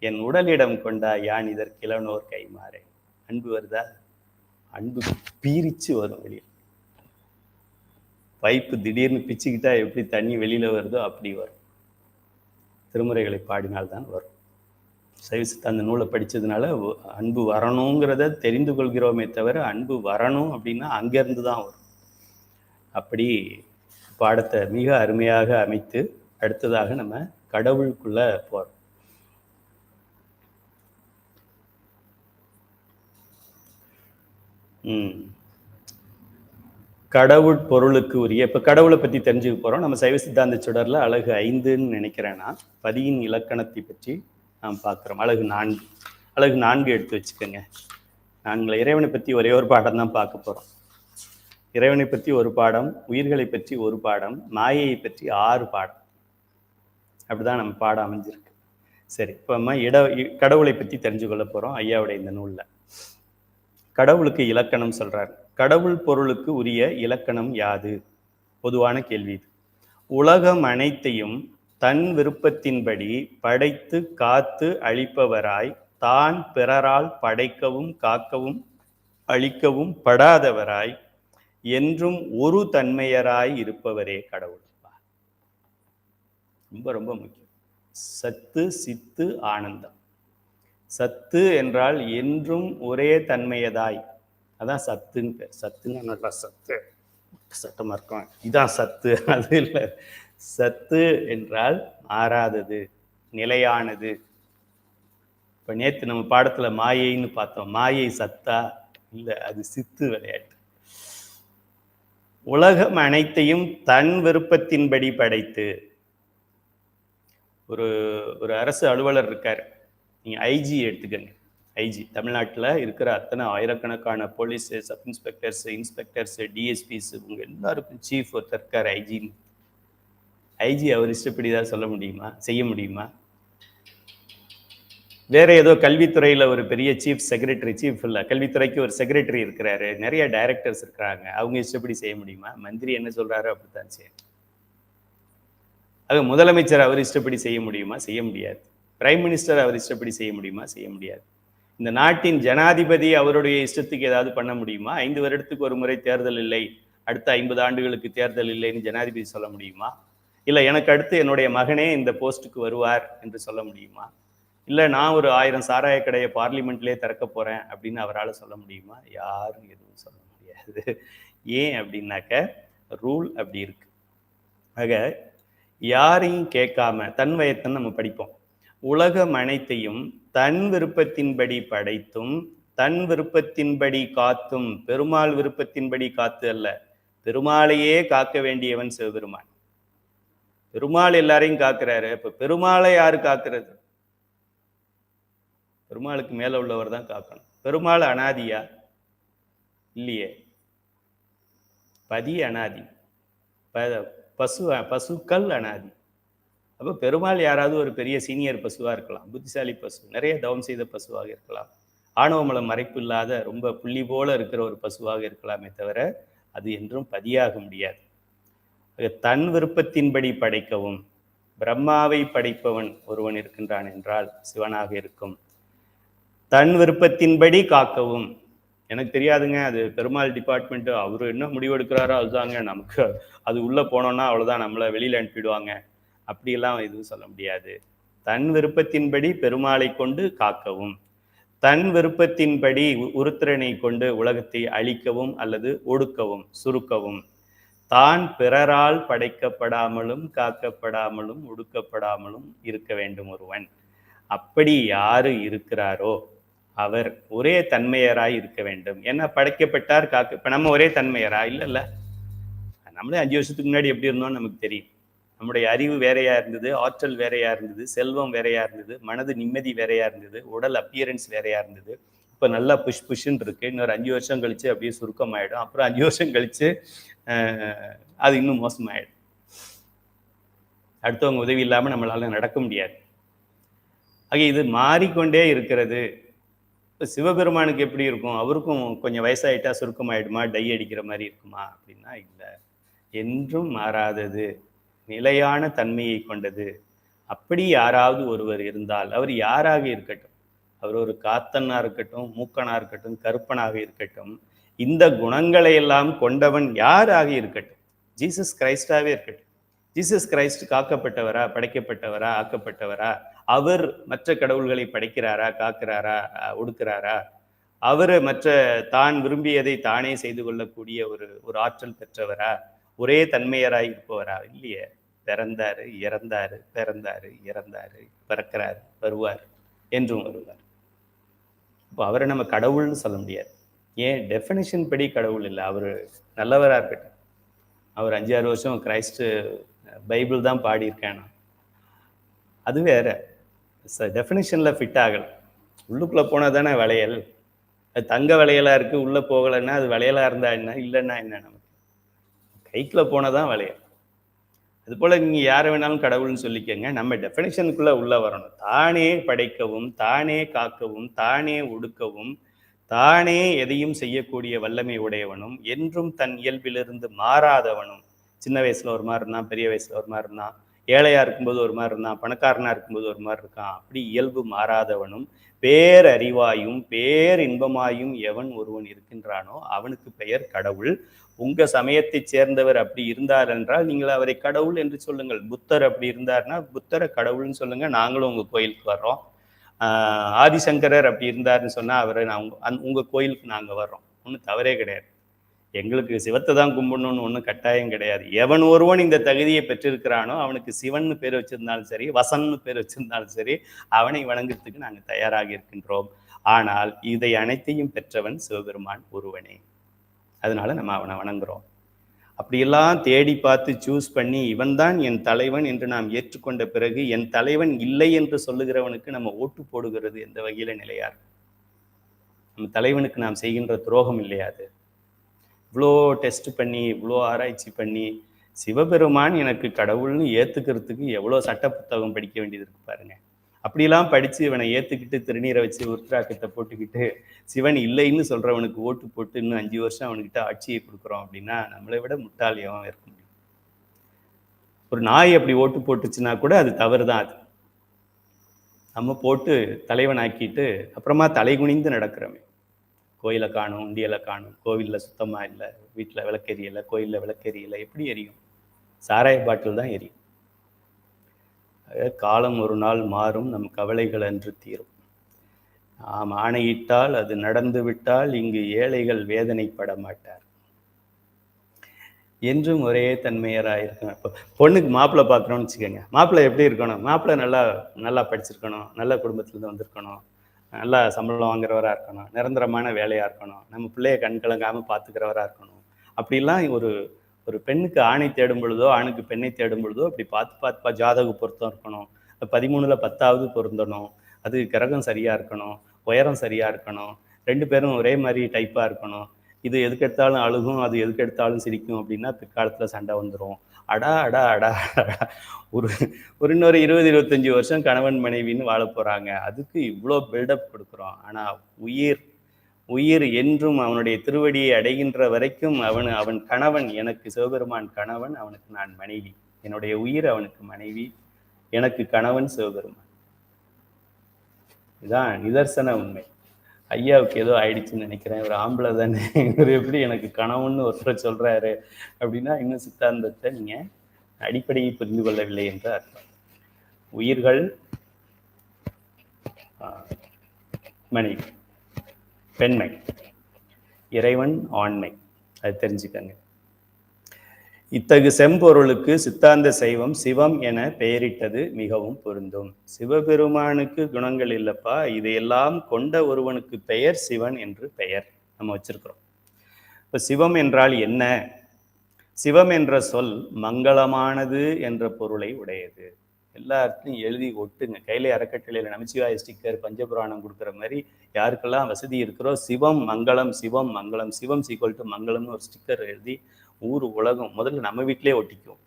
என் உடலிடம் கொண்டா, யான் இதற்கிழனோர் கைமாறேன். அன்பு வருதா? அன்பு பீரிச்சு வரும் வெளியில். பைப்பு திடீர்னு பிச்சுக்கிட்டா எப்படி தண்ணி வெளியில வருதோ அப்படி வரும். திருமுறைகளை பாடினால்தான் வரும். சைவ சித்தாந்த நூலை படித்ததுனால அன்பு வரணுங்கிறத தெரிந்து கொள்கிறோமே தவிர அன்பு வரணும் அப்படின்னா அங்கேருந்து தான் வரும். அப்படி பாடத்தை மிக அருமையாக அமைத்து அடுத்ததாக நம்ம கடவுளுக்குள்ள போகிறோம். கடவுள் பொருளுக்கு உரிய, இப்போ கடவுளை பற்றி தெரிஞ்சுக்க போகிறோம். நம்ம சைவ சித்தாந்த சுடரில் அழகு 5ன்னு நினைக்கிறேன்னா பதியின் இலக்கணத்தை பற்றி நாம் பார்க்குறோம். அழகு 4 எடுத்து வச்சுக்கோங்க. 4 இறைவனை பற்றி ஒரே ஒரு பாடம் தான் பார்க்க போகிறோம். இறைவனை பற்றி ஒரு பாடம், உயிர்களை பற்றி ஒரு பாடம், மாயையை பற்றி 6 பாடம். அப்படிதான் நம்ம பாடம் அமைஞ்சிருக்கு. சரி, இப்போ நம்ம கடவுளை பற்றி தெரிஞ்சு கொள்ள போகிறோம் ஐயாவுடைய இந்த நூலில். கடவுளுக்கு இலக்கணம் சொல்றார். கடவுள் பொருளுக்கு உரிய இலக்கணம் யாது? பொதுவான கேள்வி இது. உலகம் அனைத்தையும் தன் விருப்பத்தின்படி படைத்து காத்து அழிப்பவராய், தான் பிறரால் படைக்கவும் காக்கவும் அழிக்கவும் படாதவராய், என்றும் ஒரு தன்மையராய் இருப்பவரே கடவுள். ரொம்ப ரொம்ப முக்கியம். சத்து, சித்து, ஆனந்தம். சத்து என்றால் என்றும் ஒரே தன்மையதாய், அதான் சத்துன்னு பேர். சத்துன்னு நல்லா சத்து சட்டமா இருக்கும், இதான் சத்து, அது இல்லை. சத்து என்றால் மாறாதது, நிலையானது. இப்போ நேற்று நம்ம பாடத்துல மாயைன்னு பார்த்தோம். மாயை சத்தா? இல்லை, அது சித்து விளையாட்டு. உலகம் அனைத்தையும் தன் விருப்பத்தின்படி படைத்து, ஒரு ஒரு அரசு அலுவலர் இருக்கார், நீங்கள் ஐஜி எடுத்துக்கங்க. ஐஜி தமிழ்நாட்டில் இருக்கிற அத்தனை ஆயிரக்கணக்கான போலீஸு, சப் இன்ஸ்பெக்டர்ஸு, இன்ஸ்பெக்டர்ஸு, டிஎஸ்பிஸு இவங்க எல்லாருக்கும் சீஃப் ஒருத்தர் இருக்கார் ஐஜின்னு. ஐஜி அவர் இஷ்டப்படி தான் சொல்ல முடியுமா, செய்ய முடியுமா? வேற ஏதோ கல்வித்துறையில் ஒரு பெரிய சீஃப் செக்ரட்டரி, சீஃப் இல்லை கல்வித்துறைக்கு ஒரு செக்ரட்டரி இருக்கிறாரு, நிறைய டைரக்டர்ஸ் இருக்கிறாங்க, அவங்க இஷ்டப்படி செய்ய முடியுமா? மந்திரி என்ன சொல்றாரோ அப்படித்தான் செய்யணும். அது முதலமைச்சர் அவர் இஷ்டப்படி செய்ய முடியுமா? செய்ய முடியாது. பிரைம் மினிஸ்டர் அவர் இஷ்டப்படி செய்ய முடியுமா? செய்ய முடியாது. இந்த நாட்டின் ஜனாதிபதி அவருடைய இஷ்டத்துக்கு ஏதாவது பண்ண முடியுமா? 5 வருடத்துக்கு ஒரு முறை தேர்தல் இல்லை, அடுத்த 50 ஆண்டுகளுக்கு தேர்தல் இல்லைன்னு ஜனாதிபதி சொல்ல முடியுமா? இல்லை எனக்கு அடுத்து என்னுடைய மகனே இந்த போஸ்ட்டுக்கு வருவார் என்று சொல்ல முடியுமா? இல்லை நான் ஒரு 1000 சாராய கடையை பார்லிமெண்ட்லேயே திறக்க போகிறேன் அப்படின்னு அவரால் சொல்ல முடியுமா? யாரும் எதுவும் சொல்ல முடியாது. ஏன் அப்படின்னாக்க ரூல் அப்படி இருக்கு. ஆக யாரையும் கேட்காம தன் வயத்தை நம்ம படிப்போம். உலகம் அனைத்தையும் தன் விருப்பத்தின்படி படைத்தும் தன் விருப்பத்தின்படி காத்தும், பெருமாள் விருப்பத்தின்படி காத்து அல்ல, பெருமாளையே காக்க வேண்டியவன் சிவபெருமான். பெருமாள் எல்லாரையும் காக்குறாரு. இப்ப பெருமாளை யாரு காக்குறது? பெருமாளுக்கு மேல உள்ளவர் தான் காக்கணும். பெருமாள் அனாதியா? இல்லையே. பதி அனாதி, பசுக்கள் அனாதி. அப்போ பெருமாள் யாராவது ஒரு பெரிய சீனியர் பசுவா இருக்கலாம், புத்திசாலி பசு, நிறைய தவம் செய்த பசுவாக இருக்கலாம், ஆணவமலம் மறைப்பு இல்லாத ரொம்ப புள்ளி போல இருக்கிற ஒரு பசுவாக இருக்கலாமே தவிர அது என்றும் பதியாக முடியாது. தன் விருப்பத்தின்படி படைக்கவும், பிரம்மாவை படைப்பவன் ஒருவன் இருக்கின்றான் என்றால் சிவனாக இருக்கும். தன் விருப்பத்தின்படி காக்கவும், எனக்கு தெரியாதுங்க, அது பெருமாள் டிபார்ட்மெண்ட், அவரு என்ன முடிவெடுக்கிறாரோ அதுதாங்க, நமக்கு அது உள்ள போனோம்னா அவ்வளவுதான், நம்மளை வெளியில அனுப்பிடுவாங்க, அப்படியெல்லாம் எதுவும் சொல்ல முடியாது. தன் விருப்பத்தின்படி பெருமாளை கொண்டு காக்கவும், தன் விருப்பத்தின்படி உருத்திரனை கொண்டு உலகத்தை அழிக்கவும் அல்லது ஒடுக்கவும் சுருக்கவும், தான் பிறரால் படைக்கப்படாமலும் காக்கப்படாமலும் ஒடுக்கப்படாமலும் இருக்க வேண்டும் ஒருவன். அப்படி யாரு இருக்கிறாரோ அவர் ஒரே தன்மையராய் இருக்க வேண்டும். ஏன்னா படைக்கப்பட்டார் காக்க. இப்ப நம்ம ஒரே தன்மையரா? இல்ல. நம்மளே 5 வருஷத்துக்கு முன்னாடி எப்படி இருந்தோம்னு நமக்கு தெரியும். நம்முடைய அறிவு வேறையா இருந்தது, ஆற்றல் வேறையா இருந்தது, செல்வம் வேறையா இருந்தது, மனது நிம்மதி வேறையா இருந்தது, உடல் அப்பியரன்ஸ் வேறையா இருந்தது. இப்ப நல்லா புஷ்ன்னு இருக்கு. இன்னொரு 5 வருஷம் கழிச்சு அப்படியே சுருக்கமாயிடும். அப்புறம் 5 வருஷம் கழிச்சு அது இன்னும் மோசமாயிடும். அடுத்தவங்க உதவி இல்லாம நம்மளால நடக்க முடியாது. ஆக இது மாறிக்கொண்டே இருக்கிறது. இப்போ சிவபெருமானுக்கு எப்படி இருக்கும்? அவருக்கும் கொஞ்சம் வயசாயிட்டா சுருக்கமாயிடுமா, டை அடிக்கிற மாதிரி இருக்குமா அப்படின்னா இல்லை. என்றும் மாறாதது, நிலையான தன்மையை கொண்டது. அப்படி யாராவது ஒருவர் இருந்தால் அவர் யாராக இருக்கட்டும், அவர் ஒரு காத்தனா இருக்கட்டும், மூக்கனா இருக்கட்டும், கருப்பனாக இருக்கட்டும், இந்த குணங்களை எல்லாம் கொண்டவன் யாராக இருக்கட்டும், ஜீசஸ் கிரைஸ்டாவே இருக்கட்டும். Jesus Christ காக்கப்பட்டவரா, படைக்கப்பட்டவரா, ஆக்கப்பட்டவரா? அவர் மற்ற கடவுள்களை படைக்கிறாரா, காக்கிறாரா, ஒடுக்கிறாரா? அவர் மற்ற தான் விரும்பியதை தானே செய்து கொள்ளக்கூடிய ஒரு ஆற்றல் பெற்றவரா? ஒரே தன்மையராய் இருப்பவரா? இல்லையே. பிறந்தாரு, இறந்தாரு, பிறந்தாரு, இறந்தாரு, பிறக்கிறாரு, வருவார், என்றும் வருவார். இப்போ அவரை நம்ம கடவுள்னு சொல்ல முடியாது. ஏன்? டெஃபினிஷன் படி கடவுள் இல்லை. அவர் நல்லவராக இருக்கட்டும். அவர் 5-6 வருஷம் கிரைஸ்ட் பைபிள் தான் பாடியிருக்கேன், அது வேற. டெஃபினிஷன்ல ஃபிட் ஆகலை. உள்ளுக்குள்ள போனால் தானே வளையல். அது தங்க வளையலா இருக்கு, உள்ள போகலைன்னா அது வளையலா இருந்தா என்ன, இல்லைன்னா என்ன? நமக்கு கைக்குள்ள போனதான் வளையல். அது போல நீங்க யாரை வேணாலும் கடவுள்னு சொல்லிக்கங்க, நம்ம டெஃபினிஷனுக்குள்ள உள்ள வரணும். தானே படைக்கவும், தானே காக்கவும், தானே ஒடுக்கவும், தானே எதையும் செய்யக்கூடிய வல்லமை உடையவனும், என்றும் தன் இயல்பிலிருந்து மாறாதவனும். சின்ன வயசுல ஒரு மாதிரி இருந்தான், பெரிய வயசுல ஒரு மாதிரி இருந்தான், ஏழையா இருக்கும்போது ஒரு மாதிரி இருந்தான், பணக்காரனா இருக்கும்போது ஒரு மாதிரி இருக்கான். அப்படி இயல்பு மாறாதவனும் பேரறிவாயும் பேரின்பமாயும் எவன் ஒருவன் இருக்கின்றானோ அவனுக்கு பெயர் கடவுள். உங்க சமயத்தை சேர்ந்தவர் அப்படி இருந்தார் என்றால் நீங்கள் அவரை கடவுள் என்று சொல்லுங்கள். புத்தர் அப்படி இருந்தார்னா புத்தரை கடவுள்னு சொல்லுங்க, நாங்களும் உங்க கோயிலுக்கு வர்றோம். ஆதிசங்கரர் அப்படி இருந்தாருன்னு சொன்னா அவரை உங்க கோயிலுக்கு நாங்க வர்றோம். ஒன்றும் தவறே கிடையாது. எங்களுக்கு சிவத்தை தான் கும்பிடணும்னு ஒன்றும் கட்டாயம் கிடையாது. எவன் ஒருவன் இந்த தகுதியை பெற்றிருக்கிறானோ அவனுக்கு சிவன் பேர் வச்சிருந்தாலும் சரி, வசன்னு பேர் வச்சிருந்தாலும் சரி, அவனை வணங்குறதுக்கு நாங்கள் தயாராக இருக்கின்றோம். ஆனால் இதை அனைத்தையும் பெற்றவன் சிவபெருமான் ஒருவனே. அதனால நம்ம அவனை வணங்குறோம். அப்படியெல்லாம் தேடி பார்த்து சூஸ் பண்ணி இவன் தான் என் தலைவன் என்று நாம் ஏற்றுக்கொண்ட பிறகு என் தலைவன் இல்லை என்று சொல்லுகிறவனுக்கு நம்ம ஓட்டு போடுகிறது எந்த வகையில நிலையா இருக்கும்? நம்ம தலைவனுக்கு நாம் செய்கின்ற துரோகம் இல்லையா அது? இவ்வளோ டெஸ்ட் பண்ணி இவ்வளோ ஆராய்ச்சி பண்ணி சிவபெருமான் எனக்கு கடவுள்னு ஏத்துக்கிறதுக்கு எவ்வளோ சட்ட புத்தகம் படிக்க வேண்டியது இருக்கு பாருங்க. அப்படிலாம் படிச்சு இவனை ஏத்துக்கிட்டு திருநீரை வச்சு உருத்ராக்கத்தை போட்டுக்கிட்டு சிவன் இல்லைன்னு சொல்றவனுக்கு ஓட்டு போட்டு இன்னும் 5 வருஷம் அவனுக்கிட்ட ஆட்சியை கொடுக்குறோம் அப்படின்னா நம்மளை விட முட்டாள் எவன் இருக்க முடியும்? ஒரு நாய் அப்படி ஓட்டு போட்டுச்சுன்னா கூட அது தவறு தான். அது நம்ம போட்டு தலைவன் ஆக்கிட்டு அப்புறமா தலை குனிந்து நடக்கிறோமே. கோயிலை காணும், உண்டியலை காணும், கோவிலில் சுத்தமா இல்லை, வீட்டில் விளக்கெரியலை, கோயிலில் விளக்கெரியலை, எப்படி எரியும்? சாராய பாட்டில் தான் எரியும். காலம் ஒரு நாள் மாறும், நம் கவலைகள் அன்று தீரும். நாம் ஆணையிட்டால் அது நடந்து விட்டால் இங்கு ஏழைகள் வேதனைப்பட மாட்டார் என்றும் ஒரே தன்மையராக இருக்கணும். இப்போ பொண்ணுக்கு மாப்பிள்ளை பார்க்குறோன்னு வச்சுக்கோங்க. மாப்பிள்ளை எப்படி இருக்கணும்? மாப்பிள்ளை நல்லா நல்லா படிச்சிருக்கணும், நல்ல குடும்பத்துலேருந்து வந்திருக்கணும், நல்லா சம்பளம் வாங்குறவராக இருக்கணும், நிரந்தரமான வேலையாக இருக்கணும், நம்ம பிள்ளைய கண் கலங்காமல் பார்த்துக்கிறவராக இருக்கணும். அப்படிலாம் ஒரு பெண்ணுக்கு ஆணை தேடும் பொழுதோ ஆணுக்கு பெண்ணை தேடும் பொழுதோ அப்படி பார்த்து ஜாதக பொருத்தம் இருக்கணும். 13ல் 10வது பொருந்தணும். அது கிரகம் சரியா இருக்கணும், உயரம் சரியா இருக்கணும், 2 பேரும் ஒரே மாதிரி டைப்பா இருக்கணும். இது எதுக்கு எடுத்தாலும் அழுகும், அது எதுக்கு எடுத்தாலும் சிரிக்கும் அப்படின்னா பிற்காலத்துல சண்டை வந்துடும். அடா அடா அடா ஒரு இன்னொரு 20-25 வருஷம் கணவன் மனைவின்னு வாழ போறாங்க. அதுக்கு இவ்வளோ பில்டப் கொடுக்குறோம். ஆனா உயிர் என்றும் அவனுடைய திருவடியை அடைகின்ற வரைக்கும் அவன் கணவன், எனக்கு சிவபெருமான் கணவன், அவனுக்கு நான் மனைவி. என்னுடைய உயிர் அவனுக்கு மனைவி, எனக்கு கணவன் சிவபெருமான். இதுதான் நிதர்சன உண்மை. ஐயாவுக்கு ஏதோ ஆயிடுச்சுன்னு நினைக்கிறேன். ஒரு ஆம்பளை தானே, இவர் எப்படி எனக்கு கணவன் ஒருத்தர் சொல்றாரு அப்படின்னா இன்னும் சித்தாந்தத்தை நீங்க அடிப்படையை புரிந்து கொள்ளவில்லை என்று அர்த்தம். உயிர்கள் மனைவி, பெண்மை, இறைவன் ஆண்மை, அது தெரிஞ்சுக்கங்க. இத்தகு செம்பொருளுக்கு சித்தாந்த சைவம் சிவம் என பெயரிட்டது மிகவும் பொருந்தும். சிவபெருமானுக்கு குணங்கள் இல்லப்பா, இதையெல்லாம் கொண்ட ஒருவனுக்கு பெயர் சிவன் என்று பெயர் நம்ம வச்சிருக்கிறோம். இப்ப சிவம் என்றால் என்ன? சிவம் என்ற சொல் மங்களமானது என்ற பொருளை உடையது. எல்லாத்தையும் எழுதி ஒட்டுங்க. கையில அறக்கட்டளையில் நமச்சிவாய ஸ்டிக்கர் பஞ்சபுராணம் கொடுக்குற மாதிரி யாருக்கெல்லாம் வசதி இருக்கிறோ சிவம் மங்களம், சிவம் மங்களம், சிவம் சீக்வல் டு மங்களம்னு ஒரு ஸ்டிக்கர் எழுதி ஊர் உலகம் முதல்ல நம்ம வீட்டிலே ஒட்டிக்கும்.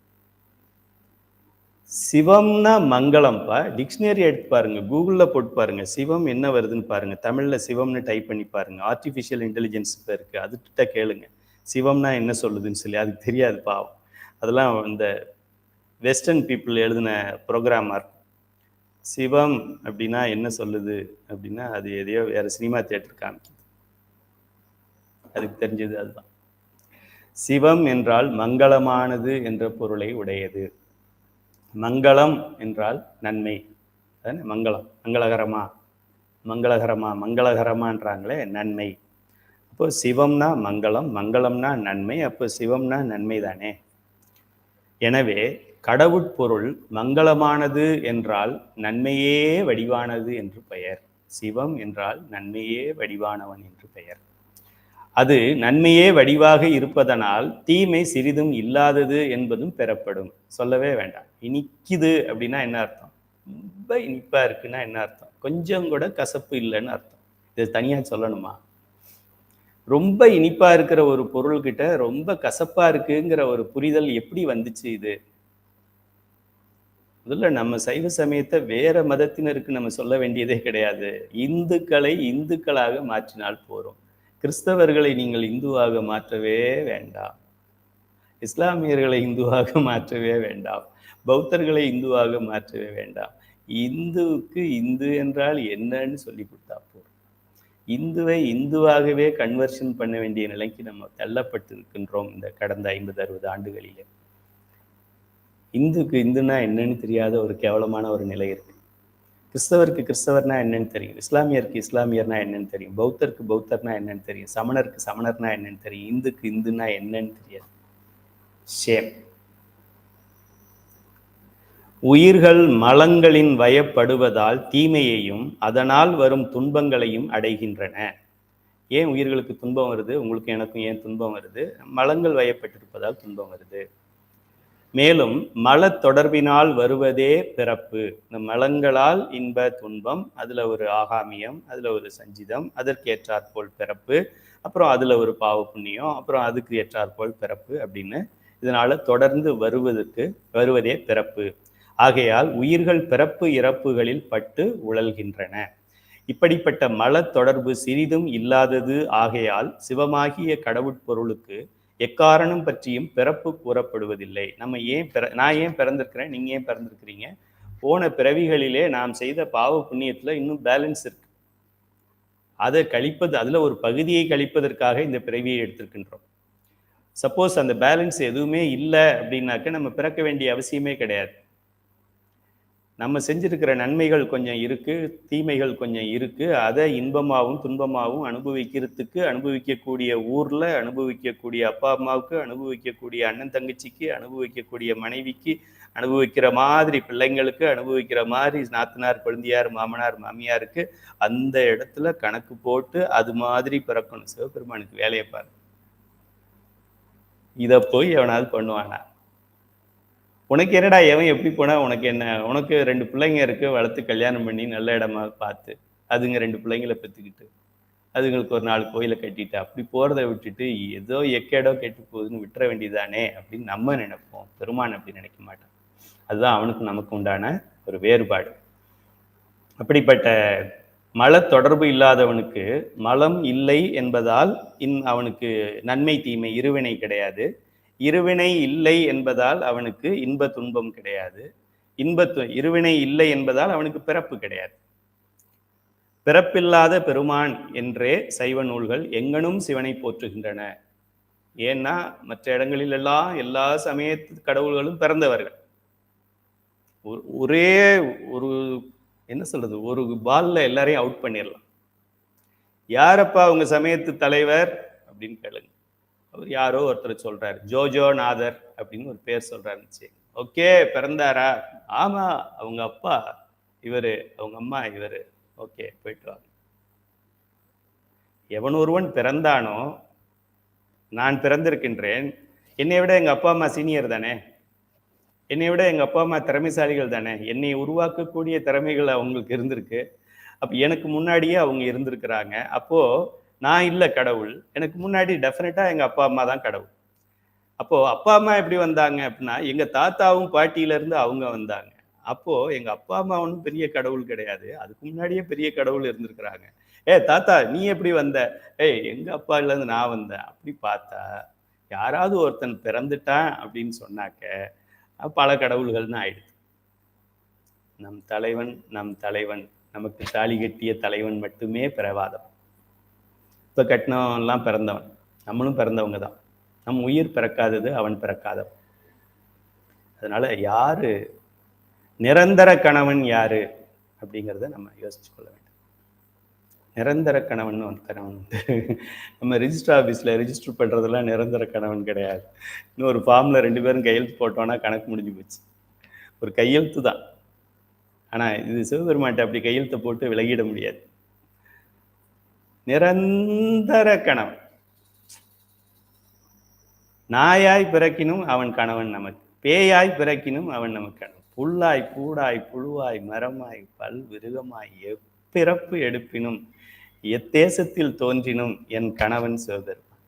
சிவம்னா மங்களம்ப்பா. டிக்ஷனரி எடுத்து பாருங்க, கூகுள்ல போட்டு பாருங்க, சிவம் என்ன வருதுன்னு பாருங்க. தமிழ்ல சிவம்னு டைப் பண்ணி பாருங்க. ஆர்டிஃபிஷியல் இன்டெலிஜென்ஸ் இருக்கு, அதுகிட்ட கேளுங்க சிவம்னா என்ன சொல்லுதுன்னு சொல்லி. அதுக்கு தெரியாது பாவம். அதெல்லாம் இந்த வெஸ்டர்ன் பீப்புள் எழுதின ப்ரோக்ராமாக இருக்கும். சிவம் அப்படின்னா என்ன சொல்லுது அப்படின்னா அது எதையோ வேற சினிமா தியேட்டர் காமிக்குது. அதுக்கு தெரிஞ்சது அதுதான். சிவம் என்றால் மங்களமானது என்ற பொருளை உடையது. மங்களம் என்றால் நன்மை. மங்களம், மங்களகரமான்றாங்களே நன்மை. அப்போ சிவம்னா மங்களம், மங்களம்னா நன்மை, அப்போ சிவம்னா நன்மை தானே. எனவே கடவுட்பொருள் மங்களமானது என்றால் நன்மையே வடிவானது என்று பெயர். சிவம் என்றால் நன்மையே வடிவானவன் என்று பெயர். அது நன்மையே வடிவாக இருப்பதனால் தீமை சிறிதும் இல்லாதது என்பதும் பெறப்படும். சொல்லவே வேண்டாம். இனிக்குது அப்படின்னா என்ன அர்த்தம்? ரொம்ப இனிப்பா இருக்குன்னா என்ன அர்த்தம்? கொஞ்சம் கூட கசப்பு இல்லைன்னு அர்த்தம். இது தனியா சொல்லணுமா? ரொம்ப இனிப்பா இருக்கிற ஒரு பொருள்கிட்ட ரொம்ப கசப்பா இருக்குங்கிற ஒரு புரிதல் எப்படி வந்துச்சு? இது முதல்ல நம்ம சைவ சமயத்தை வேற மதத்தினருக்கு நம்ம சொல்ல வேண்டியதே கிடையாது. இந்துக்களை இந்துக்களாக மாற்றினால் போறோம். கிறிஸ்தவர்களை நீங்கள் இந்துவாக மாற்றவே வேண்டாம், இஸ்லாமியர்களை இந்துவாக மாற்றவே வேண்டாம், பௌத்தர்களை இந்துவாக மாற்றவே வேண்டாம். இந்துவுக்கு இந்து என்றால் என்னன்னு சொல்லி கொடுத்தா போறோம். இந்துவை இந்துவாகவே கன்வர்ஷன் பண்ண வேண்டிய நிலைக்கு நம்ம தள்ளப்பட்டு இருக்கின்றோம் இந்த கடந்த 50-60 ஆண்டுகளிலே. இந்துக்கு இந்துனா என்னன்னு தெரியாத ஒரு கேவலமான ஒரு நிலை இருக்கு. கிறிஸ்தவருக்கு கிறிஸ்தவர்னா என்னன்னு தெரியும், இஸ்லாமியருக்கு இஸ்லாமியர்னா என்னன்னு தெரியும், பௌத்தருக்கு பௌத்தர்னா என்னன்னு தெரியும், சமணருக்கு சமணர்னா என்னன்னு தெரியும். இந்துக்கு இந்துனா என்னன்னு தெரியாது. ஷேம். உயிர்கள் மலங்களின் வயப்படுவதால் தீமையையும் அதனால் வரும் துன்பங்களையும் அடைகின்றன. ஏன் உயிர்களுக்கு துன்பம் வருது, உங்களுக்கு எனக்கும் ஏன் துன்பம் வருது? மலங்கள் வயப்பட்டிருப்பதால் துன்பம் வருது. மேலும் மல தொடர்பினால் வருவதே பிறப்பு. இந்த மலங்களால் இன்ப துன்பம், அதுல ஒரு ஆகாமியம், அதுல ஒரு சஞ்சிதம், அதற்கு ஏற்றாற்போல் பிறப்பு, அப்புறம் அதுல ஒரு பாவ புண்ணியம், அப்புறம் அதுக்கு ஏற்றாற்போல் பிறப்பு அப்படின்னு இதனால தொடர்ந்து வருவதே பிறப்பு. ஆகையால் உயிர்கள் பிறப்பு இறப்புகளில் பட்டு உழல்கின்றன. இப்படிப்பட்ட மல தொடர்பு சிறிதும் இல்லாதது ஆகையால் சிவமாகிய கடவுட்பொருளுக்கு எக்காரணம் பற்றியும் பிறப்பு கூறப்படுவதில்லை. நான் ஏன் பிறந்திருக்கிறேன், நீங்க ஏன் பிறந்திருக்கிறீங்க? போன பிறவிகளிலே நாம் செய்த பாவ புண்ணியத்துல இன்னும் பேலன்ஸ் இருக்கு. அதை கழிப்பது, அதுல ஒரு பகுதியை கழிப்பதற்காக இந்த பிறவியை எடுத்திருக்கின்றோம். சப்போஸ் அந்த பேலன்ஸ் எதுவுமே இல்லை அப்படின்னாக்க நம்ம பிறக்க வேண்டிய அவசியமே கிடையாது. நம்ம செஞ்சிருக்கிற நன்மைகள் கொஞ்சம் இருக்கு, தீமைகள் கொஞ்சம் இருக்கு. அதை இன்பமாகவும் துன்பமாகவும் அனுபவிக்கக்கூடிய ஊர்ல அனுபவிக்கக்கூடிய அப்பா அம்மாவுக்கு, அனுபவிக்கக்கூடிய அண்ணன் தங்கச்சிக்கு, அனுபவிக்கக்கூடிய மனைவிக்கு, அனுபவிக்கிற மாதிரி பிள்ளைங்களுக்கு, அனுபவிக்கிற மாதிரி நாத்தனார் குழந்தையார் மாமனார் மாமியாருக்கு அந்த இடத்துல கணக்கு போட்டு அது மாதிரி பிறக்கணும். சிவபெருமானுக்கு வேலையை பாரு. இதை போய் எவனாவது பண்ணுவானா? உனக்கு என்னடா, எவன் எப்படி போனா உனக்கு என்ன? உனக்கு 2 பிள்ளைங்க இருக்கு, வளர்த்து கல்யாணம் பண்ணி நல்ல இடமா பார்த்து அதுங்க 2 பிள்ளைங்களை பெற்றுக்கிட்டு அதுங்களுக்கு ஒரு 4 கோயிலை கட்டிட்டு அப்படி போறதை விட்டுட்டு ஏதோ எக்கேடோ கெட்டு போகுதுன்னு விட்டுற வேண்டியதானே அப்படின்னு நம்ம நினைப்போம். பெருமான் அப்படி நினைக்க மாட்டான். அதுதான் அவனுக்கு நமக்கு உண்டான ஒரு வேறுபாடு. அப்படிப்பட்ட மல தொடர்பு இல்லாதவனுக்கு மலம் இல்லை என்பதால் அவனுக்கு நன்மை தீமை இருவினை கிடையாது. இருவினை இல்லை என்பதால் அவனுக்கு இன்ப துன்பம் கிடையாது. இருவினை இல்லை என்பதால் அவனுக்கு பிறப்பு கிடையாது. பிறப்பில்லாத பெருமான் என்றே சைவ நூல்கள் எங்கனும் சிவனை போற்றுகின்றன. ஏன்னா மற்ற இடங்களில் எல்லாம் எல்லா சமயத்து கடவுள்களும் பிறந்தவர்கள். ஒரே ஒரு என்ன சொல்றது, ஒரு பால்ல எல்லாரையும் அவுட் பண்ணிடலாம். யாரப்பா உங்க சமயத்து தலைவர் அப்படின்னு கேளுங்க. அவர் யாரோ ஒருத்தர் சொல்றாரு, ஜோஜோ நாதர் அப்படின்னு ஒரு பேர் சொல்றாருன்னு. ஓகே, பிறந்தாரா? ஆமா, அவங்க அப்பா இவரு, அவங்க அம்மா இவரு. ஓகே, போயிட்டு வாங்க. எவன் ஒருவன் பிறந்தானோ, நான் பிறந்திருக்கின்றேன், என்னை விட எங்க அப்பா அம்மா சீனியர் தானே, என்னை விட எங்க அப்பா அம்மா திறமைசாலிகள் தானே, என்னை உருவாக்கக்கூடிய திறமைகள் அவங்களுக்கு இருந்திருக்கு. அப்ப எனக்கு முன்னாடியே அவங்க இருந்திருக்கிறாங்க. அப்போ நான் இல்லை கடவுள், எனக்கு முன்னாடி டெஃபினட்டா எங்க அப்பா அம்மா தான் கடவுள். அப்போ அப்பா அம்மா எப்படி வந்தாங்க அப்படின்னா, எங்க தாத்தாவும் பாட்டியில இருந்து அவங்க வந்தாங்க. அப்போ எங்க அப்பா அம்மா ஒன்றும் பெரிய கடவுள் கிடையாது, அதுக்கு முன்னாடியே பெரிய கடவுள் இருந்திருக்கிறாங்க. தாத்தா நீ எப்படி வந்த? எங்க அப்பால இருந்து நான் வந்தேன். அப்படி பார்த்தா யாராவது ஒருத்தன் பிறந்துட்டான் அப்படின்னு சொன்னாக்க பல கடவுள்கள்னு ஆயிடுது. நம் தலைவன் நமக்கு தாலி கட்டிய தலைவன் மட்டுமே பிறவாதவன். இப்ப கட்டினவன்லாம் பிறந்தவன், நம்மளும் பிறந்தவங்க தான். நம் உயிர் பிறக்காதது, அவன் பிறக்காதவன். அதனால யாரு நிரந்தர கணவன் யாரு அப்படிங்கிறத நம்ம யோசிச்சு கொள்ள வேண்டும். நிரந்தர கணவன் ஒரு கணவன் நம்ம ரிஜிஸ்டர் ஆஃபீஸில் ரிஜிஸ்டர் பண்ணுறதெல்லாம் நிரந்தர கணவன் கிடையாது. இன்னொரு ஃபார்மில் 2 பேரும் கையெழுத்து போட்டோன்னா கணக்கு முடிஞ்சு போச்சு. ஒரு கையெழுத்து தான். ஆனால் இது சிவபெருமான்ட்ட அப்படி கையெழுத்தை போட்டு விலகிட முடியாது. நிரந்தர கணவன். நாயாய் பிறக்கினும் அவன் கணவன் நமக்கு, பேயாய் பிறக்கினும் அவன் நமக்கு கணவன். புல்லாய் பூடாய் புழுவாய் மரமாய் பல் விருகமாய் எப்பிறப்பு எடுப்பினும் எத்தேசத்தில் தோன்றினும் என் கணவன் சிவபெருமான்.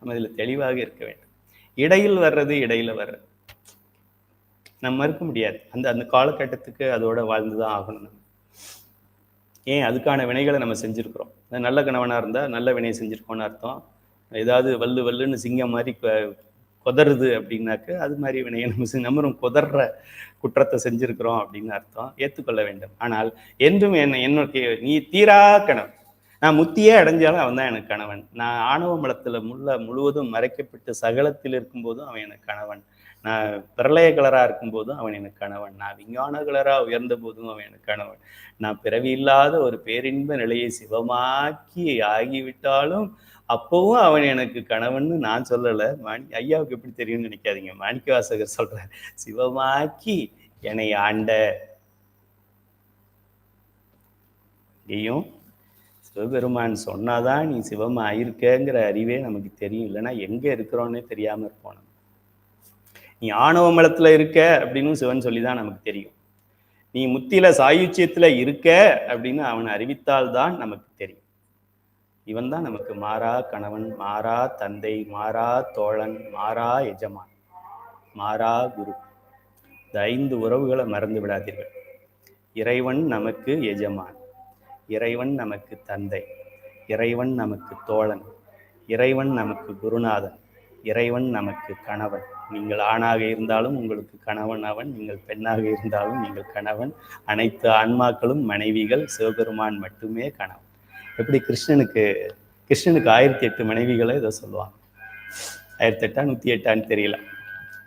நம்ம இதில் தெளிவாக இருக்க வேண்டும். இடையில வர்றது நம்ம இருக்க முடியாது. அந்த காலகட்டத்துக்கு அதோட வாழ்ந்துதான் ஆகணும். நம்ம ஏன் அதுக்கான வினைகளை நம்ம செஞ்சிருக்கிறோம். நல்ல கணவனா இருந்தா நல்ல வினையை செஞ்சிருக்கோம்னு அர்த்தம். ஏதாவது வல்லுன்னு சிங்கம் மாதிரி கொதறுது அப்படின்னாக்க அது மாதிரி வினையை நம்ம கொதற குற்றத்தை செஞ்சிருக்கிறோம் அப்படின்னு அர்த்தம். ஏற்றுக்கொள்ள வேண்டும். ஆனால் என்றும் என்னுடைய நீ தீரா கணவன். நான் முத்தியே அடைஞ்சாலும் அவன் தான் எனக்கு கணவன். நான் ஆணவ மலத்துல முழுவதும் மறைக்கப்பட்டு சகலத்தில் இருக்கும்போதும் அவன் எனக்கு கணவன். நான் பிரளய கலரா இருக்கும்போதும் அவன் எனக்கு கணவன். நான் விஞ்ஞான கலரா உயர்ந்த போதும் அவன் எனக்கு கணவன். நான் பிறவி இல்லாத ஒரு பேரின்ப நிலையை சிவமாக்கி ஆகிவிட்டாலும் அப்பவும் அவன் எனக்கு கணவன்னு நான் சொல்லலை. ஐயாவுக்கு எப்படி தெரியும்னு நினைக்காதீங்க. மாணிக்கவாசகர் சொல்றார், சிவமாக்கி என்னை ஆண்ட. இங்கேயும் சிவபெருமான் சொன்னாதான் நீ சிவம் ஆயிருக்கங்கிற அறிவே நமக்கு தெரியும். இல்லைன்னா எங்க இருக்கிறோன்னே தெரியாம இருப்போம். நீ ஆணவ மலத்துல இருக்க அப்படின்னு சிவன் சொல்லிதான் நமக்கு தெரியும். நீ முத்தில சாயுச்சியத்துல இருக்க அப்படின்னு அவன் அறிவித்தால்தான் நமக்கு தெரியும். இவன் தான் நமக்கு மாறா கணவன், மாறா தந்தை, மாறா தோழன், மாறா எஜமான், மாறா குரு. இந்த 5 உறவுகளை மறந்து விடாதீர்கள். இறைவன் நமக்கு எஜமான், இறைவன் நமக்கு தந்தை, இறைவன் நமக்கு தோழன், இறைவன் நமக்கு குருநாதன், இறைவன் நமக்கு கணவன். நீங்கள் ஆணாக இருந்தாலும் உங்களுக்கு கணவன் அவன், நீங்கள் பெண்ணாக இருந்தாலும் நீங்கள் கணவன். அனைத்து ஆன்மாக்களும் மனைவிகள், சிவபெருமான் மட்டுமே கணவன். எப்படி கிருஷ்ணனுக்கு 1008 மனைவிகளை இதை சொல்லுவாங்க. 1008 108 தெரியல.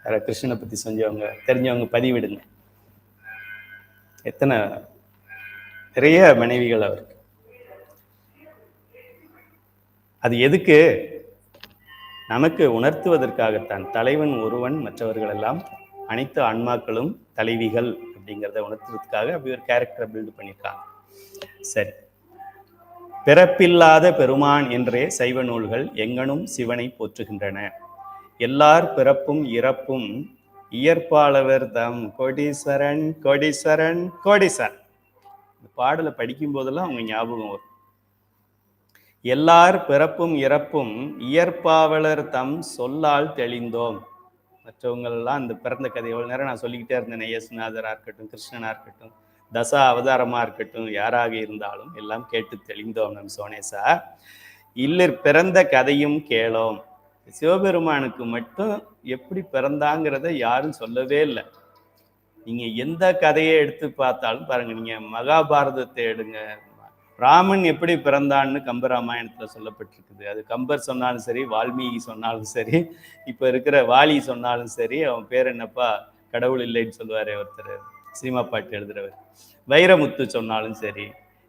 வேற கிருஷ்ணனை பத்தி தெரிஞ்சவங்க பதிவிடுங்க. எத்தனை நிறைய மனைவிகள் அவருக்கு. அது எதுக்கு? நமக்கு உணர்த்துவதற்காகத்தான். தலைவன் ஒருவன், மற்றவர்கள் எல்லாம் அனைத்து ஆன்மாக்களும் தலைவிகள் அப்படிங்கிறத உணர்த்துறதுக்காக அப்படி ஒரு கேரக்டரை பில்டு பண்ணியிருக்காங்க. சரி, பிறப்பில்லாத பெருமான் என்றே சைவ நூல்கள் எங்கனும் சிவனை போற்றுகின்றன. எல்லார் பிறப்பும் இறப்பும் இயற்பாளவர் தம் கோடீஸ்வரன் கோடீஸ்வரன் கோடீஸ்வரன். இந்த பாடலை படிக்கும் போதெல்லாம் அவங்க ஞாபகம் வரும். எல்லார் பிறப்பும் இறப்பும் இயற்பாவலர் தம் சொல்லால் தெளிந்தோம். மற்றவங்களெல்லாம் இந்த பிறந்த கதை எவ்வளவு நேரம் நான் சொல்லிக்கிட்டே இருந்தேன். இயேசுநாதராக இருக்கட்டும், கிருஷ்ணனா இருக்கட்டும், தசா அவதாரமா இருக்கட்டும், யாராக இருந்தாலும் எல்லாம் கேட்டு தெளிந்தோம் நம் சோனேசா. இல்லர் பிறந்த கதையும் கேளோம். சிவபெருமானுக்கு மட்டும் எப்படி பிறந்தாங்கிறத யாரும் சொல்லவே இல்லை. நீங்க எந்த கதையை எடுத்து பார்த்தாலும் பாருங்க, நீங்க மகாபாரதத்தை எடுங்க, ராமன் எப்படி பிறந்தான்னு கம்பராமாயணத்துல சொல்லப்பட்டிருக்குது. அது கம்பர் சொன்னாலும் சரி, வால்மீகி சொன்னாலும் சரி, இப்ப இருக்கிற வாலி சொன்னாலும் சரி, அவன் பேர் என்னப்பா கடவுள் இல்லைன்னு சொல்லுவாரு ஒருத்தர், சினிமா பாட்டு எழுதுறவர். வைரமுத்து சொன்னாலும் சரி,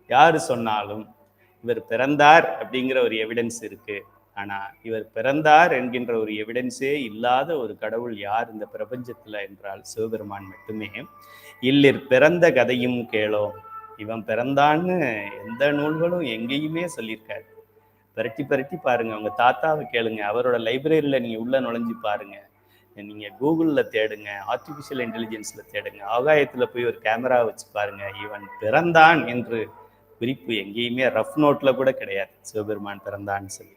யாரு சொன்னாலும் இவர் பிறந்தார் அப்படிங்கிற ஒரு எவிடன்ஸ் இருக்கு. ஆனா இவர் பிறந்தார் என்கின்ற ஒரு எவிடன்ஸே இல்லாத ஒரு கடவுள் யார் இந்த பிரபஞ்சத்துல என்றால் சிவபெருமான் மட்டுமே. இல்லிர் பிறந்த கதையும் கேளோம். இவன் பிறந்தான்னு எந்த நூல்களும் எங்கேயுமே சொல்லியிருக்காரு. பரட்டி பாருங்க, உங்க தாத்தாவை கேளுங்க, அவரோட லைப்ரரியில நீங்க உள்ள நுழைஞ்சு பாருங்க, நீங்க கூகுள்ல தேடுங்க, ஆர்டிபிஷியல் இன்டெலிஜென்ஸ்ல தேடுங்க, ஆகாயத்துல போய் ஒரு கேமரா வச்சு பாருங்க, இவன் பிறந்தான் என்று குறிப்பு எங்கேயுமே ரஃப் நோட்ல கூட கிடையாது சிவபெருமான் பிறந்தான்னு சொல்லி.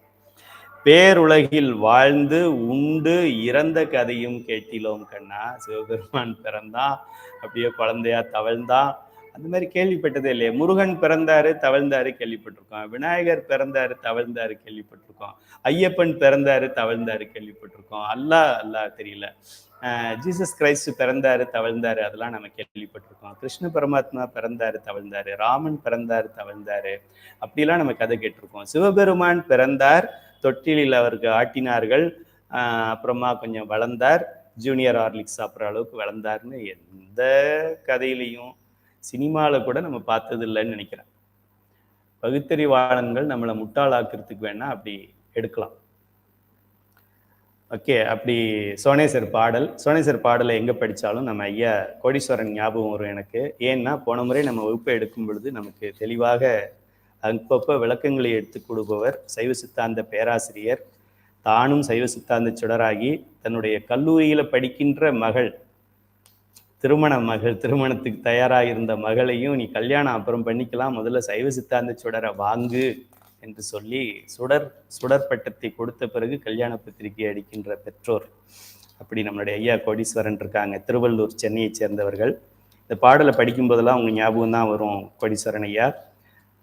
பேருலகில் வாழ்ந்து உண்டு இறந்த கதையும் கேட்டிலோம் கண்ணா. சிவபெருமான் பிறந்தான், அப்படியே குழந்தையா தவழ்ந்தான், அந்த மாதிரி கேள்விப்பட்டதே இல்லையே. முருகன் பிறந்தாரு தவழ்ந்தாரு கேள்விப்பட்டிருக்கோம், விநாயகர் பிறந்தாரு தவழ்ந்தாரு கேள்விப்பட்டிருக்கோம், ஐயப்பன் பிறந்தாரு தவழ்ந்தாரு கேள்விப்பட்டிருக்கோம், அல்லாஹ் தெரியல, ஜீசஸ் கிரைஸ்ட் பிறந்தாரு தவழ்ந்தாரு அதெல்லாம் நம்ம கேள்விப்பட்டிருக்கோம், கிருஷ்ண பரமாத்மா பிறந்தாரு தவழ்ந்தாரு, ராமன் பிறந்தாரு தவழ்ந்தாரு, அப்படிலாம் நம்ம கதை கேட்டிருக்கோம். சிவபெருமான் பிறந்தார், தொட்டிலில் அவருக்கு ஆட்டினார்கள், அப்புறமா கொஞ்சம் வளர்ந்தார், ஜூனியர் ஹார்லிக்ஸ் சாப்பிட்ற அளவுக்கு வளர்ந்தார்னு எந்த கதையிலையும் சினிமாவில் கூட நம்ம பார்த்தது இல்லைன்னு நினைக்கிறேன். பகுத்தறிவாளன்கள் நம்மளை முட்டாளாக்குறதுக்கு வேணா அப்படி எடுக்கலாம். ஓகே, அப்படி சோனேசர் பாடலை எங்கே படித்தாலும் நம்ம ஐயா கோடீஸ்வரன் ஞாபகம் வரும் எனக்கு. ஏன்னா போன முறை நம்ம வகுப்பை எடுக்கும் பொழுது நமக்கு தெளிவாக அப்பப்போ விளக்கங்களை எடுத்து கொடுப்பவர் சைவ சித்தாந்த பேராசிரியர், தானும் சைவ சித்தாந்த சுடராகி தன்னுடைய கல்லூரியில் படிக்கின்ற மகள், திருமணத்துக்கு தயாராக இருந்த மகளையும் நீ அப்புறம் பண்ணிக்கலாம், முதல்ல சைவ சித்தாந்த சுடரை வாங்கு என்று சொல்லி சுடர் பட்டத்தை கொடுத்த பிறகு கல்யாண பத்திரிகை அடிக்கின்ற பெற்றோர். அப்படி நம்மளுடைய ஐயா கோடீஸ்வரன் இருக்காங்க, திருவள்ளூர், சென்னையை சேர்ந்தவர்கள். இந்த பாடலை படிக்கும் போதெல்லாம் அவங்க ஞாபகம் தான் வரும் கோடீஸ்வரன் ஐயா.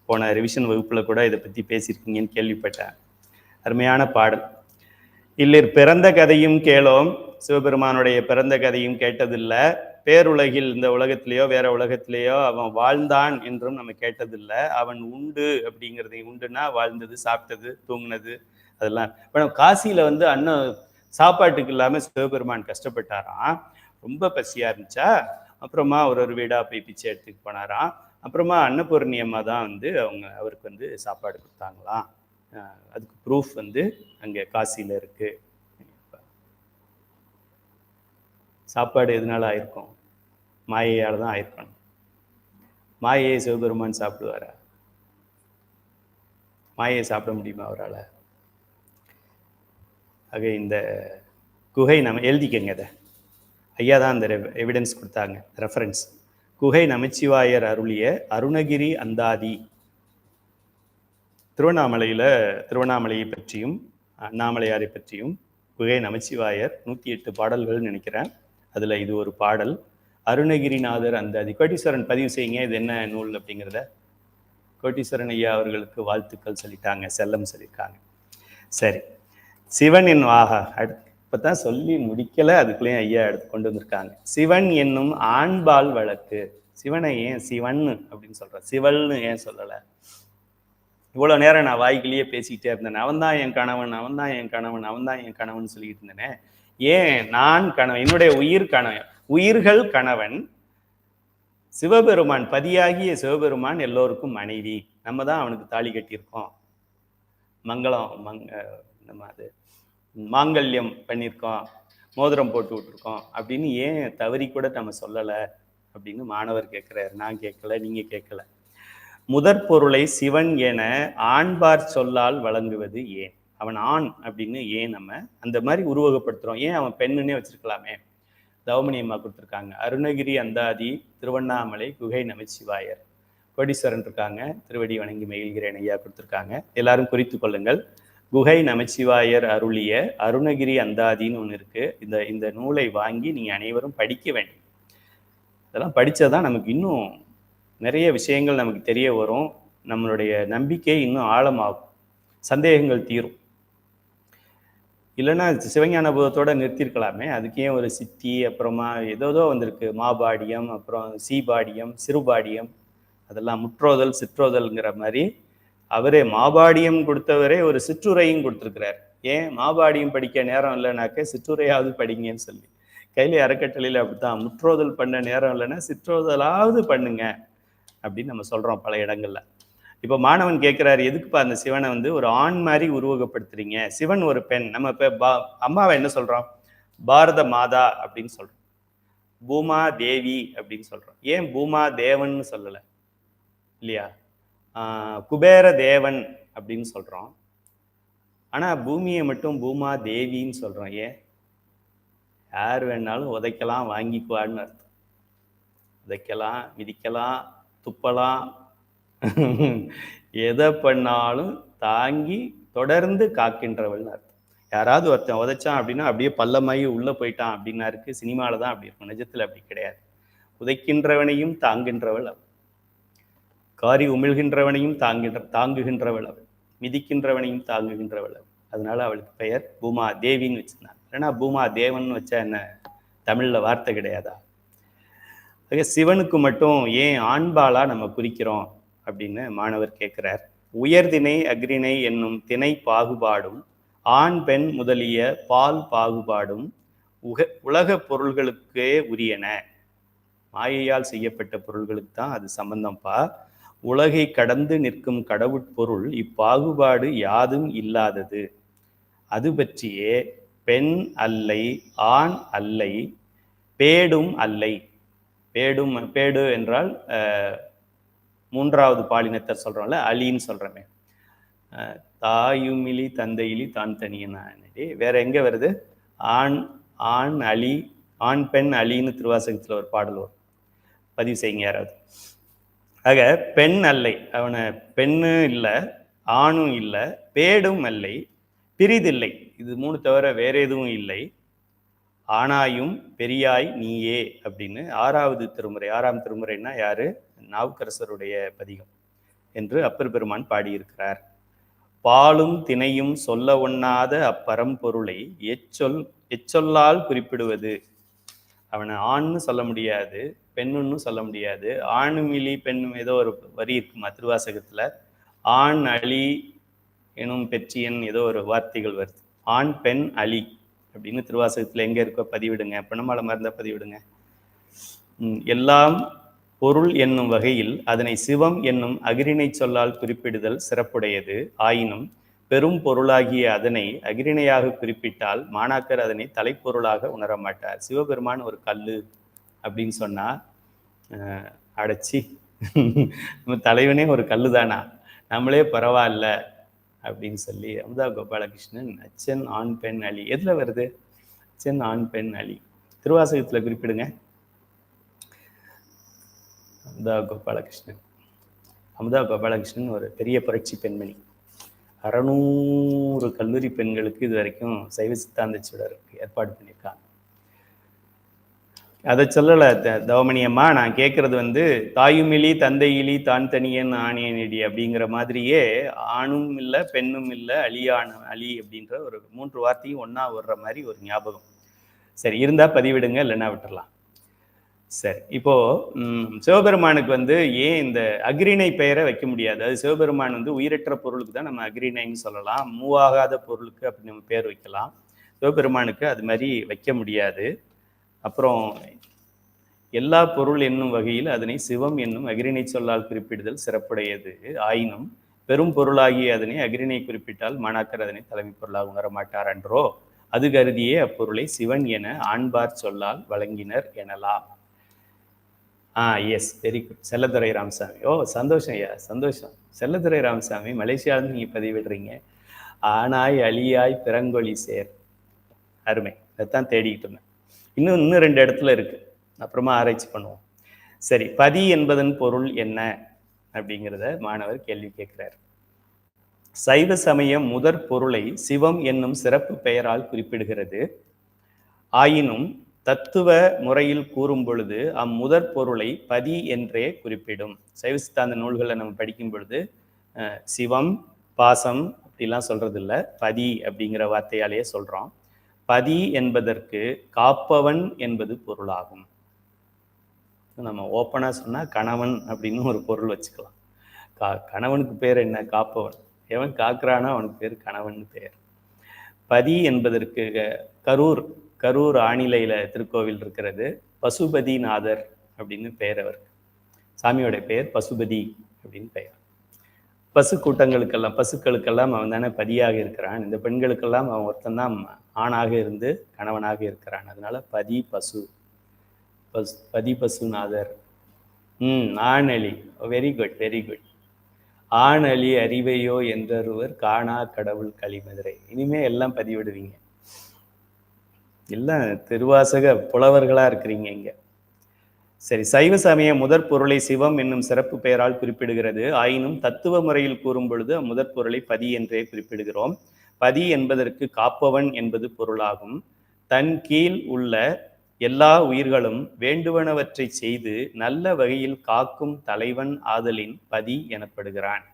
போன ரிவிஷன் வகுப்புல கூட இதை பற்றி பேசியிருக்கீங்கன்னு கேள்விப்பட்டேன். அருமையான பாடல். இல்லிர் பிறந்த கதையும் கேளோம். சிவபெருமானுடைய பிறந்த கதையும் கேட்டதில்லை. பேருலகில், இந்த உலகத்திலேயோ வேற உலகத்திலேயோ அவன் வாழ்ந்தான் என்றும் நம்ம கேட்டதில்லை. அவன் உண்டு அப்படிங்கிறது, உண்டுன்னா வாழ்ந்தது, சாப்பிட்டது, தூங்கினது, அதெல்லாம். இப்போ காசியில அண்ணன் சாப்பாட்டுக்கு இல்லாம சிவபெருமான் கஷ்டப்பட்டாராம். ரொம்ப பசியா இருந்துச்சா, அப்புறமா ஒரு வீடா போய் பிச்சை எடுத்துக்கு போனாராம். அப்புறமா அன்னபூர்ணி அம்மா தான் அவருக்கு சாப்பாடு கொடுத்தாங்களாம். அதுக்கு ப்ரூஃப் அங்கே காசியில் இருக்கு. சாப்பாடு எதனால ஆயிருக்கும்? மாயையால் தான் ஆயிருக்கணும். மாயையை சிவபெருமான் சாப்பிடுவாரா? மாயையை சாப்பிட முடியுமா அவரால்? ஆக இந்த குகை நம்ம எழுதிக்கங்க. அதை ஐயா தான் அந்த எவிடன்ஸ் கொடுத்தாங்க, ரெஃபரன்ஸ். குகை நமச்சிவாயர் அருளிய அருணகிரி அந்தாதி. திருவண்ணாமலையை பற்றியும் அண்ணாமலையாரை பற்றியும் குகை நமச்சிவாயர் 108 பாடல்கள் நினைக்கிறேன். அதில் இது ஒரு பாடல். அருணகிரிநாதர் அந்தாதி. கோட்டீஸ்வரன் பதிவு செய்யுங்க இது என்ன நூல் அப்படிங்கிறத. கோட்டீஸ்வரன் ஐயா அவர்களுக்கு வாழ்த்துக்கள் சொல்லிட்டாங்க, செல்லம் சொல்லியிருக்காங்க. சரி, சிவன் என்னும் ஆஹா இப்பதான் சொல்லி முடிக்கல, அதுக்குள்ளேயும் ஐயா எடுத்து கொண்டு வந்திருக்காங்க. சிவன் என்னும் ஆண்பால் வழக்கு. சிவனை ஏன் சிவன் அப்படின்னு சொல்ற, சிவல்னு ஏன் சொல்லல? இவ்வளவு நேரம் நான் வாய்க்கிலேயே பேசிக்கிட்டே இருந்தேன். அவன் தான் என் கணவன், அவன் தான் என் கணவன், அவன் தான் என் கணவன் சொல்லிட்டு இருந்தேனே. ஏன் நான் கணவன், என்னுடைய உயிர் கணவன், உயிர்கள் கணவன், சிவபெருமான் பதியாகிய சிவபெருமான் எல்லோருக்கும் மனைவி. நம்ம தான் அவனுக்கு தாலி கட்டியிருக்கோம், நம்ம அது மாங்கல்யம் பண்ணியிருக்கோம், மோதிரம் போட்டு விட்டுருக்கோம் அப்படின்னு ஏன் தவறி கூட நம்ம சொல்லலை அப்படின்னு மாணவர் கேட்குறாரு. நான் கேட்கல, நீங்க கேட்கல. முதற் பொருளை சிவன் என ஆண்பார் சொல்லால் வழங்குவது ஏன்? அவன் ஆண் அப்படின்னு ஏன் நம்ம அந்த மாதிரி உருவகப்படுத்துறோம்? ஏன் அவன் பெண்ணுன்னே வச்சிருக்கலாமே? தவமணி அம்மா கொடுத்துருக்காங்க. அருணகிரி அந்தாதி, திருவண்ணாமலை, குகை நமச்சிவாயர். கோடீஸ்வரன் இருக்காங்க, திருவடி வணங்கி மகிழ்கிறேன் ஐயா கொடுத்துருக்காங்க. எல்லாரும் குறித்து கொள்ளுங்கள். குகை நமச்சிவாயர் அருளிய அருணகிரி அந்தாதின்னு ஒன்று இருக்கு. இந்த நூலை வாங்கி நீங்க அனைவரும் படிக்க வேண்டும். இதெல்லாம் படிச்சாதான் நமக்கு இன்னும் நிறைய விஷயங்கள் நமக்கு தெரிய வரும். நம்மளுடைய நம்பிக்கை இன்னும் ஆழமாகும், சந்தேகங்கள் தீரும். இல்லைன்னா சிவஞான போதத்தோட நிறுத்திருக்கலாமே. அதுக்கே ஒரு சித்தி, அப்புறமா ஏதோ வந்திருக்கு, மாபாடியம், அப்புறம் சீபாடியம், சிறுபாடியம், அதெல்லாம் முற்றோதல் சிற்றோதல்ங்கிற மாதிரி அவரே மாபாடியம் கொடுத்தவரே ஒரு சிற்றுரையும் கொடுத்துருக்கிறார். ஏன் மாபாடியம் படிக்க நேரம் இல்லைனாக்க சிற்றுரையாவது படிங்கன்னு சொல்லி. கையில அறக்கட்டளையில் அப்படித்தான், முற்றோதல் பண்ண நேரம் இல்லைன்னா சிற்றோதலாவது பண்ணுங்க அப்படின்னு நம்ம சொல்றோம் பல இடங்கள்ல. இப்போ மாணவன் கேட்கிறாரு, எதுக்குப்பா அந்த சிவனை ஒரு ஆண் மாதிரி உருவகப்படுத்துறீங்க? சிவன் ஒரு பெண். நம்ம இப்ப அம்மாவை என்ன சொல்றோம்? பாரத மாதா அப்படின்னு சொல்றோம், பூமா தேவி அப்படின்னு சொல்றோம். ஏன் பூமா தேவன் சொல்லலை இல்லையா? குபேர தேவன் அப்படின்னு சொல்றோம். ஆனா பூமியை மட்டும் பூமா தேவின்னு சொல்றோம். ஏன்? யார் வேணாலும் உதைக்கலாம், வாங்கிக்குவான்னு அர்த்தம். உதைக்கலாம், மிதிக்கலாம், துப்பலாம், எதை பண்ணாலும் தாங்கி தொடர்ந்து காக்கின்றவள்னு அர்த்தம். யாராவது ஒருத்தன் உதைச்சான் அப்படின்னா அப்படியே பள்ளமாயி உள்ள போயிட்டான் அப்படின்னா இருக்கு. சினிமால தான் அப்படி இருக்கும், நிஜத்துல அப்படி கிடையாது. உதைக்கின்றவனையும் தாங்கின்றவள் அவள், காரி உமிழ்கின்றவனையும் தாங்குகின்றவள் அவள், மிதிக்கின்றவனையும் தாங்குகின்றவள் அவள். அதனால அவளுக்கு பெயர் பூமா தேவின்னு வச்சிருந்தாங்க. ஏன்னா பூமா தேவன் வச்சா என்ன தமிழ்ல வார்த்தை கிடையாதா? சிவனுக்கு மட்டும் ஏன் ஆண்பாலா நம்ம குறிக்கிறோம் அப்படின்னு மாணவர் கேட்கிறார். உயர்திணை அக்ரிணை என்னும் திணை பாகுபாடும் ஆண் பெண் முதலிய பால் பாகுபாடும் உலக பொருள்களுக்கே உரியன. மாயையால் செய்யப்பட்ட பொருள்களுக்கு தான் அது சம்பந்தம்பா. உலகை கடந்து நிற்கும் கடவுட்பொருள் இப்பாகுபாடு யாதும் இல்லாதது. அது பற்றியே பெண் அல்லை, ஆண் அல்லை, பேடும் அல்லை. பேடு என்றால் மூன்றாவது பாலினத்தர் சொல்றோம்ல, அலின்னு சொல்றமே. தாயுமிலி தந்தையிலி தான் தனியனா, வேற எங்க வருது? ஆண் அலி, ஆண் பெண் அலின்னு திருவாசகத்துல ஒரு பாடல் வரும், பதிவு செய்யுங்க யாராவது. ஆக பெண் அல்லை, அவனை பெண்ணு இல்லை, ஆணும் இல்லை, பேடும் அல்லை, பிரிதில்லை. இது மூணு தவிர வேற எதுவும் இல்லை. ஆனாயும் பெரியாய் நீயே அப்படின்னு ஆறாவது திருமுறை, ஆறாம் திருமுறைன்னா யாரு? நாவுக்கரசருடைய பதிகம் என்று அப்பர் பெருமான் பாடியிருக்கிறார். பாலும் திணையும் சொல்ல ஒண்ணாத அப்பரம்பொருளை எச்சொல்லால் குறிப்பிடுவது. அவனை ஆண்னு சொல்ல முடியாது, பெண்ணுன்னு சொல்ல முடியாது. ஆணுமிலி பெண்ணும் ஏதோ ஒரு வரி இருக்குமா திருவாசகத்துல? ஆண் அலி எனும் பெற்றியன் ஏதோ ஒரு வார்த்தைகள் வருது. ஆண் பெண் அலி அப்படின்னு திருவாசகத்துல எங்க இருக்கோ பதிவிடுங்க, பெண்ணமால மறந்த பதிவிடுங்க. எல்லாம் பொருள் என்னும் வகையில் அதனை சிவம் என்னும் அகிரிணை சொல்லால் குறிப்பிடுதல் சிறப்புடையது. ஆயினும் பெரும் பொருளாகிய அதனை அகிரிணையாக குறிப்பிட்டால் மாணாக்கர் அதனை தலைப்பொருளாக உணர மாட்டார். சிவபெருமான் ஒரு கல்லு அப்படின்னு சொன்னா அடைச்சி நம்ம தலைவனே ஒரு கல்லு தானா, நம்மளே பரவாயில்ல அப்படின்னு சொல்லி அமுதா கோபாலகிருஷ்ணன் அச்சன் ஆண் பெண் அலி எதுல வருது? அச்சன் ஆண் பெண் அலி திருவாசகத்துல குறிப்பிடுங்க. அமுதா கோபாலகிருஷ்ணன். அமுதா கோபாலகிருஷ்ணன் ஒரு பெரிய புரட்சி பெண்மணி. 600 கல்லூரி பெண்களுக்கு இது வரைக்கும் சைவ சித்தாந்த சுடருக்கு ஏற்பாடு பண்ணியிருக்காங்க. அதை சொல்லல தவமணி அம்மா. நான் கேட்கறது தாயுமிலி தந்தையிலி தான் தனியன் ஆணியனடி அப்படிங்கிற மாதிரியே ஆணும் இல்லை பெண்ணும் இல்லை அழியான அழி அப்படின்ற ஒரு 3 வார்த்தையும் ஒன்னா வர்ற மாதிரி ஒரு ஞாபகம். சரி, இருந்தா பதிவிடுங்க, இல்லைன்னா விட்டுடலாம். சரி, இப்போ சிவபெருமானுக்கு ஏன் இந்த அக்ரிணை பெயரை வைக்க முடியாது? அது சிவபெருமான் உயிரற்ற பொருளுக்கு தான் நம்ம அக்ரிணைன்னு சொல்லலாம், மூவாகாத பொருளுக்கு அப்படி நம்ம பேர் வைக்கலாம். சிவபெருமானுக்கு அது மாதிரி வைக்க முடியாது. அப்புறம் எல்லா பொருள் என்னும் வகையில் அதனை சிவம் என்னும் அக்ரிணை சொல்லால் குறிப்பிடுதல் சிறப்புடையது. ஆயினும் பெரும் பொருளாகிய அதனை அக்ரிணை குறிப்பிட்டால் மாணாக்கர் அதனை தலைமை பொருளாக உணரமாட்டார் அன்றோ? அது கருதியே அப்பொருளை சிவன் என ஆண்பார் சொல்லால் வழங்கினர் எனலாம். Yes, very good. Chelladurai Ramasamy. ஓ, சந்தோஷம் ஐயா, சந்தோஷம். செல்லதுரை ராமசாமி மலேசியாவிலிருந்து நீங்க பதிவிடுறீங்க. ஆனாய் அழியாய் பிறங்கொழி சேர். அருமை. அதைத்தான் தேடிக்கிட்டு இருந்தேன். இன்னும் 2 இடத்துல இருக்கு, அப்புறமா ஆராய்ச்சி பண்ணுவோம். சரி, பதி என்பதன் பொருள் என்ன அப்படிங்கிறத மாணவர் கேள்வி கேட்கிறார். சைவ சமயம் முதற் பொருளை சிவம் என்னும் சிறப்பு பெயரால் குறிப்பிடுகிறது. ஆயினும் தத்துவ முறையில் கூறும் பொழுது அம்முதற் பொருளை பதி என்றே குறிப்பிடும். சைவ சித்தாந்த நூல்களை நம்ம படிக்கும் பொழுது சிவம் பாசம் அப்படிலாம் சொல்றது இல்லை, பதி அப்படிங்கிற வார்த்தையாலேயே சொல்றோம். பதி என்பதற்கு காப்பவன் என்பது பொருளாகும். நம்ம ஓப்பனா சொன்னா கணவன் அப்படின்னு ஒரு பொருள் வச்சுக்கலாம். கணவனுக்கு பேர் என்ன? காப்பவன். எவன் காக்குறானோ அவனுக்கு பேர் கணவன் பேர். பதி என்பதற்கு கரூர் ஆணிலையில திருக்கோவில் இருக்கிறது. பசுபதிநாதர் அப்படின்னு பெயர். அவர் சாமியோட பெயர் பசுபதி அப்படின்னு பெயர். பசுக்களுக்கெல்லாம் அவன் தானே பதியாக இருக்கிறான். இந்த பெண்களுக்கெல்லாம் அவன் ஒருத்தந்தான் ஆணாக இருந்து கணவனாக இருக்கிறான். அதனால பதி பசு, பதி பசுநாதர். ஆணலி. Very good, very good. ஆணலி அறிவையோ என்றொருவர் காணா கடவுள் களிமதுரை. இனிமே எல்லாம் பதிவிடுவீங்க, எல்லாம் திருவாசக புலவர்களா இருக்கிறீங்க இங்க. சரி, சைவ சமய முதற் பொருளை சிவம் என்னும் சிறப்பு பெயரால் குறிப்பிடுகிறது. ஆயினும் தத்துவ முறையில் கூறும் பொழுது அம்முதற் பொருளை பதி என்றே குறிப்பிடுகிறோம். பதி என்பதற்கு காப்பவன் என்பது பொருளாகும். தன் கீழ் உள்ள எல்லா உயிர்களும் வேண்டுவனவற்றை செய்து நல்ல வகையில் காக்கும் தலைவன் ஆதலின் பதி எனப்படுகிறான்.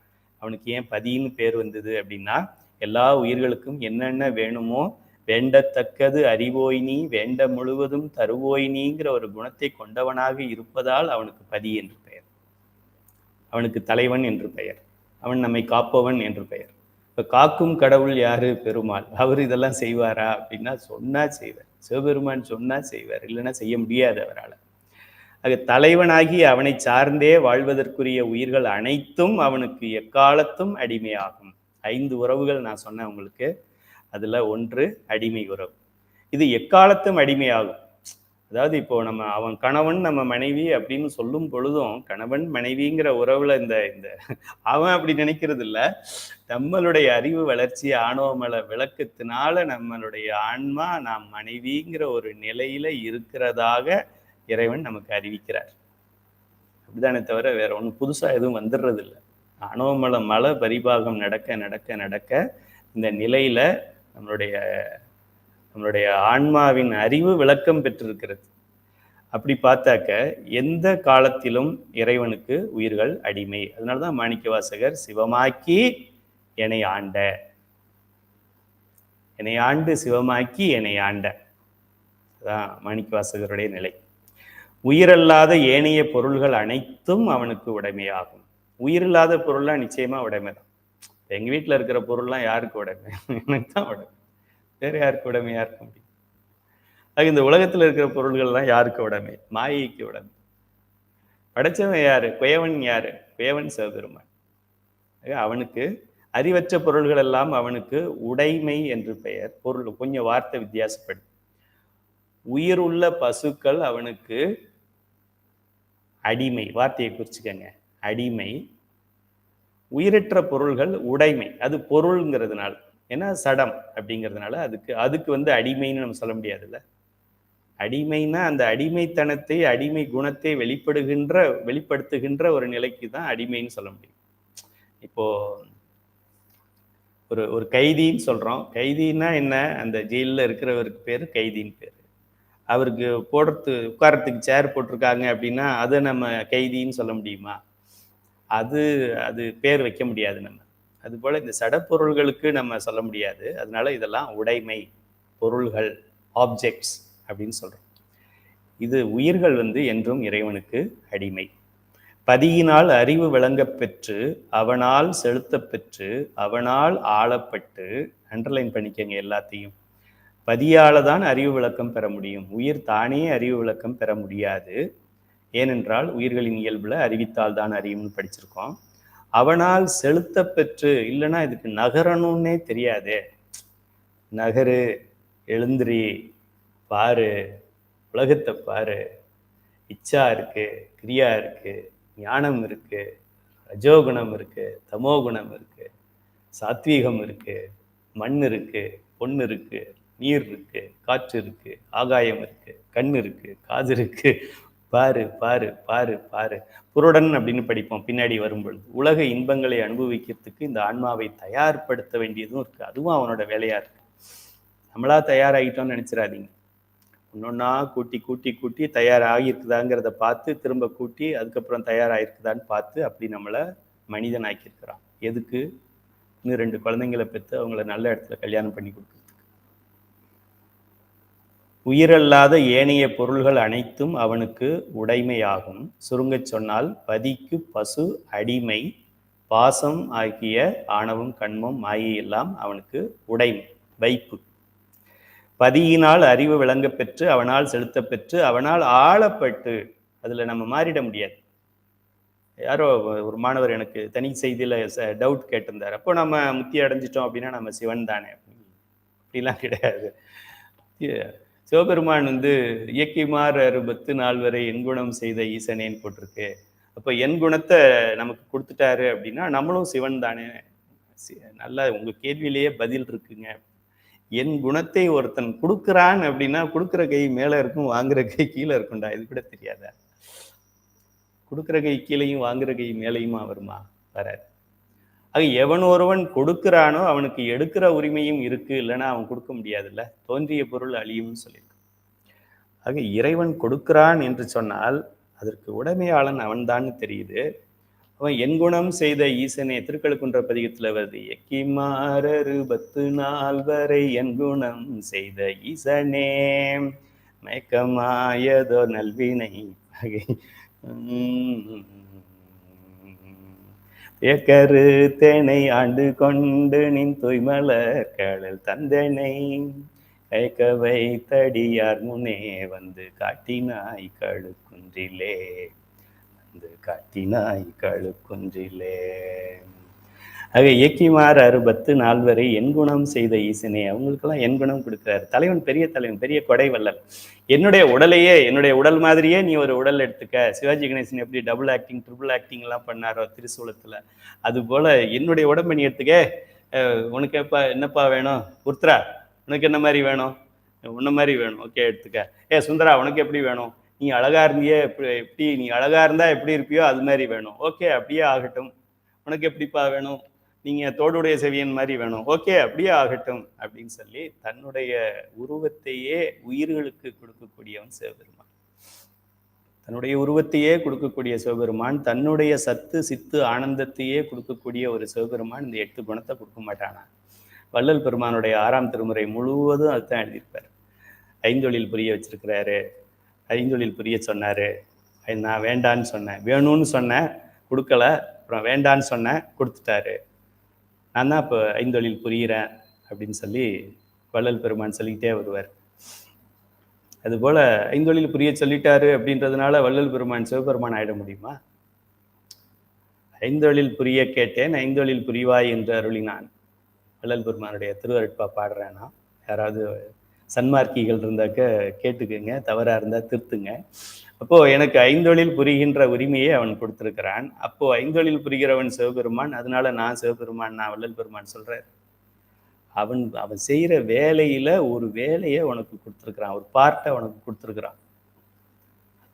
அவனுக்கு ஏன் பதின்னு பேர் வந்தது அப்படின்னா, எல்லா உயிர்களுக்கும் என்னென்ன வேணுமோ வேண்டத்தக்கது அறிவோய் நீ வேண்ட முழுவதும் தருவோய் நீங்கிற ஒரு குணத்தை கொண்டவனாக இருப்பதால் அவனுக்கு பதி என்று பெயர். அவனுக்கு தலைவன் என்று பெயர். அவன் நம்மை காப்பவன் என்று பெயர். இப்ப காக்கும் கடவுள் யாரு? பெருமாள். அவர் இதெல்லாம் செய்வாரா அப்படின்னா, சொன்னா செய்வார். சிவபெருமான் சொன்னா செய்வார், இல்லைன்னா செய்ய முடியாது அவரால். ஆக தலைவனாகி அவனை சார்ந்தே வாழ்வதற்குரிய உயிர்கள் அனைத்தும் அவனுக்கு எக்காலத்தும் அடிமையாகும். 5 உறவுகள் நான் சொன்னேன் உங்களுக்கு. அதுல 1 அடிமை உறவு. இது எக்காலத்தும் அடிமையாகும். அதாவது இப்போ அவன் கணவன் நம்ம மனைவி அப்படின்னு சொல்லும் பொழுதும் கணவன் மனைவிங்கிற உறவுல இந்த அவன் அப்படி நினைக்கிறது இல்லை. நம்மளுடைய அறிவு வளர்ச்சி ஆணவமல விளக்கத்தினால நம்மளுடைய ஆன்மா நாம் மனைவிங்கிற ஒரு நிலையில இருக்கிறதாக இறைவன் நமக்கு அறிவிக்கிறார். அப்படிதானே தவிர வேற ஒன்றும் புதுசா எதுவும் வந்துடுறது இல்லை. ஆணவமல மல பரிபாகம் நடக்க நடக்க நடக்க இந்த நிலையில நம்மளுடைய ஆன்மாவின் அறிவு விளக்கம் பெற்றிருக்கிறது. அப்படி பார்த்தாக்க எந்த காலத்திலும் இறைவனுக்கு உயிர்கள் அடிமை. அதனாலதான் மாணிக்கவாசகர் சிவமாக்கி என்னை ஆண்டு சிவமாக்கி என்னை ஆண்ட. அதான் மாணிக்கவாசகருடைய நிலை. உயிரல்லாத ஏனைய பொருள்கள் அனைத்தும் அவனுக்கு உடைமையாகும். உயிரில்லாத பொருள்லாம் நிச்சயமா உடைமைதான். எங்க வீட்டுல இருக்கிற பொருள்லாம் யாருக்கு உடைமை? எனக்கு தான் உடைமை. வேற யாருக்கு உடைமையா இருக்க முடியும்? அது இந்த உலகத்துல இருக்கிற பொருள்கள்லாம் யாருக்கு உடைமை? மாயைக்கு உடைமை. படைச்சவன் யாரு? குயவன் யாரு? குயவன் சிவபெருமான். அவனுக்கு அறிவற்ற பொருள்கள் எல்லாம் அவனுக்கு உடைமை என்று பெயர். பொருள் கொஞ்சம் வார்த்தை வித்தியாசப்படும். உயிருள்ள பசுக்கள் அவனுக்கு அடிமை. வார்த்தையை குறிச்சுக்கங்க, அடிமை. உயிரற்ற பொருள்கள் உடைமை, அது பொருள்ங்கிறதுனால. ஏன்னா சடம் அப்படிங்கிறதுனால அதுக்கு வந்து அடிமைன்னு நம்ம சொல்ல முடியாதுல்ல. அடிமைன்னா அந்த அடிமைத்தனத்தை, அடிமை குணத்தை வெளிப்படுத்துகின்ற ஒரு நிலைக்கு தான் அடிமைன்னு சொல்ல முடியும். இப்போ ஒரு கைதின்னு சொல்றோம். கைதின்னா என்ன? அந்த ஜெயிலில் இருக்கிறவருக்கு பேர் கைதின்னு பேர். அவருக்கு உட்காரத்துக்கு சேர் போட்டிருக்காங்க அப்படின்னா அதை நம்ம கைதின்னு சொல்ல முடியுமா? அது பேர் வைக்க முடியாது நம்ம. அதுபோல இந்த சடப்பொருள்களுக்கு நம்ம சொல்ல முடியாது. அதனால இதெல்லாம் உடைமை, பொருள்கள், ஆப்ஜெக்ட்ஸ் அப்படின்னு சொல்றோம். இது உயிர்கள் வந்து என்றும் இறைவனுக்கு அடிமை. பதியினால் அறிவு விளங்கப் பெற்று அவனால் செலுத்தப் பெற்று அவனால் ஆளப்பட்டு, அண்டர்லைன் பண்ணிக்கங்க எல்லாத்தையும். பதியால தான் அறிவு விளக்கம் பெற முடியும். உயிர் தானே அறிவு விளக்கம் பெற முடியாது. ஏனென்றால் உயிர்களின் இயல்புல அறிவித்தால் தான் அறியும்னு படிச்சிருக்கோம். அவனால் செலுத்த பெற்று, இல்லைன்னா இதுக்கு நகரணும்னே தெரியாதே. நகரு, எழுந்திரி, பாரு, உலகத்தை பாரு, இச்சா இருக்கு, கிரியா இருக்கு, ஞானம் இருக்கு, ரஜோகுணம் இருக்கு, தமோகுணம் இருக்கு, சாத்வீகம் இருக்கு, மண் இருக்கு, பொண்ணு இருக்கு, நீர் இருக்கு, காற்று இருக்கு, ஆகாயம் இருக்கு, கண் இருக்கு, காது இருக்கு, பாரு பாரு பாரு பாரு. புருடன் அப்படின்னு படிப்போம் பின்னாடி வரும்பொழுது. உலக இன்பங்களை அனுபவிக்கிறதுக்கு இந்த ஆன்மாவை தயார்படுத்த வேண்டியதும் இருக்கு. அதுவும் அவனோட வேலையா இருக்கு. நம்மளா தயாராகிட்டோம்னு நினைச்சிடாதீங்க. ஒன்னொன்னா கூட்டி கூட்டி கூட்டி தயாராகிருக்குதாங்கிறத பார்த்து திரும்ப கூட்டி அதுக்கப்புறம் தயாராகிருக்குதான்னு பார்த்து அப்படி நம்மளை மனிதன் ஆக்கியிருக்கிறான். எதுக்கு? இன்னும் 2 குழந்தைங்களை பெற்று அவங்கள நல்ல இடத்துல கல்யாணம் பண்ணி கொடுக்குறதுக்கு. உயிரல்லாத ஏனைய பொருள்கள் அனைத்தும் அவனுக்கு உடைமையாகும். சுருங்கச் சொன்னால் பதிக்கு பசு அடிமை, பாசம் ஆகிய ஆணவம் கண்மம் மாயை எல்லாம் அவனுக்கு உடைமை, வைப்பு. பதியினால் அறிவு விளங்க பெற்று அவனால் செலுத்த பெற்று அவனால் ஆளப்பட்டு, அதுல நம்ம மாறிட முடியாது. யாரோ ஒரு மாணவர் எனக்கு தனி செய்தியில டவுட் கேட்டிருந்தார். அப்போ நம்ம முத்தி அடைஞ்சிட்டோம் அப்படின்னா நம்ம சிவன் தானே? அப்படிலாம் கிடையாது. சிவபெருமான் வந்து இயக்கிமார் அறுபத்து நால்வரை எண்குணம் செய்த ஈசனேன்னு போட்டிருக்கு. அப்போ என் குணத்தை நமக்கு கொடுத்துட்டாரு அப்படின்னா நம்மளும் சிவன் தானே? நல்லா உங்க கேள்வியிலேயே பதில் இருக்குங்க. என் குணத்தை ஒருத்தன் கொடுக்குறான் அப்படின்னா கொடுக்குற கை மேல இருக்கும், வாங்குற கை கீழே இருக்கும்டா. இது கூட தெரியாத? கொடுக்குற கை கீழையும் வாங்குற கை மேலையுமா வருமா? வராது. ஆக எவன் ஒருவன் கொடுக்கிறானோ அவனுக்கு எடுக்கிற உரிமையும் இருக்கு, இல்லைன்னா அவன் கொடுக்க முடியாதுல்ல. தோன்றிய பொருள் அழியும்னு சொல்லியிருக்கு. ஆக இறைவன் கொடுக்கிறான் என்று சொன்னால் அதற்கு உடைமையாளன் அவன்தான் தெரியுது. அவன் என் குணம் செய்த ஈசனே, திருக்கழுக்குன்ற பதிகத்துல வருது, எக்கிமாறு 10 என் குணம் செய்த ஈசனே மயக்கமாயதோ நல்வினை பகை ஏக்கரு தேனை ஆண்டு கொண்டு நின் தூய்மலர் கடல் தந்தனை கைக்க வைத்தடியார் முனே வந்து காட்டினாய் கழுக்குன்றிலே, வந்து காட்டினாய் கழுக்குன்றிலே. ஆக இயக்கிமார் 10 என் குணம் செய்த ஈசனே, அவங்களுக்கெல்லாம் என் குணம் கொடுக்குறாரு. தலைவன், பெரிய தலைவன், பெரிய கொடை வல்லல். என்னுடைய உடல் மாதிரியே நீ ஒரு உடல் எடுத்துக்க. சிவாஜி கணேசன் எப்படி டபுள் ஆக்டிங் ட்ரிபிள் ஆக்டிங் எல்லாம் பண்ணாரோ திரிசூலத்துல, அது போல என்னுடைய உடம்பை நீ எடுத்துக்க. உனக்கு என்னப்பா வேணும்? உருத்ரா, உனக்கு என்ன மாதிரி வேணும்? உன்ன மாதிரி வேணும். ஓகே, எடுத்துக்க. சுந்தரா, உனக்கு எப்படி வேணும்? நீ அழகா இருந்தியே, எப்படி நீ அழகா இருந்தா எப்படி இருப்பியோ அது மாதிரி வேணும். ஓகே, அப்படியே ஆகட்டும். உனக்கு எப்படிப்பா வேணும்? நீங்க தோடுடைய செவியன் மாதிரி வேணும். ஓகே, அப்படியே ஆகட்டும் அப்படின்னு சொல்லி தன்னுடைய உருவத்தையே உயிர்களுக்கு கொடுக்கக்கூடியவன் சிவபெருமான். தன்னுடைய உருவத்தையே கொடுக்கக்கூடிய சிவபெருமான், தன்னுடைய சத்து சித்து ஆனந்தத்தையே கொடுக்கக்கூடிய ஒரு சிவபெருமான் இந்த 8 குணத்தை கொடுக்க மாட்டானா? வள்ளல் பெருமானுடைய 6ஆம் திருமுறை முழுவதும் அதுதான் எழுதியிருப்பார். ஐந்தொழில் புரிய வச்சிருக்கிறாரு. ஐந்தொழில் புரிய சொன்னாரு. நான் வேண்டான்னு சொன்னேன், வேணும்னு சொன்னேன் கொடுக்கல, அப்புறம் வேண்டான்னு சொன்னேன் கொடுத்துட்டாரு. நான் தான் இப்போ ஐந்தொழில் புரிகிறேன் அப்படின்னு சொல்லி வள்ளல் பெருமான் சொல்லிக்கிட்டே வருவார். அதுபோல ஐந்தொழில் புரிய சொல்லிட்டாரு அப்படின்றதுனால வள்ளல் பெருமான் சிவபெருமான் ஆயிட முடியுமா? ஐந்தொழில் புரிய கேட்டேன், ஐந்தொழில் புரிவாய் என்று அருளினான். வள்ளல் பெருமானுடைய திருவருட்பா பாடுறேன்னா யாராவது சன்மார்க்கிகள் இருந்தாக்க கேட்டுக்குங்க, தவறா இருந்தா திருத்துங்க. அப்போ எனக்கு ஐந்தொழில் புரிகின்ற உரிமையை அவன் கொடுத்திருக்கிறான். அப்போ ஐந்தொழில் புரிகிறவன் சிவபெருமான், அதனால நான் சிவபெருமான், நான் வள்ளல் பெருமான் சொல்றாரு. அவன் அவன் செய்யற வேலையில ஒரு வேலையை உனக்கு கொடுத்துருக்கிறான், ஒரு பார்ட்டை உனக்கு கொடுத்துருக்கிறான்.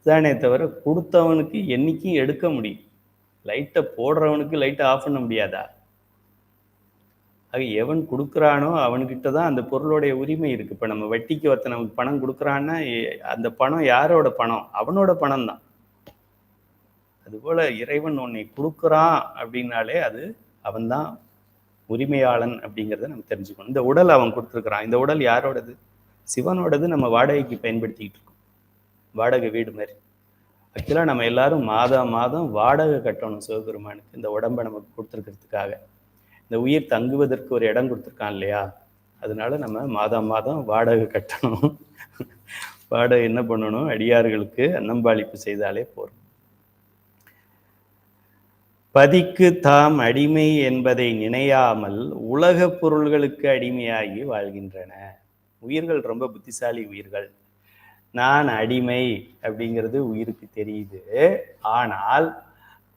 தானே தவிர கொடுத்தவனுக்கு என்னைக்கும் எடுக்க முடியும். லைட்டை போடுறவனுக்கு லைட்டை ஆஃப் பண்ண முடியாதா? ஆக எவன் கொடுக்குறானோ அவன்கிட்ட தான் அந்த பொருளுடைய உரிமை இருக்கு. இப்ப நம்ம வட்டிக்கு ஒருத்தன் நமக்கு பணம் கொடுக்குறான்னா, அந்த பணம் யாரோட பணம்? அவனோட பணம் தான். அதுபோல இறைவன் உன்னை கொடுக்குறான் அப்படின்னாலே அது அவன்தான் உரிமையாளன் அப்படிங்கிறத நம்ம தெரிஞ்சுக்கணும். இந்த உடல் அவன் கொடுத்துருக்குறான். இந்த உடல் யாரோடது? சிவனோடது. நம்ம வாடகைக்கு பயன்படுத்திக்கிட்டு இருக்கோம். வாடகை வீடு மாதிரி. ஆக்சுவலாக நம்ம எல்லாரும் மாதம் மாதம் வாடகை கட்டணும் சிவபெருமானுக்கு, இந்த உடம்பை நமக்கு கொடுத்துருக்கிறதுக்காக. இந்த உயிர் தங்குவதற்கு ஒரு இடம் கொடுத்துருக்கான் இல்லையா? அதனால நம்ம மாதம் மாதம் வாடகை கட்டணும். வாடகை என்ன பண்ணணும்? அடியார்களுக்கு அன்னம்பாளிப்பு செய்தாலே போதும். பதிக்கு தாம் அடிமை என்பதை நினையாமல் உலக பொருள்களுக்கு அடிமையாகி வாழ்கின்றன. உயிர்கள் ரொம்ப புத்திசாலி உயிர்கள். நான் அடிமை அப்படிங்கிறது உயிருக்கு தெரியுது. ஆனால்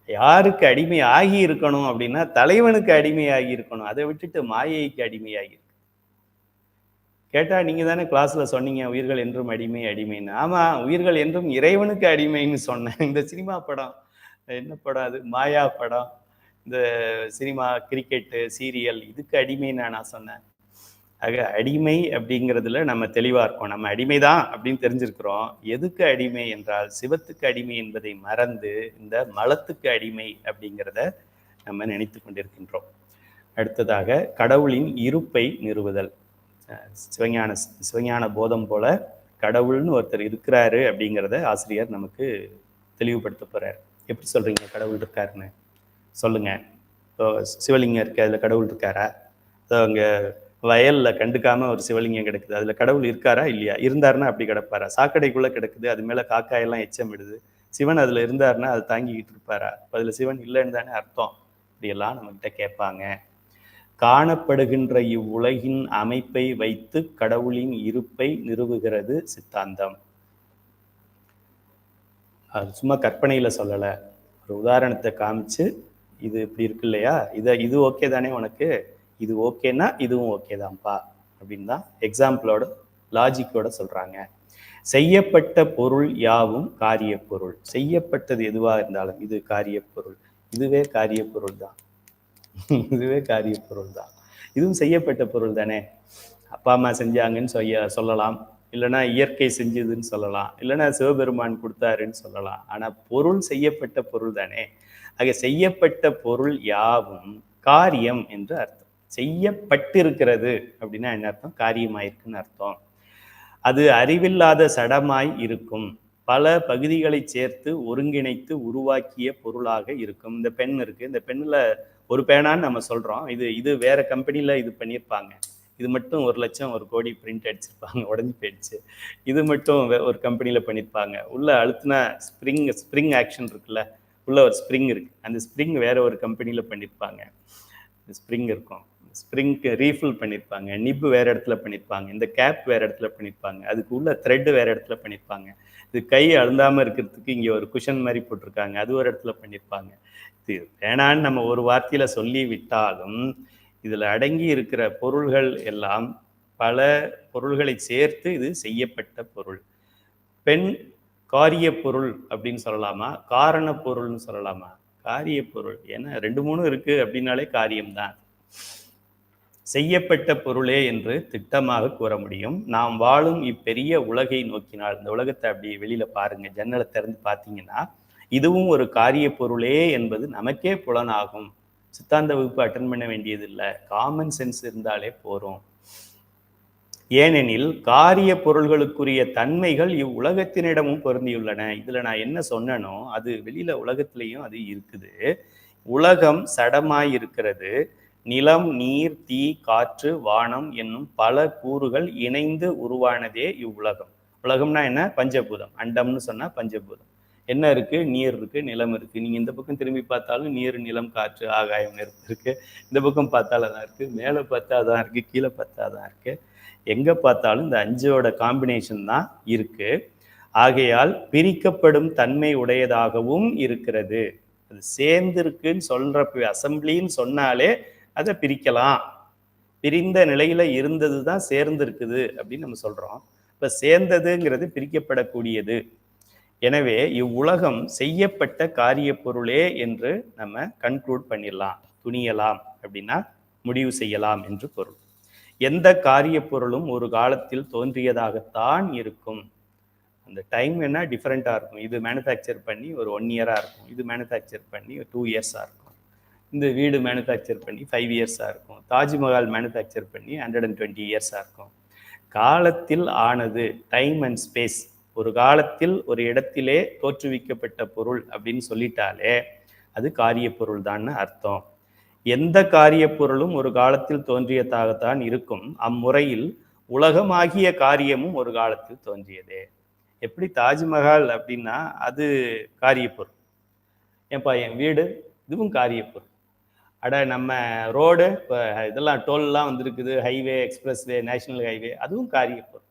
யாருக்கு அடிமை ஆகி இருக்கணும் அப்படின்னா தலைவனுக்கு அடிமையாகி இருக்கணும். அதை விட்டுட்டு மாயைக்கு அடிமையாகி இருக்கு. கேட்டா நீங்க தானே கிளாஸ்ல சொன்னீங்க உயிர்கள் என்றும் அடிமை அடிமைன்னு. ஆமா, உயிர்கள் என்றும் இறைவனுக்கு அடிமைன்னு சொன்னேன். இந்த சினிமா படம், என்ன படம் அது, மாயா படம், இந்த சினிமா, கிரிக்கெட்டு, சீரியல், இதுக்கு அடிமைன்னு நான் சொன்னேன். ஆக அடிமை அப்படிங்கிறதுல நம்ம தெளிவா இருக்கோம். நம்ம அடிமைதான் அப்படின்னு தெரிஞ்சிருக்கிறோம். எதுக்கு அடிமை என்றால் சிவத்துக்கு அடிமை என்பதை மறந்து இந்த மலத்துக்கு அடிமை அப்படிங்கிறத நம்ம நினைத்து கொண்டிருக்கின்றோம். அடுத்ததாக கடவுளின் இருப்பை நிறுவுதல். சிவஞான போதம் போல கடவுள்னு ஒருத்தர் இருக்கிறாரு அப்படிங்கிறத ஆசிரியர் நமக்கு தெளிவுபடுத்த போறாரு. எப்படி சொல்றீங்க கடவுள் இருக்காருன்னு சொல்லுங்க. இப்போ சிவலிங்கம் இருக்கு, அதுல கடவுள் இருக்காரா? அங்க வயல்ல கண்டுக்காம ஒரு சிவலிங்கம் கிடக்குது, அதுல கடவுள் இருக்காரா இல்லையா? இருந்தாருன்னா அப்படி கிடப்பாரா? சாக்கடைக்குள்ள கிடக்குது, அது மேல காக்காயெல்லாம் எச்சம் விடுது, சிவன் அதுல இருந்தாருன்னா அதை தாங்கிக்கிட்டு இருப்பாரா? அதுல சிவன் இல்லைன்னு தானே அர்த்தம். இப்படியெல்லாம் நம்ம கிட்ட கேட்பாங்க. காணப்படுகின்ற இவ்வுலகின் அமைப்பை வைத்து கடவுளின் இருப்பை நிறுவுகிறது சித்தாந்தம். அது சும்மா கற்பனையில சொல்லல, ஒரு உதாரணத்தை காமிச்சு இது இப்படி இருக்கு இல்லையா, இது ஓகே தானே உனக்கு, இது ஓகேன்னா இதுவும் ஓகே தான்ப்பா அப்படின்னு தான் எக்ஸாம்பிளோட லாஜிக்கோட சொல்றாங்க. செய்யப்பட்ட பொருள் யாவும் காரிய பொருள். செய்யப்பட்டது எதுவாக இருந்தாலும் இது காரிய பொருள். இதுவே காரிய பொருள் தான். இதுவே காரிய பொருள் தான். இதுவும் செய்யப்பட்ட பொருள் தானே. அப்பா அம்மா செஞ்சாங்கன்னு சொல்லலாம், இல்லைன்னா இயற்கை செஞ்சதுன்னு சொல்லலாம், இல்லைன்னா சிவபெருமான் கொடுத்தாருன்னு சொல்லலாம். ஆனா பொருள் செய்யப்பட்ட பொருள் தானே. ஆக செய்யப்பட்ட பொருள் யாவும் காரியம் என்று அர்த்தம். செய்யப்பட்டிருக்கிறது அப்படின்னா என்ன அர்த்தம்? காரியமாயிருக்குன்னு அர்த்தம். அது அறிவில்லாத சடமாய் இருக்கும், பல பகுதிகளை சேர்த்து ஒருங்கிணைத்து உருவாக்கிய பொருளாக இருக்கும். இந்த பெண் இருக்கு, இந்த பெண்ணுல ஒரு பேனான்னு நம்ம சொல்றோம், இது வேற கம்பெனில இது பண்ணியிருப்பாங்க, இது மட்டும் 1,00,000 1 கோடி பிரிண்ட் அடிச்சிருப்பாங்க, உடஞ்சி போயிடுச்சு. இது மட்டும் ஒரு கம்பெனில பண்ணியிருப்பாங்க. உள்ள அழுத்தின ஸ்ப்ரிங் ஆக்ஷன் இருக்குல்ல, உள்ள ஒரு ஸ்ப்ரிங் இருக்கு, அந்த ஸ்ப்ரிங் வேற ஒரு கம்பெனில பண்ணியிருப்பாங்க. ஸ்ப்ரிங் இருக்கும், ஸ்ப்ரிங்க்கு ரீஃபில் பண்ணியிருப்பாங்க, நிப்பு வேற இடத்துல பண்ணியிருப்பாங்க, இந்த கேப் வேற இடத்துல பண்ணியிருப்பாங்க, அதுக்கு உள்ள த்ரெட் வேற இடத்துல பண்ணியிருப்பாங்க, இது கை அழுந்தாம இருக்கிறதுக்கு இங்கே ஒரு குஷன் மாதிரி போட்டிருக்காங்க, அது ஒரு இடத்துல பண்ணியிருப்பாங்க. இது வேணான்னு நம்ம ஒரு வார்த்தையில சொல்லி விட்டாலும் இதுல அடங்கி இருக்கிற பொருள்கள் எல்லாம் பல பொருள்களை சேர்த்து இது செய்யப்பட்ட பொருள். பெண் காரிய பொருள் அப்படின்னு சொல்லலாமா, காரண பொருள்னு சொல்லலாமா? காரிய பொருள். ஏன்னா 2-3 இருக்கு அப்படின்னாலே காரியம்தான். செய்யப்பட்ட பொருளே என்று திட்டமாக கூற முடியும். நாம் வாழும் இப்பெரிய உலகை நோக்கினால், இந்த உலகத்தை அப்படி வெளியில பாருங்க, ஜன்னலை திறந்து பார்த்தீங்கன்னா இதுவும் ஒரு காரிய பொருளே என்பது நமக்கே புலனாகும். சித்தாந்த வகுப்பு அட்டன் பண்ண வேண்டியது இல்லை, காமன் சென்ஸ் இருந்தாலே போறோம். ஏனெனில் காரிய பொருள்களுக்குரிய தன்மைகள் இவ்வுலகத்தினிடமும் பொருந்தியுள்ளன. இதுல நான் என்ன சொன்னனோ அது வெளியில உலகத்திலையும் அது இருக்குது. உலகம் சடமாய் இருக்கிறது. நிலம், நீர், தீ, காற்று, வானம் என்னும் பல கூறுகள் இணைந்து உருவானதே இவ்வுலகம். உலகம்னா என்ன? பஞ்சபூதம். அண்டம்னு சொன்னா பஞ்சபூதம். என்ன இருக்கு? நீர் இருக்கு, நிலம் இருக்கு. நீங்க இந்த பக்கம் திரும்பி பார்த்தாலும் நீர், நிலம், காற்று, ஆகாயம், நெருப்பு இருக்கு. இந்த பக்கம் பார்த்தா அதான் இருக்கு, மேலே பார்த்தா அதான் இருக்கு, கீழே பார்த்தா அதான் இருக்கு. எங்கே பார்த்தாலும் இந்த 5ஓட காம்பினேஷன் தான் இருக்கு. ஆகையால் பிரிக்கப்படும் தன்மை உடையதாகவும் இருக்கிறது. அது சேர்ந்திருக்குன்னு சொல்றப்ப அசம்பிளின்னு சொன்னாலே அதை பிரிக்கலாம். பிரிந்த நிலையில இருந்தது தான் சேர்ந்து இருக்குது அப்படின்னு நம்ம சொல்றோம். இப்ப சேர்ந்ததுங்கிறது பிரிக்கப்படக்கூடியது. எனவே இவ்வுலகம் செய்யப்பட்ட காரிய பொருளே என்று நம்ம கன்க்ளூட் பண்ணிடலாம், துணியலாம், அப்படின்னா முடிவு செய்யலாம் என்று பொருள். எந்த காரிய பொருளும் ஒரு காலத்தில் தோன்றியதாகத்தான் இருக்கும். அந்த டைம் என்ன டிஃப்ரெண்ட்டாக இருக்கும். இது மேனுஃபேக்சர் பண்ணி ஒரு 1 இயராக இருக்கும், இது மேனுஃபேக்சர் பண்ணி 2 இயர்ஸாக இருக்கும், இந்த வீடு மேனுஃபேக்சர் பண்ணி 5 இயர்ஸாக இருக்கும், தாஜ்மஹால் மேனுஃபேக்சர் பண்ணி 120 இயர்ஸாக இருக்கும். காலத்தில் ஆனது, டைம் அண்ட் ஸ்பேஸ், ஒரு காலத்தில் ஒரு இடத்திலே தோற்றுவிக்கப்பட்ட பொருள் அப்படின்னு சொல்லிட்டாலே அது காரிய பொருள் தான் அர்த்தம். எந்த காரிய பொருளும் ஒரு காலத்தில் தோன்றியதாகத்தான் இருக்கும். அம்முறையில் உலகமாகிய காரியமும் ஒரு காலத்தில் தோன்றியதே. எப்படி தாஜ்மஹால் அப்படின்னா அது காரிய பொருள், ஏன்பா என் வீடு இதுவும் காரிய பொருள். அட நம்ம ரோடு இப்போ இதெல்லாம் டோல்லாம் வந்துருக்குது, ஹைவே, எக்ஸ்பிரஸ்வே, நேஷனல் ஹைவே, அதுவும் காரிய பொருள்.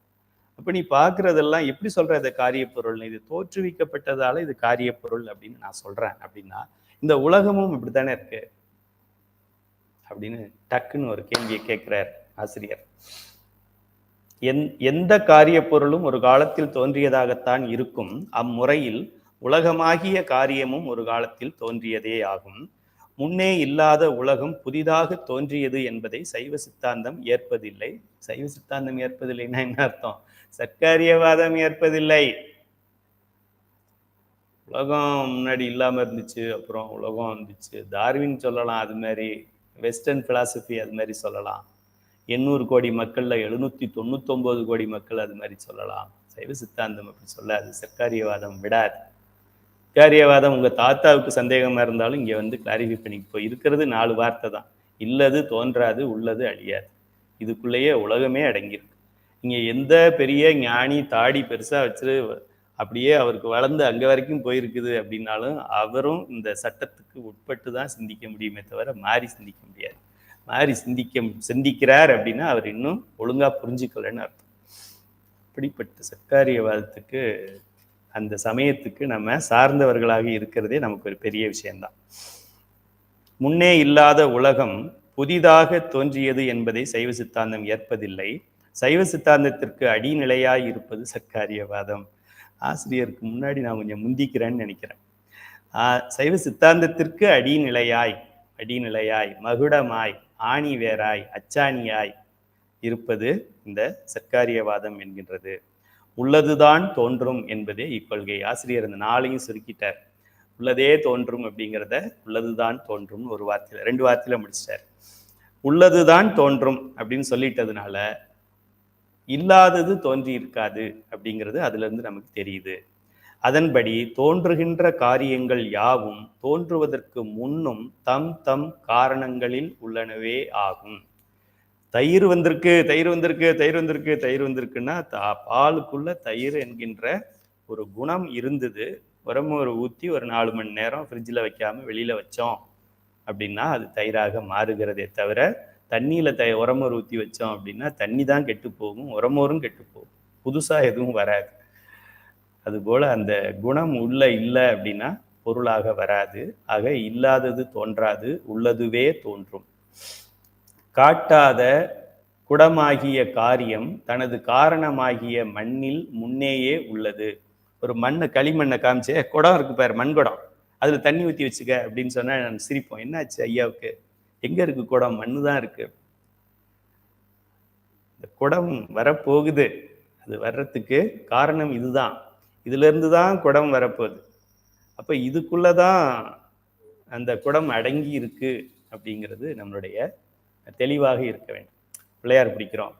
அப்போ நீ பார்க்குறதெல்லாம் எப்படி சொல்கிற இது காரிய பொருள், இது தோற்றுவிக்கப்பட்டதால இது காரிய பொருள் அப்படின்னு நான் சொல்கிறேன். அப்படின்னா இந்த உலகமும் இப்படி தானே இருக்கு அப்படின்னு டக்குன்னு ஒரு கேள்வியை கேட்குறார் ஆசிரியர். எந்த காரிய பொருளும் ஒரு காலத்தில் தோன்றியதாகத்தான் இருக்கும். அம்முறையில் உலகமாகிய காரியமும் ஒரு காலத்தில் தோன்றியதே ஆகும். முன்னே இல்லாத உலகம் புதிதாக தோன்றியது என்பதை சைவ சித்தாந்தம் ஏற்பதில்லை. சைவ சித்தாந்தம் ஏற்பதில்லைன்னா என்ன அர்த்தம்? சர்க்காரியவாதம் ஏற்பதில்லை. உலகம் முன்னாடி இல்லாம இருந்துச்சு, அப்புறம் உலகம் வந்துச்சு, டார்வின் சொல்லலாம், அது மாதிரி வெஸ்டர்ன் பிலாசபி அது மாதிரி சொல்லலாம், 800 கோடி மக்கள்ல 799 கோடி மக்கள் அது மாதிரி சொல்லலாம். சைவ சித்தாந்தம் அப்படி சொல்லாது, சர்க்காரியவாதம் விடாது. சர்க்காரியவாதம் உங்க தாத்தாவுக்கு சந்தேகமா இருந்தாலும் இங்க வந்து கிளாரிஃபை பண்ணிட்டு போய் இருக்கிறது 4 வார்த்தை தான். இல்லது தோன்றாது, உள்ளது அழியாது. இதுக்குள்ளேயே உலகமே அடங்கியிருக்கு. இங்க எந்த பெரிய ஞானி தாடி பெருசா வச்சு அப்படியே அவருக்கு வளர்ந்து அங்க வரைக்கும் போயிருக்குது அப்படின்னாலும் அவரும் இந்த சட்டத்துக்கு உட்பட்டு தான் சிந்திக்க முடியுமே தவிர மாறி சிந்திக்க முடியாது. மாறி சிந்திக்கிறார் அப்படின்னா அவர் இன்னும் ஒழுங்கா புரிஞ்சுக்கலன்னு அர்த்தம். இப்படிப்பட்ட சர்க்காரியவாதத்துக்கு, அந்த சமயத்துக்கு நம்ம சார்ந்தவர்களாக இருக்கிறதே நமக்கு ஒரு பெரிய விஷயம்தான். முன்னே இல்லாத உலகம் புதிதாக தோன்றியது என்பதை சைவ சித்தாந்தம் ஏற்பதில்லை. சைவ சித்தாந்தத்திற்கு அடிநிலையாய் இருப்பது சர்க்காரியவாதம். ஆசிரியருக்கு முன்னாடி நான் கொஞ்சம் முந்திக்கிறேன்னு நினைக்கிறேன். சைவ சித்தாந்தத்திற்கு அடிநிலையாய் மகுடமாய் ஆணிவேராய் அச்சாணியாய் இருப்பது இந்த சர்க்காரியவாதம் என்கின்றது. உள்ளதுதான் தோன்றும் என்பதே இக்கொள்கை. ஆசிரியர் இந்த 4ஐயும் சுருக்கிட்டார். உள்ளதே தோன்றும் அப்படிங்கிறத உள்ளதுதான் தோன்றும் ஒரு வார்த்தையில 2 வார்த்தையில முடிச்சிட்டார். உள்ளதுதான் தோன்றும் அப்படின்னு சொல்லிட்டதுனால இல்லாதது தோன்றி இருக்காது அப்படிங்கிறது அதுல இருந்து நமக்கு தெரியுது. அதன்படி தோன்றுகின்ற காரியங்கள் யாவும் தோன்றுவதற்கு முன்னும் தம் தம் காரணங்களில் உள்ளனவே ஆகும். தயிர் வந்திருக்கு, தயிர் வந்திருக்கு, தயிர் வந்திருக்கு, தயிர் வந்திருக்குன்னா பாலுக்குள்ள தயிர் என்கின்ற ஒரு குணம் இருந்தது. உரமோர் ஊற்றி ஒரு 4 மணி நேரம் ஃப்ரிட்ஜில் வைக்காம வெளியில வச்சோம் அப்படின்னா அது தயிராக மாறுகிறதே தவிர, தண்ணியில உரமோர் ஊற்றி வச்சோம் அப்படின்னா தண்ணி தான் கெட்டு போகும், உரமோரும் கெட்டு போகும், புதுசா எதுவும் வராது. அதுபோல அந்த குணம் உள்ள இல்லை அப்படின்னா பொருளாக வராது. ஆக இல்லாதது தோன்றாது, உள்ளதுவே தோன்றும். காட்டாத குடமாகிய காரியம் தனது காரணமாகிய மண்ணில் முன்னேயே உள்ளது. ஒரு மண்ணை, களிமண்ணை காமிச்சு குடம் இருக்கு பாரு, மண் குடம், அதுல தண்ணி ஊற்றி வச்சுக்க அப்படின்னு சொன்னா நான் சிரிப்போம். என்னாச்சு ஐயாவுக்கு? எங்க இருக்கு குடம்? மண்ணு தான் இருக்கு. இந்த குடம் வரப்போகுது, அது வர்றதுக்கு காரணம் இதுதான். இதுல இருந்து தான் குடம் வரப்போகுது. அப்ப இதுக்குள்ளதான் அந்த குடம் அடங்கி இருக்கு அப்படிங்கிறது நம்மளுடைய தெளிவாக இருக்க வேண்டும். பிள்ளையார் பிடிக்கிறோம்,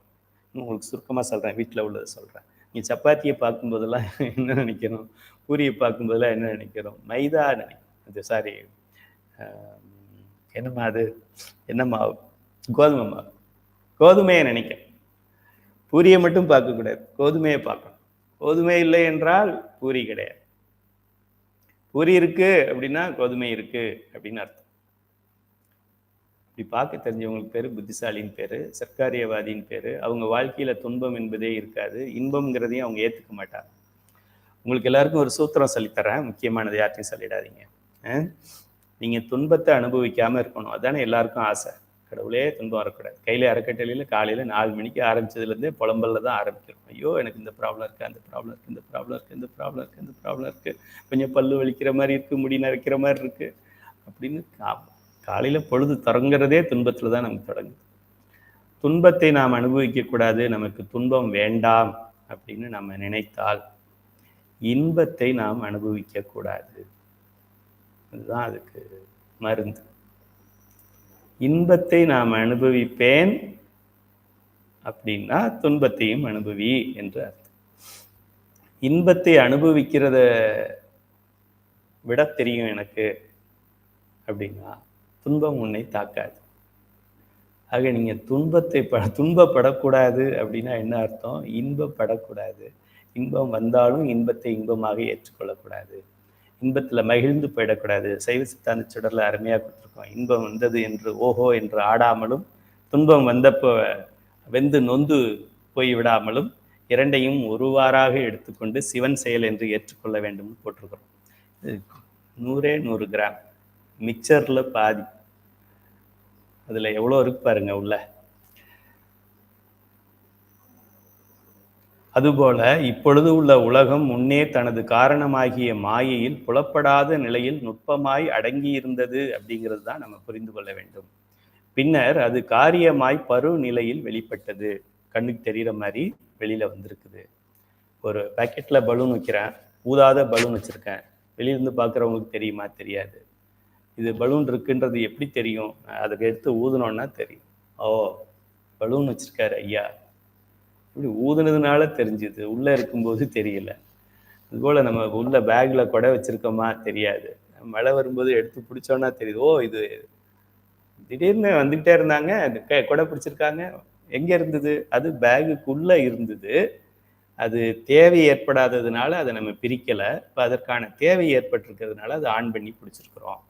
உங்களுக்கு சுருக்கமாக சொல்கிறேன், வீட்டில் உள்ளதை சொல்கிறேன். நீ சப்பாத்தியை பார்க்கும்போதெல்லாம் என்ன நினைக்கிறோம்? பூரியை பார்க்கும்போதெல்லாம் என்ன நினைக்கிறோம்? மைதா நினைக்கிறோம். அது சாரி, என்னம்மா அது, என்ன மாவு? கோதுமை மாவு. கோதுமையை நினைக்க. பூரியை மட்டும் பார்க்கக்கூடாது, கோதுமையை பார்க்கணும். கோதுமை இல்லை என்றால் பூரி கிடையாது. பூரி இருக்கு அப்படின்னா கோதுமை இருக்கு அப்படின்னு அர்த்தம். இப்படி பார்க்க தெரிஞ்சவங்களுக்கு பேர் புத்திசாலின்னு பேர், சர்க்காரியவாதின்னு பேர். அவங்க வாழ்க்கையில் துன்பம் என்பதே இருக்காது, இன்பம்ங்கிறதையும் அவங்க ஏற்றுக்க மாட்டாங்க. உங்களுக்கு எல்லாருக்கும் ஒரு சூத்திரம் சொல்லித்தரேன், முக்கியமானது, யார்ட்டையும் சொல்லிடாதீங்க. நீங்கள் துன்பத்தை அனுபவிக்காமல் இருக்கணும், அதுதானே எல்லாருக்கும் ஆசை. கடவுளே துன்பம் வரக்கூடாது. கையில் அறக்கட்டளையில் காலையில் 4 மணிக்கு ஆரம்பிச்சதுலேருந்தே புலம்பலில் தான் ஆரம்பிக்கிறோம். ஐயோ எனக்கு இந்த ப்ராப்ளம் இருக்குது, அந்த ப்ராப்ளம் இருக்குது, இந்த ப்ராப்ளம் இருக்குது, இந்த ப்ராப்ளம் இருக்குது, இந்த ப்ராப்ளம் இருக்குது, கொஞ்சம் பல்லு வலிக்கிற மாதிரி இருக்குது, முடி நரைக்கிற மாதிரி இருக்குது அப்படின்னு காலையில் பொழுது தொடங்குறதே துன்பத்தில் தான் நமக்கு தொடங்குது. துன்பத்தை நாம் அனுபவிக்கக்கூடாது, நமக்கு துன்பம் வேண்டாம் அப்படின்னு நம்ம நினைத்தால் இன்பத்தை நாம் அனுபவிக்கக்கூடாது. அதுதான் அதுக்கு மருந்து. இன்பத்தை நாம் அனுபவிப்பேன் அப்படின்னா துன்பத்தையும் அனுபவி என்று அர்த்தம். இன்பத்தை அனுபவிக்கிறத விட தெரியும் எனக்கு அப்படின்னா துன்பம் உன்னை தாக்காது. ஆக நீங்க துன்பப்படக்கூடாது அப்படின்னா என்ன அர்த்தம்? இன்பப்படக்கூடாது. இன்பம் வந்தாலும் இன்பத்தை இன்பமாக ஏற்றுக்கொள்ளக்கூடாது, இன்பத்தில் மகிழ்ந்து போயிடக்கூடாது. சைவ சித்தாந்த சுடரில் அருமையாக கொடுத்துருக்கோம். இன்பம் வந்தது என்று ஓஹோ என்று ஆடாமலும், துன்பம் வந்தப்போ வெந்து நொந்து போய் விடாமலும், இரண்டையும் ஒருவாறாக எடுத்துக்கொண்டு சிவன் செயல் என்று ஏற்றுக்கொள்ள வேண்டும் போட்டிருக்கிறோம். 100 கிராம் மிக்சரில் பாதி, அதில் எவ்வளோ இருக்கு பாருங்க உள்ள. அதுபோல இப்பொழுது உள்ள உலகம் முன்னே தனது காரணமாகிய மாயையில் புலப்படாத நிலையில் நுட்பமாய் அடங்கியிருந்தது அப்படிங்கிறது தான் நம்ம புரிந்து கொள்ள வேண்டும். பின்னர் அது காரியமாய் பரு நிலையில் வெளிப்பட்டது. கண்ணுக்கு தெரிகிற மாதிரி வெளியில வந்திருக்குது. ஒரு பேக்கெட்ல பலூன் வைக்கிறேன், ஊதாத பலூன் வச்சிருக்கேன். வெளியிருந்து பார்க்குறவங்களுக்கு தெரியுமா? தெரியாது. இது பலூன் இருக்குன்றது எப்படி தெரியும்? அதுக்கு எடுத்து ஊதுனோன்னா தெரியும். ஓ, பலூன் வச்சிருக்காரு ஐயா, இப்படி ஊதுனதுனால தெரிஞ்சுது, உள்ளே இருக்கும்போது தெரியல. அதுபோல் நம்ம உள்ள பேக்கில் கொடை வச்சுருக்கோமா? தெரியாது. மழை வரும்போது எடுத்து பிடிச்சோன்னா தெரியுது. ஓ, இது திடீர்னு வந்துக்கிட்டே இருந்தாங்க, கொடை பிடிச்சிருக்காங்க. எங்கே இருந்தது? அது பேகுக்குள்ளே இருந்தது. அது தேவை ஏற்படாததுனால அதை நம்ம பிரிக்கலை. இப்போ அதற்கான தேவை ஏற்பட்டிருக்கிறதுனால அதை ஆன் பண்ணி பிடிச்சிருக்கிறோம்.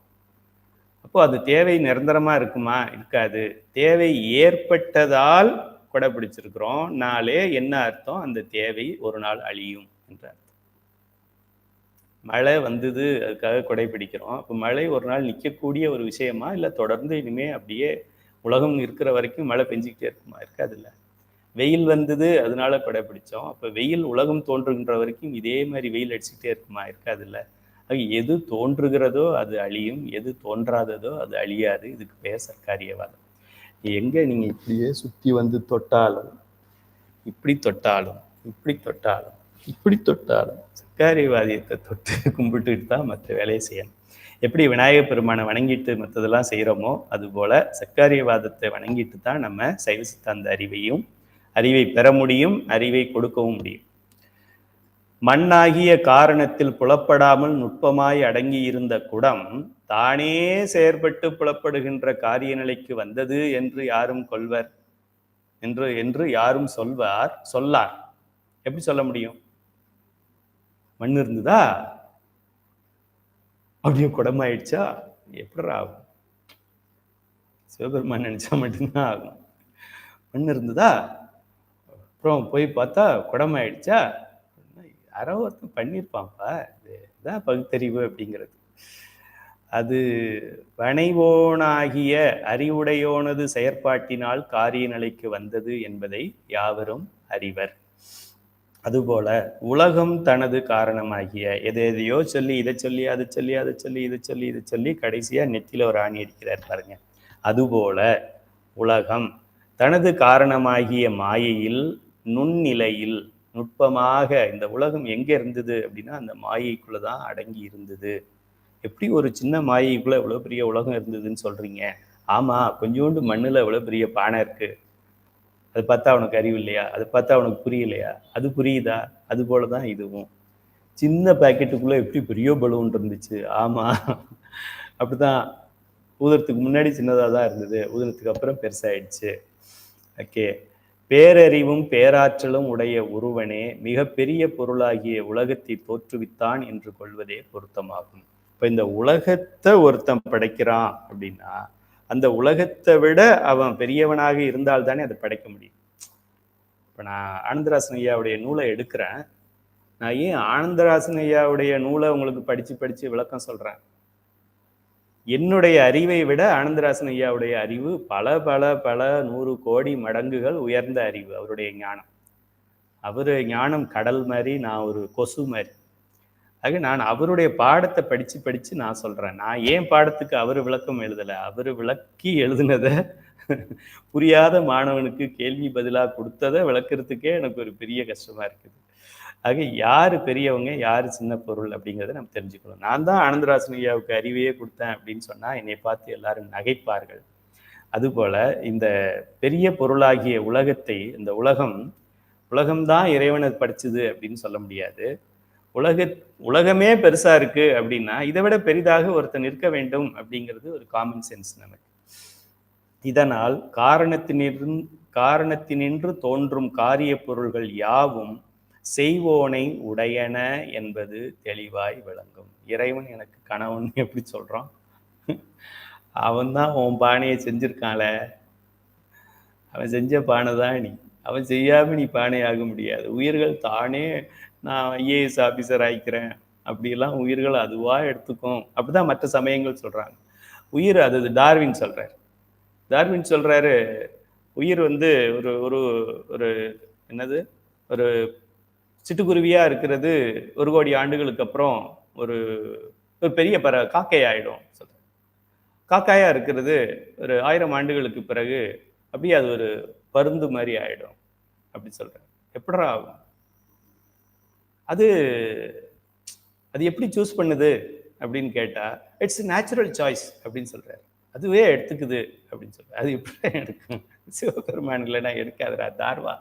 அப்போ அது தேவை நிரந்தரமாக இருக்குமா? இருக்காது. தேவை ஏற்பட்டதால் கொடை பிடிச்சிருக்கிறோம் நாளே என்ன அர்த்தம்? அந்த தேவை ஒரு நாள் அழியும் என்ற அர்த்தம். மழை வந்தது அதுக்காக கொடை பிடிக்கிறோம். அப்போ மழை ஒரு நாள் நிற்கக்கூடிய ஒரு விஷயமா, இல்லை தொடர்ந்து இனிமே அப்படியே உலகம் இருக்கிற வரைக்கும் மழை பெஞ்சிக்கிட்டே இருக்குமா? இருக்காது. இல்லை, வெயில் வந்தது அதனால கொடை பிடிச்சோம். அப்போ வெயில் உலகம் தோன்றுகின்ற வரைக்கும் இதே மாதிரி வெயில் அடிச்சுக்கிட்டே இருக்குமா? இருக்காது. இல்லை, அது எது தோன்றுகிறதோ அது அழியும், எது தோன்றாததோ அது அழியாது. இதுக்கு பேர் சர்க்காரியவாதம். எங்கே நீங்கள் இப்படியே சுற்றி வந்து தொட்டாலும், இப்படி தொட்டாலும், இப்படி தொட்டாலும், இப்படி தொட்டாலும் சர்க்காரியவாதியத்தை தொட்டு கும்பிட்டுட்டு தான் மற்ற வேலையை செய்யணும். எப்படி விநாயகப் பெருமானை வணங்கிட்டு மற்றதெல்லாம் செய்கிறோமோ அதுபோல் சர்க்காரியவாதத்தை வணங்கிட்டு தான் நம்ம சைவ சித்தாந்த அறிவை பெற முடியும், அறிவை கொடுக்கவும் முடியும். மண்ணாகிய காரணத்தில் புலப்படாமல் நுட்பமாய் அடங்கி இருந்த குடம் தானே செயற்பட்டு புலப்படுகின்ற காரிய நிலைக்கு வந்தது என்று யாரும் கொள்வர் என்று யாரும் சொல்லார். எப்படி சொல்ல முடியும்? மண் இருந்ததா அப்படியே குடமாயிடுச்சா? எப்படி ஆகும்? சிவபெருமான் நினைச்சா மட்டும்தான் ஆகும். மண் இருந்ததா, அப்புறம் போய் பார்த்தா குடமாயிடுச்சா? யாரோ ஒருத்தன் பண்ணியிருப்பான்ப்பா. இதுதான் பகுத்தறிவு அப்படிங்கிறது. அது வனைவோனாகிய அறிவுடையோனது செயற்பாட்டினால் காரிய நிலைக்கு வந்தது என்பதை யாவரும் அறிவர். அதுபோல உலகம் தனது காரணமாகிய எதையோ சொல்லி இதை சொல்லி அதை சொல்லி அதை சொல்லி இதை சொல்லி இதை சொல்லி கடைசியா நெத்தில ஒரு ஆணி அடிக்கிறார் பாருங்க. அதுபோல உலகம் தனது காரணமாகிய மாயையில் நுண்ணிலையில் நுட்பமாக, இந்த உலகம் எங்கே இருந்தது அப்படின்னா அந்த மாயைக்குள்ளதான் அடங்கி இருந்தது. எப்படி ஒரு சின்ன மாயைக்குள்ள எவ்வளவு பெரிய உலகம் இருந்ததுன்னு சொல்றீங்க? ஆமா, கொஞ்சோண்டு மண்ணுல எவ்வளவு பெரிய பானை இருக்கு, அதை பார்த்தா அவனுக்கு அறிவு இல்லையா? அதை பார்த்தா அவனுக்கு புரியலையா? அது புரியுதா? அது போலதான் இதுவும். சின்ன பாக்கெட்டுக்குள்ள எப்படி பெரிய பலூன் இருந்துச்சு? ஆமா, அப்படிதான். ஊதுறதுக்கு முன்னாடி சின்னதாக தான் இருந்தது, ஊதுறதுக்கு அப்புறம் பெருசாயிடுச்சு. ஓகே, பேரறிவும் பேராற்றலும் உடைய ஒருவனே மிகப்பெரிய பொருளாகிய உலகத்தை தோற்றுவித்தான் என்று கொள்வதே பொருத்தமாகும். இப்போ இந்த உலகத்தை ஒருத்தன் படைக்கிறான் அப்படின்னா அந்த உலகத்தை விட அவன் பெரியவனாக இருந்தால் தானே அதை படைக்க முடியும். இப்போ நான் ஆனந்தராசன் ஐயாவுடைய நூலை எடுக்கிறேன். நான் ஏன் ஆனந்தராசன் ஐயாவுடைய நூலை உங்களுக்கு படித்து விளக்கம் சொல்கிறேன்? என்னுடைய அறிவை விட ஆனந்தராசன் ஐயாவுடைய அறிவு பல பல பல 100 கோடி மடங்குகள் உயர்ந்த அறிவு. அவருடைய ஞானம், அவர் ஞானம் கடல் மாதிரி, நான் ஒரு கொசு மாதிரி. ஆக நான் அவருடைய பாடத்தை படித்து நான் சொல்கிறேன். நான் ஏன் பாடத்துக்கு அவர் விளக்கம் எழுதலை, அவர் விளக்கி எழுதுனதை புரியாத மாணவனுக்கு கேள்வி பதிலாக கொடுத்ததை விளக்குறதுக்கே எனக்கு ஒரு பெரிய கஷ்டமாக இருக்குது. ஆக யார் பெரியவங்க, யார் சின்ன பொருள் அப்படிங்கிறத நம்ம தெரிஞ்சுக்கணும். நான் தான் ஆனந்தராசன் ஐயாவுக்கு அறிவையே கொடுத்தேன் அப்படின்னு சொன்னால் என்னை பார்த்து எல்லாரும் நகைப்பார்கள். அதுபோல் இந்த பெரிய பொருளாகிய உலகத்தை, இந்த உலகம்தான் இறைவனை படிச்சுது அப்படின்னு சொல்ல முடியாது. உலகமே பெருசா இருக்கு அப்படின்னா இதை விட பெரிதாக ஒருத்தர் நிற்க வேண்டும் அப்படிங்கிறது ஒரு காமன் சென்ஸ் நமக்கு. இதனால் காரணத்தினின்று தோன்றும் காரிய பொருள்கள் யாவும் செய்வோனை உடையன என்பது தெளிவாய் விளங்கும். இறைவன் எனக்கு கணவன் எப்படி சொல்றான்? அவன் தான் உன் பானையை செஞ்சிருக்கான்ல, அவன் செஞ்ச பானை தான் நீ. அவன் செய்யாம நீ பானை ஆக முடியாது. உயிர்கள் தானே நான் ஐஏஎஸ் ஆஃபீஸர் ஆயிக்கிறேன் அப்படிலாம் உயிர்கள் அதுவாக எடுத்துக்கும். அப்படிதான் மற்ற சமயங்கள் சொல்கிறாங்க. உயிர் அது டார்வின் சொல்கிறாரு, உயிர் வந்து ஒரு ஒரு ஒரு என்னது ஒரு சிட்டுக்குருவியாக இருக்கிறது 1 கோடி ஆண்டுகளுக்கு அப்புறம் ஒரு ஒரு பெரிய காக்கை ஆகிடும் சொல்கிறேன். காக்காயாக இருக்கிறது ஒரு 1000 ஆண்டுகளுக்கு பிறகு அப்படியே அது ஒரு பருந்து மாதிரி ஆகிடும் அப்படி சொல்கிறேன். எப்படா ஆகும்? அது எப்படி சூஸ் பண்ணுது அப்படின்னு கேட்டால் இட்ஸ் நேச்சுரல் சாய்ஸ் அப்படின்னு சொல்கிறாரு. அதுவே எடுத்துக்குது அப்படின்னு சொல்கிறார். அது எப்படி எடுக்கும்? சிவபெருமான் இல்லைன்னா எடுக்காதுடா தார்வா.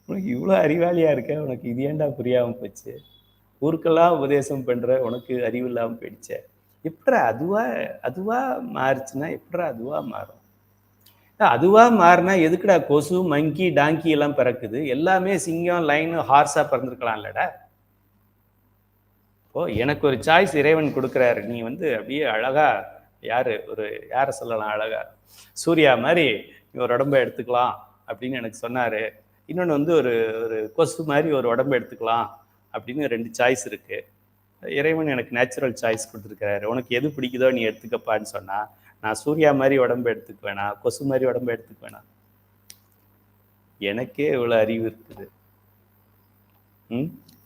உனக்கு இவ்வளோ அறிவாளியாக இருக்க, உனக்கு இது ஏண்டா புரியாமல் போச்சு? ஊருக்கெல்லாம் உபதேசம் பண்ணுற உனக்கு அறிவு இல்லாமல் போயிடுச்ச. எப்படா அதுவா மாறுச்சுன்னா எப்படா அதுவா மாறும்? அதுவா மாறினா எதுக்குடா கொசு, மங்கி, டாங்கி எல்லாம் பிறக்குது? எல்லாமே சிங்கம், லைன், ஹார்ஸா பிறந்திருக்கலாம் இல்லடா. இப்போ எனக்கு ஒரு சாய்ஸ் இறைவன் கொடுக்குறாரு. நீ வந்து அப்படியே அழகா யாரை சொல்லலாம், அழகா சூர்யா மாதிரி நீ ஒரு உடம்பை எடுத்துக்கலாம் அப்படின்னு எனக்கு சொன்னாரு. இன்னொன்று வந்து ஒரு கொசு மாதிரி ஒரு உடம்பை எடுத்துக்கலாம் அப்படின்னு 2 சாய்ஸ் இருக்கு. இறைவன் எனக்கு நேச்சுரல் சாய்ஸ் கொடுத்துருக்கிறாரு. உனக்கு எது பிடிக்குதோ நீ எடுத்துக்கப்பான்னு சொன்னா, நான் சூர்யா மாதிரி உடம்பு எடுத்துக்க வேணாம், கொசு மாதிரி உடம்பு எடுத்துக்க வேணாம். எனக்கே இவ்வளோ அறிவு இருக்குது.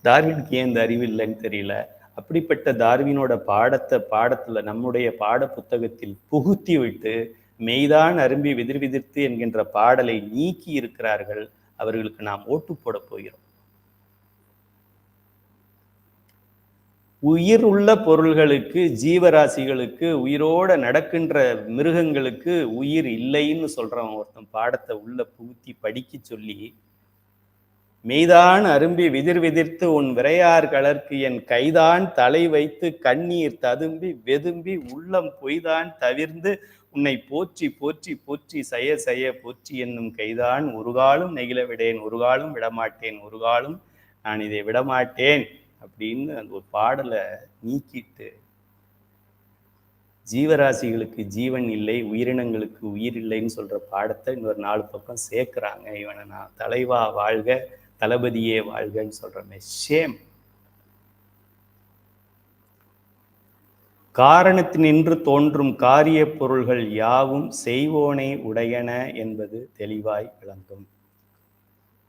டார்வினுக்கு ஏன் இந்த அறிவு இல்லைன்னு தெரியல. அப்படிப்பட்ட டார்வினோட பாடத்துல நம்முடைய பாட புத்தகத்தில் புகுத்தி விட்டு மெய்தான் அரும்பி விதிர்விதிர்த்து என்கின்ற பாடலை நீக்கி இருக்கிறார்கள். அவர்களுக்கு நாம் ஓட்டு போட போகிறோம். உயிர் உள்ள பொருள்களுக்கு, ஜீவராசிகளுக்கு, உயிரோட நடக்கின்ற மிருகங்களுக்கு உயிர் இல்லைன்னு சொல்றவன் ஒருத்தன் பாடத்தை உள்ள புகுத்தி படிக்க சொல்லி, மெய்தான் அரும்பி விதிர்விதிர்த்து உன் விரையார் கலர்க்கு என் கைதான் தலை வைத்து கண்ணீர் ததும்பி வெதும்பி உள்ளம் பொய்தான் தவிர்ந்து உன்னை போற்றி போற்றி போற்றி செய்ய போற்றி என்னும் கைதான் ஒருகாலும் நெகிழ விடேன், ஒருகாலும் விடமாட்டேன், ஒருகாலும் நான் இதை விடமாட்டேன் அப்படின்னு அந்த ஒரு பாடலை நீக்கிட்டு ஜீவராசிகளுக்கு ஜீவன் இல்லை, உயிரினங்களுக்கு உயிர் இல்லைன்னு சொல்ற பாடத்தை இன்னொரு 4 பக்கம் சேர்க்கிறாங்க. இவனை நான் தலைவா வாழ்க, தளபதியே வாழ்கன்னு சொல்றமே, ஷேம். காரணத்தினின்று தோன்றும் காரிய பொருள்கள் யாவும் செய்வோனை உடையன என்பது தெளிவாய் விளங்கும்.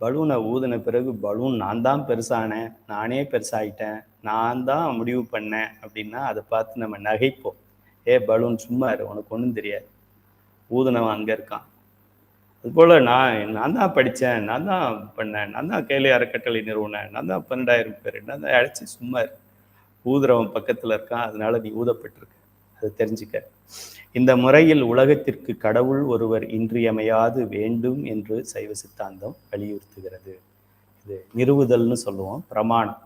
பலூனை ஊதின பிறகு பலூன் நான் தான் பெருசானேன், நானே பெருசாயிட்டேன், நான் தான் முடிவு பண்ணேன் அப்படின்னா அதை பார்த்து நம்ம நகைப்போம். பலூன் சும்மா இரு, உனக்கு ஒன்றும் தெரியாது, ஊதுனவன் அங்கே இருக்கான். அதுபோல் நான் தான் படித்தேன், நான் தான் பண்ணேன், நான் தான் கையிலே அறக்கட்டளை நிறுவனேன், நான் தான் 12,000 பேர், நான் தான் அழைச்சி சும்மா இரு, ஊதுறவன் பக்கத்தில் இருக்கான், அதனால நீ ஊதப்பட்டிருக்க, அதை தெரிஞ்சுக்க. இந்த முறையில் உலகத்திற்கு கடவுள் ஒருவர் இன்றியமையாது வேண்டும் என்று சைவ சித்தாந்தம் வலியுறுத்துகிறது. இது நிறுவுதல்னு சொல்லுவோம், பிரமாணம்.